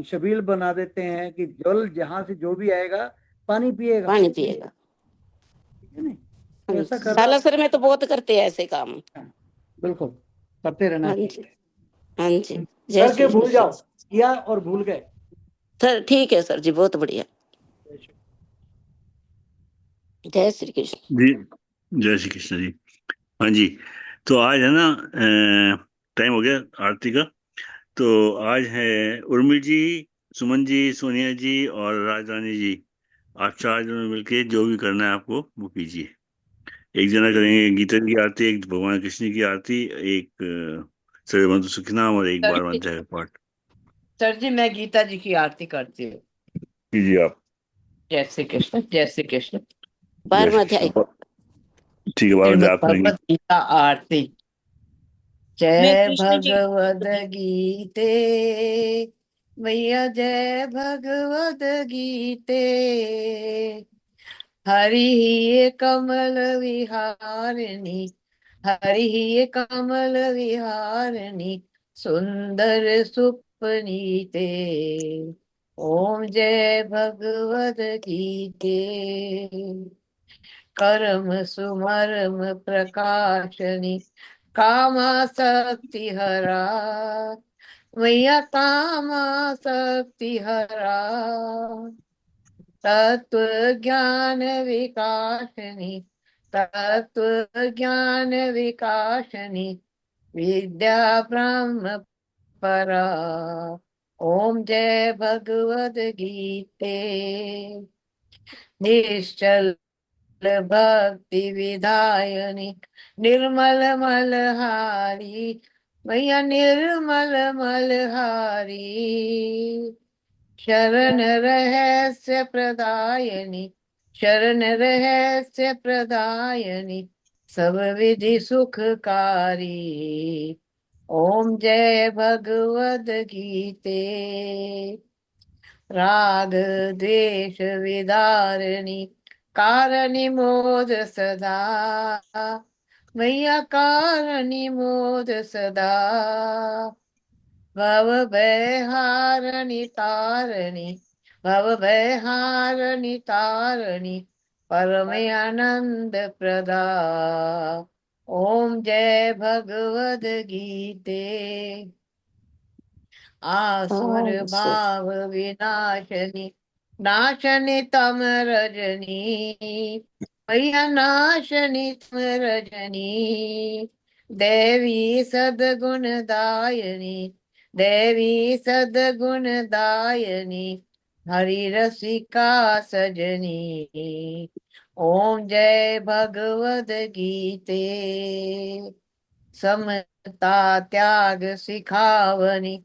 शबील बना देते हैं कि जल जहां से जो भी आएगा पानी पिएगा। पानी पिएगा। ठीक है नहीं, हाँ तो जी, ऐसा करना सालासर में तो बहुत करते हैं ऐसे काम। चाहिए। बिल्कुल, करते रहना हाँ चाहिए। जी। हाँ जी। जय करके श्री भूल कृष्ण। जाओ, किया और भूल गए। सर ठीक है सर जी, बहुत बढ़िया। जय श्री कृष्ण। जी, जय श्री कृष्ण जी। हाँ जी, तो आज है ना, टाइम हो गया आरती का। तो आज है उर्मी जी, सुमन जी, सोनिया जी और राजरानी जी। आप चार जनों मिलके जो भी करना है आपको वो कीजिए। एक जना करेंगे गीता जी की आरती, एक भगवान कृष्ण की आरती, एक सर्वबंधु सुखनाम और एक सर बार जी, अध्याय का पाठ। सर जी मैं गीता जी की आरती करती हूँ। कीजिए आप। जय श्री कृष्ण, जय श्री कृष्ण। जय श्री 12वां कृष्ण। अध्याय। ठीक है, बार अध्याय श्रीमद् आप करेंगे। भगवत गीता आरती। मैं जय कृष्ण जी भगवद गीते, भैया जय भगवद गीते। हरि ही कमल विहारिणी, हरि ही कमल विहारिणी, सुंदर सुपनीते। ओम जय भगवद गीते। कर्म सुमर्म प्रकाशनी, कामासक्ति हरा, मैया कामासक्ति हरा। तत्व ज्ञान विकासनी, तत्व ज्ञान विकासनी, विद्या ब्रह्म परा। ओम जय भगवद गीते। निश्चल भक्ति विधायनी, निर्मल मलहारी, मैया निर्मल मलहारी। शरण रहस्य प्रदायनी, शरण रहस्य प्रदायनी, सब विधि सुखकारी। ओम जय भगवद गीते। राग द्वेष विदारिणी, कारणी मोद सदा, मैया कारणी मोद सदा। भव भयहारिणी तारिणी, भव भयहारिणी तारिणी, परमे आनंद प्रदा। ओम जय भगवद गीते। आसुर हाँ सर। भाव विनाशनी, नाशनी तम रजनी, मैया नाशनी तम रजनी। देवी सदगुण दायनी, देवी सदगुण दायनी, हरि रसिका सजनी। ओम जय भगवद गीते। समता त्याग सिखावनी,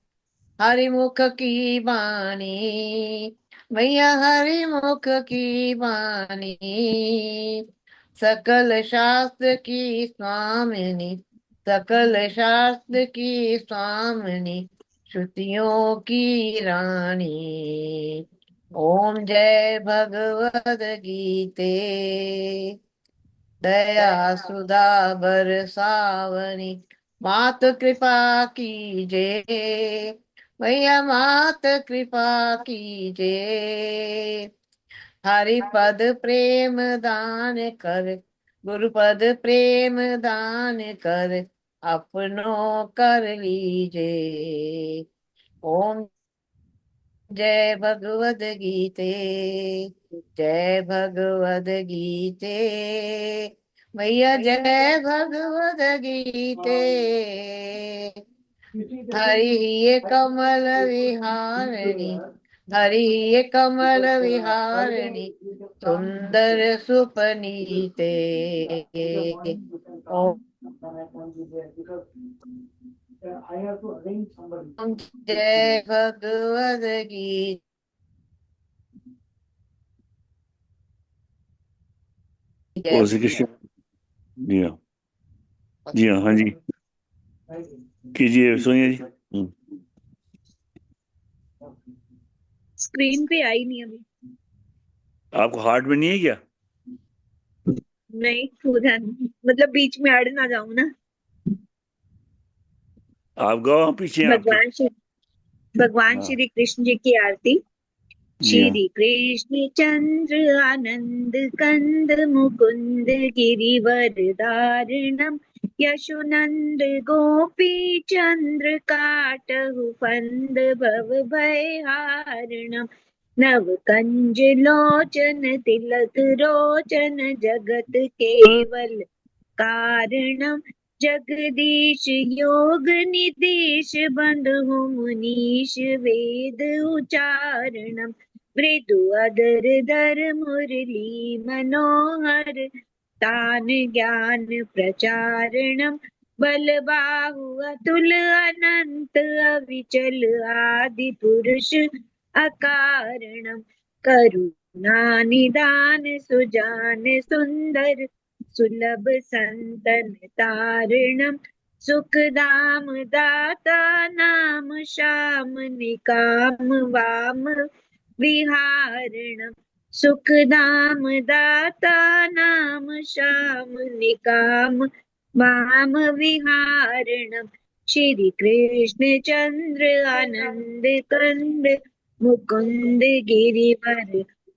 हरिमुख की बानी, मैया हरिमुख की बानी। सकल शास्त्र की स्वामिनी, सकल शास्त्र की स्वामिनी, श्रुतियों की रानी। ओम जय भगवद गीते। दया सुधा बरसावनी, मात कृपा कीजे, मैया मात कृपा कीजे। हरि पद प्रेम दान कर, गुरुपद प्रेम दान कर, अपनो कर लीजे। ओम जय भगवद गीते, जय भगवद गीते, मैया जय भगवद गीते। हरि ये कमल विहारिणी, हरि कमल विहारिणी सुंदर सुपनीते। ओम जय भगवद गीता। और श्री कृष्ण। जी हाँ, जी हाँ, हाँ जी, कीजिए सोनिया जी। स्क्रीन पे आई नहीं अभी। आपको हार्ट में नहीं है क्या? नहीं, पूरा नहीं, मतलब बीच में अड़ ना जाऊं ना। आप गाओ, पीछे हैं आपके। भगवान हाँ। श्री कृष्ण जी की आरती। जी हाँ। श्री कृष्ण चंद्र आनंद कंद मुकुंद गिरिवर धारणम यशोनंद गोपी चंद्र काटहु फंद भव भयहारणम नव कंज लोचन तिलक रोचन जगत केवल कारणम जगदीश योग निधीश बंधु मुनीश वेद उच्चारणम मृदु अदर दर मुरली मनोहर तान ज्ञान प्रचारणम बल बाहु अतुल अनंत अविचल आदि पुरुष अकारणम करुणा निदान सुजान सुंदर सुलभ संतन तारणम सुखदाम दाता नाम श्याम निकाम वाम विहारणम सुखदाम दाता नाम श्याम निकाम वाम विहारणम श्री कृष्ण चंद्र आनंद कंद मुकुंद गिरिवर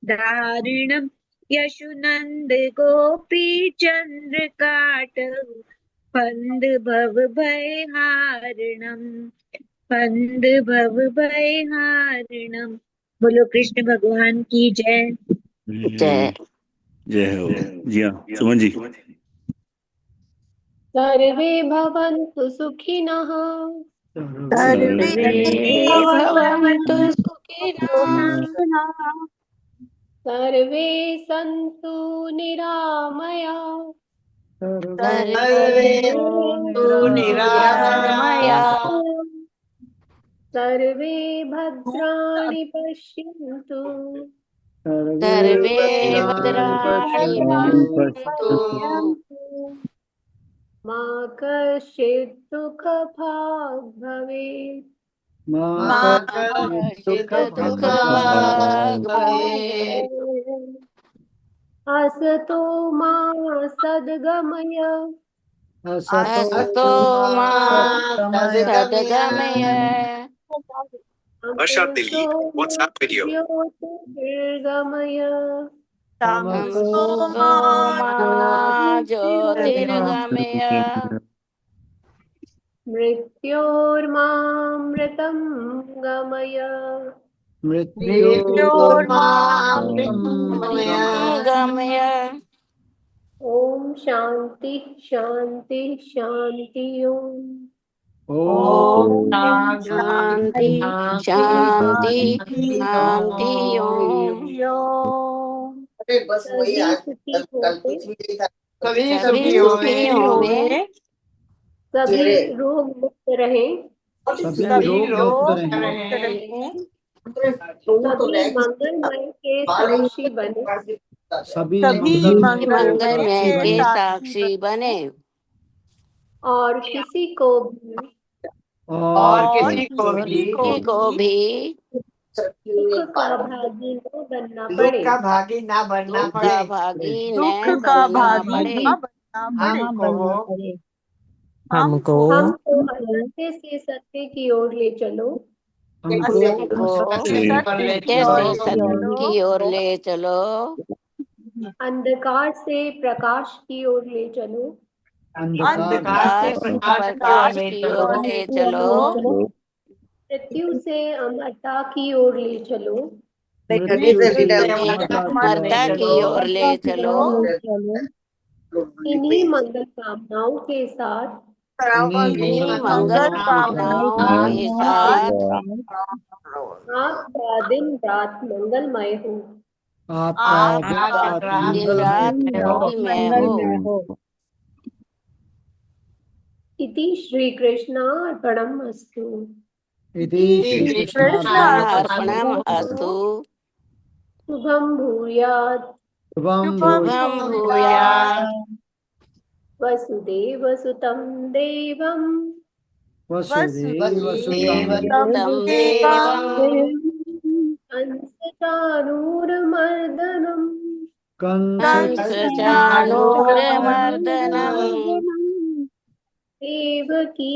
धारणम यशुनंद गोपी चंद्र काटहु फंद भव भयहारणम फंद भव भयहारणम। बोलो कृष्ण भगवान की जय। जय। जय हो। जी हाँ, सुमन जी। सर्वे भवन्तु सुखिनः सर्वे भवन्तु सुखिनः सर्वे सन्तु निरामया सर्वे सन्तु निरामया सर्वे भद्राणि पश्यन्तु सर्वे भद्राणि पश्यन्तु मा कश्चित् दुःखभाग् भवेत् मा कश्चित् दुःखभाग् भवेत्। असतो मा सद्गमय असतो मा सद्गमय ज्योतिर्गमय तमसो मा ज्योतिर्गमय मृत्योर्मामृतं गमय गमय। ओम शांति शांति शांति ओम ओम शांति शांति शांति ओम। सभी सुखी होंगे सभी सुखी होंगे सभी रोग मुक्त रहें सभी रोग मुक्त रहें सभी मंगलमय के साक्षी बने सभी मंगलमय के साक्षी बने और किसी को भी किसी को भी दुख का भागी न बनना दुख पड़े का भागी ना बनना दुख पड़े। का भागी न बनना पड़े। हमको असत्य से सत्य की ओर ले चलो हमको सत्य से सत्य की ओर ले चलो अंधकार से प्रकाश की ओर ले चलो अंधकार से प्रकाश की ओर ले चलो मृत्यु से अमरता की ओर ले चलो अमरता की ओर ले चलो इन्हीं मंगल कामनाओं के साथ इन्हीं मंगल कामनाओं के साथ आपका दिन रात मंगलमय हो। आपका दिन दिन रात रात मंगलमय मंगलमय हो। हो। इति श्री कृष्णार्पणमस्तु। इति श्री श्री कृष्ण अर्पणम कृष्णार्पणमस्तु। अस्तु। शुभं भूयात्। शुभं शुभम भूयात्। वसुदेवसुतं देवं वसुदेवसुतं तं देवं कंसचाणूरमर्दनं कंसचाणूरमर्दनं देवकी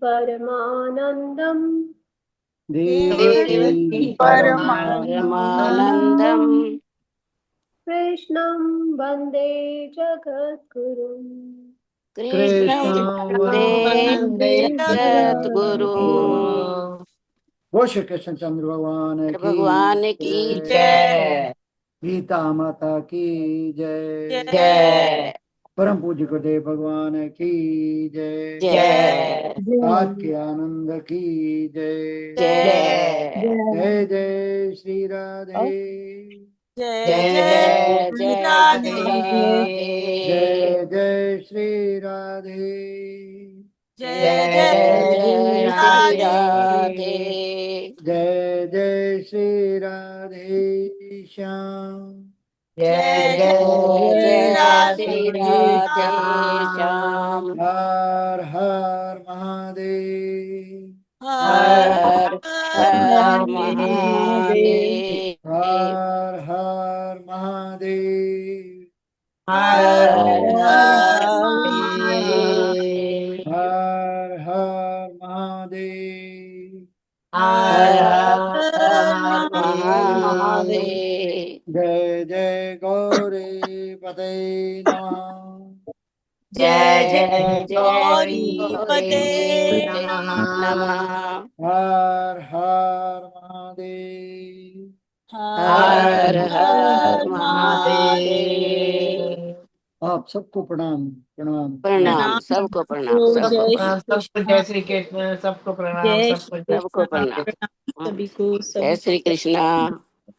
परमानन्दं देवकी परमानन्दं कृष्णं वन्दे जगद्गुरुम्। कृष्णं वन्दे जगद्गुरुम्। वो श्री कृष्ण चंद्र भगवान की भगवान की जय। गीता माता की जय। जय परम पूज्य गुरुदेव भगवान की जय। जय आज के आनंद की जय। जय जय जय श्री राधे। जय जय श्री राधे। जय जय श्री राधे। जय जय श्री राधे। जय जय श्री राधे श्याम। जय जय श्री राधे श्याम। हर हर महादेव। हर हर महादेव। हर हर महादेव। हर हर महादेव। हर हर महादेव। हर हर महादेव। जय जय गौरी पते नमः। जय जय जय गौरी नमः। हर हर महादेव। हर हर महादेव। आप सबको प्रणाम प्रणाम प्रणाम, सबको प्रणाम, सबको प्रणाम, सबको जय श्री कृष्ण, सबको प्रणाम, जय सबको श्री सबको कृष्णा। प्रणाम। प्रणाम सभी को, जय सभी श्री को कृष्णा।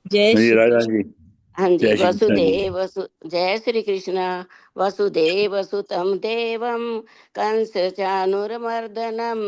जय हाँ जी श्री राजा कृष्ण। जी। हाँ जी, जय श्री कृष्ण जी। जय श्री कृष्ण। वसुदेव सुतं देवं कंस चाणूरमर्दनं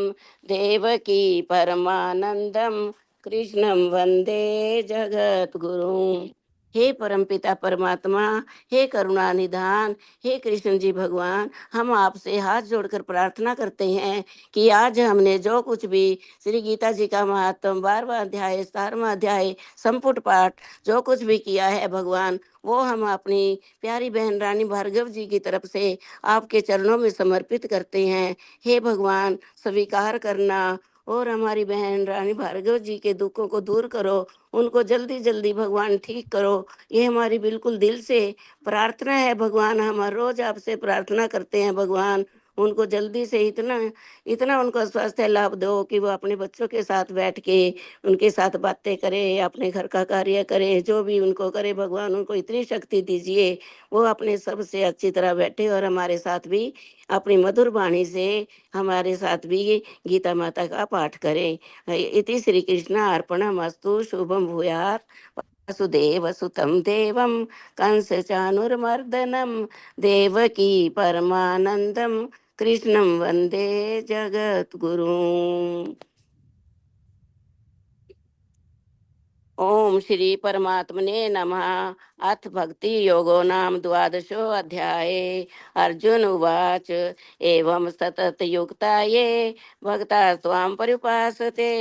देवकी परमानंदम कृष्णं वंदे जगद्गुरुं। हे परमपिता परमात्मा, हे करुणा निधान, हे कृष्ण जी भगवान, हम आपसे हाथ जोड़कर प्रार्थना करते हैं कि आज हमने जो कुछ भी श्री गीता जी का महात्म 12वां अध्याय 17वां अध्याय संपुट पाठ जो कुछ भी किया है भगवान, वो हम अपनी प्यारी बहन रानी भार्गव जी की तरफ से आपके चरणों में समर्पित करते हैं। हे भगवान, स्वीकार करना और हमारी बहन रानी भार्गव जी के दुखों को दूर करो, उनको जल्दी जल्दी भगवान ठीक करो। ये हमारी बिल्कुल दिल से प्रार्थना है भगवान। हम हर रोज आपसे प्रार्थना करते हैं भगवान, उनको जल्दी से इतना इतना उनको स्वास्थ्य लाभ दो कि वो अपने बच्चों के साथ बैठ के उनके साथ बातें करे, अपने घर का कार्य करे, जो भी उनको करे भगवान, उनको इतनी शक्ति दीजिए वो अपने सबसे अच्छी तरह बैठे और हमारे साथ भी अपनी मधुर वाणी से हमारे साथ भी गीता माता का पाठ करें। इति श्री कृष्ण अर्पणमस्तु। शुभम भूयात्। वसुदेव सुतं देवं कंस चाणूरमर्दनं देवकी परमानंदम कृष्णं वंदे जगद्गुरुम्। ओम श्री परमात्मने नमः। अथ भक्ति योगो नाम द्वादशो अध्याये। अर्जुन उवाच एवं सतत युक्ता ये भक्ता त्वां पर्युपासते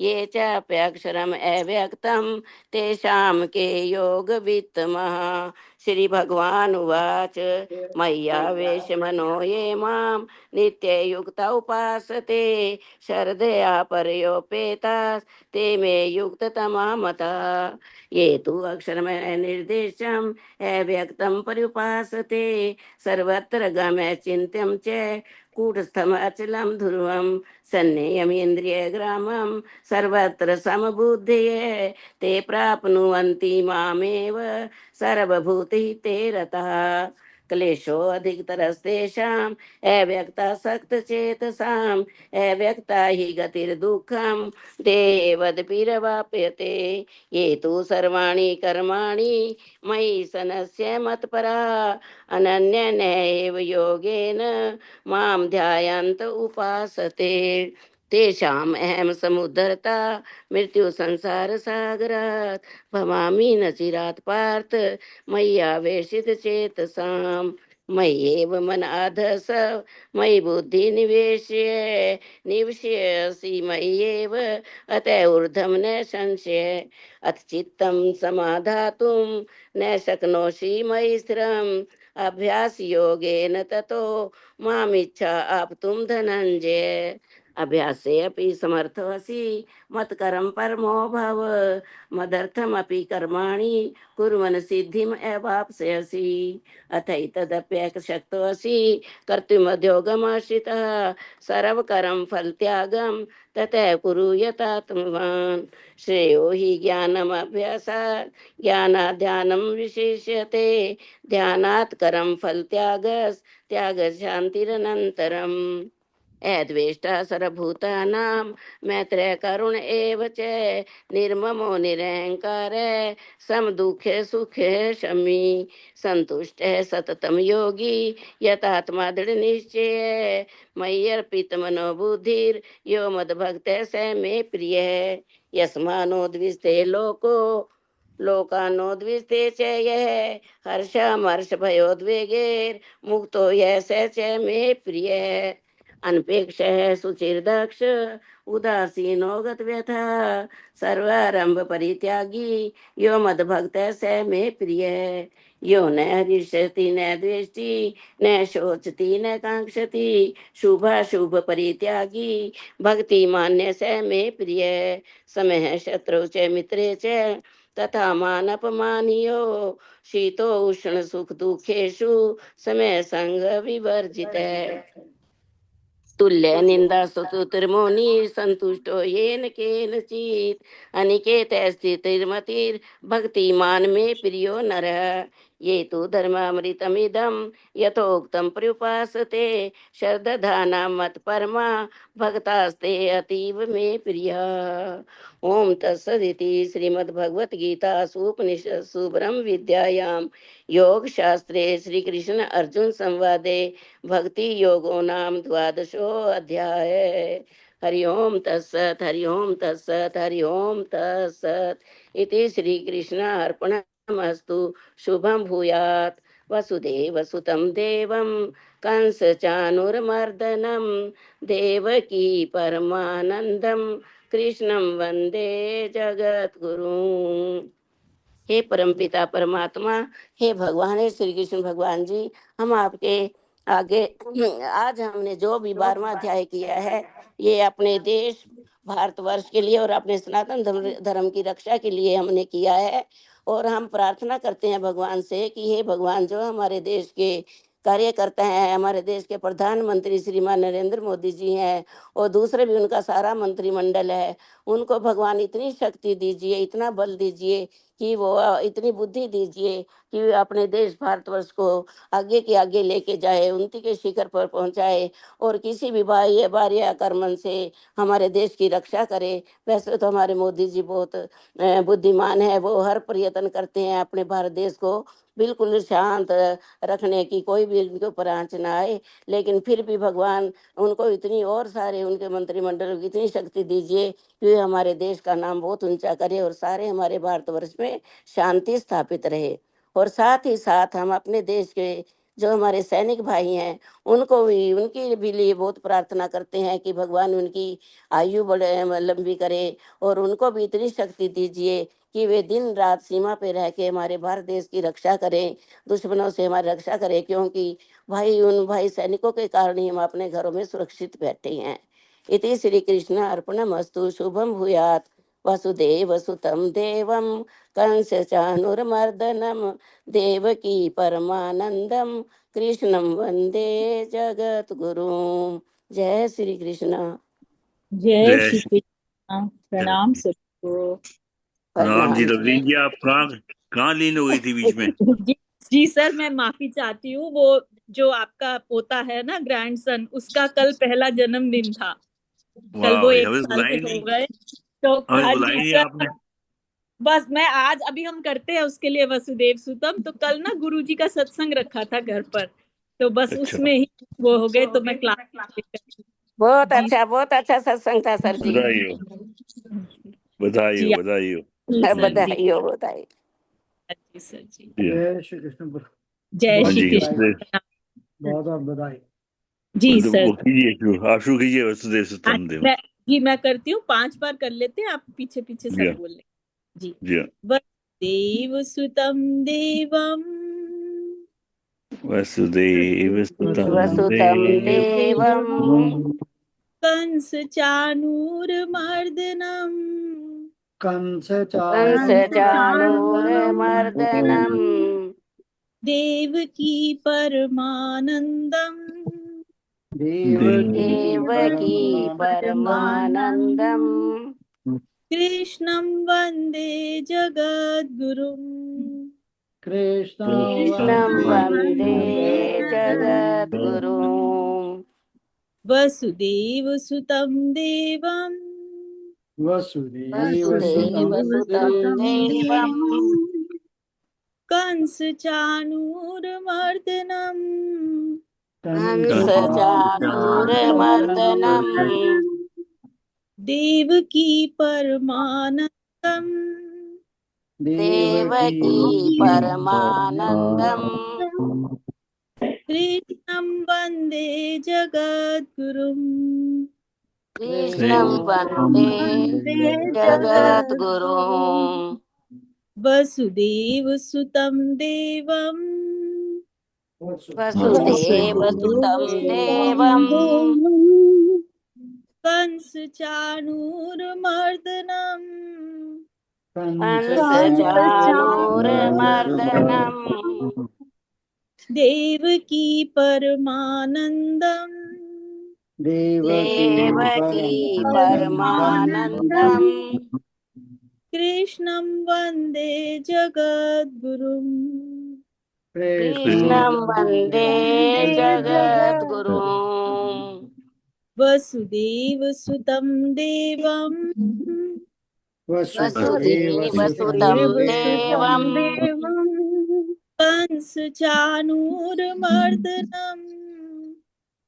ये चाप्यक्षरम् अव्यक्तं तेषां के योग वित्तमः। श्री भगवान उवाच मय्यावेशमनो ये मां नित्ययुक्ता उपासते श्रद्धया पर्योपेताः ते मे युक्ततमा मता। ये तु अक्षरमय निर्देशम् अव्यक्तं पर्युपासते सर्वत्र गमय चिन्त्यं च कूटस्थम् अचलं ध्रुवं सन्नियमेन्द्रियग्रामं सर्वत्र समबुद्धये ते प्राप्नुवन्ति मामेव सर्वभूतिः ते रतः। क्लेशो अधिकतरस्तेषाम् अव्यक्तासक्तचेतसाम् अव्यक्ता हि गतिर्दुःखम् देवदपिरवाप्यते ये तु सर्वाणि कर्माणि मयि सनस्य मत्परा अनन्येनैव योगेन मां ध्यायन्त उपासते तेषाम् अहं समुद्धरता मृत्यु संसार सागरात् भवामि न चिरात् पार्थ मय्यावेशित चेतसाम् मय्येव मन आधस मयि बुद्धि निवेशयसि मय्येव अतः ऊर्ध्वं न संशय अथ चित्तं समाधातुं न शक्नोषि मयि स्थिरम् अभ्यास योगेन ततो मामिच्छा आप्तुं धनंजय अभ्यासे अपि समर्थोऽसि मत्करं परमो भव मदर्थमपि कर्माणि कुर्वन् सिद्धिम् अवाप्स्यसि अथैतदप्यशक्तोऽसि कर्तुमध्योगमाश्रितः सर्वकरं फलत्यागं ततः कुरु यथात्मवान् श्रेयो हि ज्ञानमभ्यासात् ज्ञानाध्यानं विशिष्यते ध्यानात् करं फलत्यागस् शान्तिरनन्तरम् अद्वेष्टा सर्वभूतानां मैत्रेय करुण एव च निर्ममो निरहंकार समदुःखे सुखे शमी संतुष्टः सततं योगी यतात्मा दृढ़ निश्चय मय्यर्पित मनोबुद्धिर यो मद्भक्तः स मे प्रिय यस्मानो द्विस्ते लोकानोद्विस्ते च यः हर्षमर्ष भयोद्वेगैर् मुक्तो यः स च मे प्रिय अनपेक्ष सुचिर्दक्ष उदासीनो गतव्यथा सर्वारंभ परित्यागी यो मद्भक्त स मे प्रिय यो न हरिष्यति न द्वेष्टि न शोचति न कांक्षति शुभाशुभ परित्यागी भक्ति मान्य स मे प्रिय समः शत्रु च मित्रे च तथा मानपमानियो शीतो उष्ण सुख दुखेषु समय संग विवर्जित तुल्य निंदा स्तुतिर्मौनी संतुष्टो येन केनचित् अनिकेत स्थितिर्मतिर् भक्तिमान में प्रियो नरः ये तु धर्मामृतमिदं यथोक्तं पर्युपासते श्रद्धानां मत्परमा भक्तास्ते अतीव मे प्रियः ओम तत्सदिति श्रीमद्भगवद्गीतासु उपनिषत्सु ब्रह्म विद्यायां योग शास्त्रे श्री कृष्ण अर्जुन संवादे भक्ति योगो नाम द्वादशो अध्याय हरि ओम तत्सत हरि ओम तत्सत हरि ओम तत्सत इति श्री कृष्ण अर्पणमस्तु शुभम भूयात् वसुदेव सुतं देवं कंस चाणूरमर्दनं देवकी परमानंदं कृष्णं वंदे जगद्गुरुं। हे परमपिता परमात्मा, हे भगवान, हे श्री कृष्ण भगवान जी, हम आपके आगे आज हमने जो भी 12वां अध्याय किया है ये अपने देश भारतवर्ष के लिए और अपने सनातन धर्म की रक्षा के लिए हमने किया है। और हम प्रार्थना करते हैं भगवान से कि हे भगवान, जो हमारे देश के कार्यकर्ता हैं, हमारे देश के प्रधानमंत्री श्रीमान नरेंद्र मोदी जी हैं और दूसरे भी उनका सारा मंत्रिमंडल है, उनको भगवान इतनी शक्ति दीजिए, इतना बल दीजिए कि वो इतनी बुद्धि दीजिए कि अपने देश भारतवर्ष को आगे के आगे लेके जाए, उन्नति के शिखर पर पहुंचाए और किसी भी बाह्य आक्रमण से हमारे देश की रक्षा करे। वैसे तो हमारे मोदी जी बहुत बुद्धिमान है, वो हर प्रयत्न करते हैं अपने भारत देश को बिल्कुल शांत रखने की, कोई भी उनके ऊपर आंच ना आए, लेकिन फिर भी भगवान उनको इतनी और सारे उनके मंत्रिमंडल की इतनी शक्ति दीजिए कि हमारे देश का नाम बहुत ऊंचा करे और सारे हमारे भारतवर्ष में शांति स्थापित रहे। और साथ ही साथ हम अपने देश के जो हमारे सैनिक भाई हैं उनको भी, उनके भी लिए बहुत प्रार्थना करते हैं कि भगवान उनकी आयु बड़े लंबी करे और उनको भी इतनी शक्ति दीजिए कि वे दिन रात सीमा पे रह के हमारे भारत देश की रक्षा करें, दुश्मनों से हमारी रक्षा करें, क्योंकि उन भाई सैनिकों के कारण ही हम अपने घरों में सुरक्षित बैठे हैं। इति श्री कृष्ण अर्पणमस्तु शुभम भूयात् वसुदेव सुतं देवं कंस चाणूरमर्दनं देवकी परमानंदम कृष्णं वंदे जगत गुरुं। जय श्री कृष्ण। जय जय श्री श्री कृष्ण। प्रणाम सबको। राम जी। प्रणाम जी। लवलीन जी, आप कहाँ लीन हो गई थी बीच में? जी जी सर, मैं माफी चाहती हूँ। वो जो आपका पोता है ना, ग्रैंडसन, उसका कल पहला जन्मदिन था। कल वो वाह, 1 हमें साल बुलाई के हो नहीं, गए। तो हमें हाँ बुलाई जी नहीं सर, आपने। बस मैं आज अभी हम करते हैं उसके लिए वसुदेव सुतम। तो कल ना गुरुजी का सत्संग रखा था घर पर, तो बस अच्छा, उसमें ही वो हो गए। तो मैं क्लास बहुत जी अच्छा सत्संग था सर जी। बधाई हो, बधाई जी हो, बधाई हो। जी सर जी बधाई हो, बधाई। जी सर जी। जी हाँ, जय श्री कृष्ण। जय हाँ श्री जी, कृष्ण। वसुदेव, बहुत बहुत बधाई। जी वो सर। कीजिए शुरू, आप शुरू कीजिए वसुदेव हाँ, सुतम देव। मैं करती हूँ। 5 बार कर लेते हैं, आप पीछे पीछे जी सब हाँ, बोल लें। जी। जी हाँ। वसुदेव सुतम देवम वसुदेव सुतम वसुतम देवम कंस चाणूरमर्दनम कंस कंस चाणूरमर्दनम देवकी परमानंदम देवकी देवकी परमानंदम कृष्णं वंदे जगद्गुरुम कृष्णं वन्दे जगद्गुरुम् वसुदेव सुतं देवम वसुदेव सुतं वसुदेवसुतं देवम् कंस चाणूरमर्दनम कंस चाणूरमर्दनम् देवकी परमानंदम देवकी परमानंदम् कृष्णं वंदे जगद्गुरुम् कृष्णं वन्दे जगद्गुरुम् वसुदेव सुतं देवम वसुदेवसुतं देवम् कंस चाणूरमर्दनम कंस चाणूरमर्दनम् देवकी परमानंदम देवकी परमानंदम् कृष्णं वंदे जगद्गुरुम् कृष्णं वन्दे जगद्गुरुम् वसुदेव सुतं देवम वसुदेवसुतं देवम् कंस चाणूरमर्दनम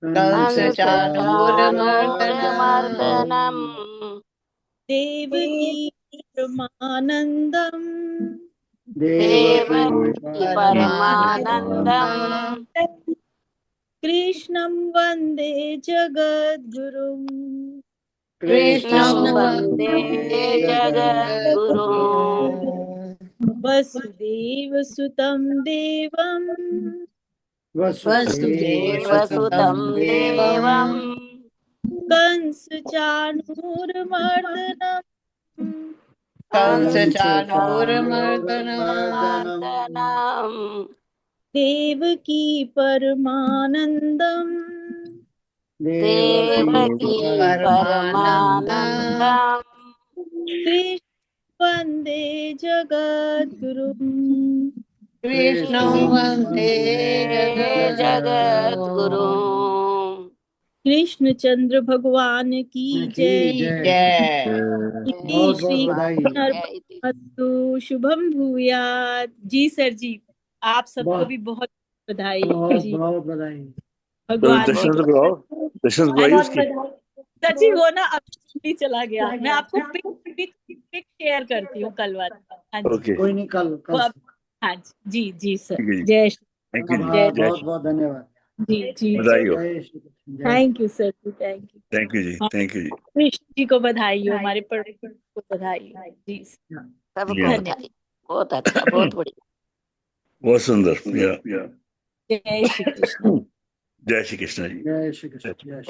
कंस चाणूरमर्दनम् देवकी परमानंदम देवकी परमानंदम् कृष्णं वंदे जगद्गुरुम् कृष्णं वन्दे जगद्गुरुम् वसुदेव सुतं देवम वसुदेवसुतं देवम् कंस चाणूरमर्दनम कंस चाणूरमर्दनम् देवकी परमानंदम देवकी परमानंदम् कृष्ण वंदे जगद्गुरुम् कृष्णं वन्दे जगद्गुरुम् कृष्णचंद्र भगवान की जय। जय इति बहुत श्री बहुत बधाई। कृष्णार्पणमस्तु। शुभम भूयात। जी सर जी, आप सबको बहुत भी बहुत बधाई बहुत जी। बहुत बधाई। भगवान जी दर्शन को तो कराओ, दर्शन कराइए बहुत उसकी। बधाई। सर जी वो ना अभी चला गया। मैं आपको पिक शेयर करती हूँ कल वाला। हाँ जी, ओके, कोई नहीं, कल वो कल अब हाँ जी जी सर। ठीक है जी, जय श्री थैंक यू जी, आभार, जय बहुत श्री, बहुत धन्यवाद। जी जी बधाई हो, जय श्री कृष्ण। जय थैंक यू सर जी, थैंक यू। थैंक यू जी, थैंक यू जी। कृष्ण जी को बधाई हो, हमारे को बधाई हो जी। सबको Yeah. बधाई। बहुत अच्छा, बहुत बढ़िया। बहुत सुंदर। या जय श्री कृष्ण। जय श्री कृष्ण जी। जय श्री कृष्ण। जय श्री जय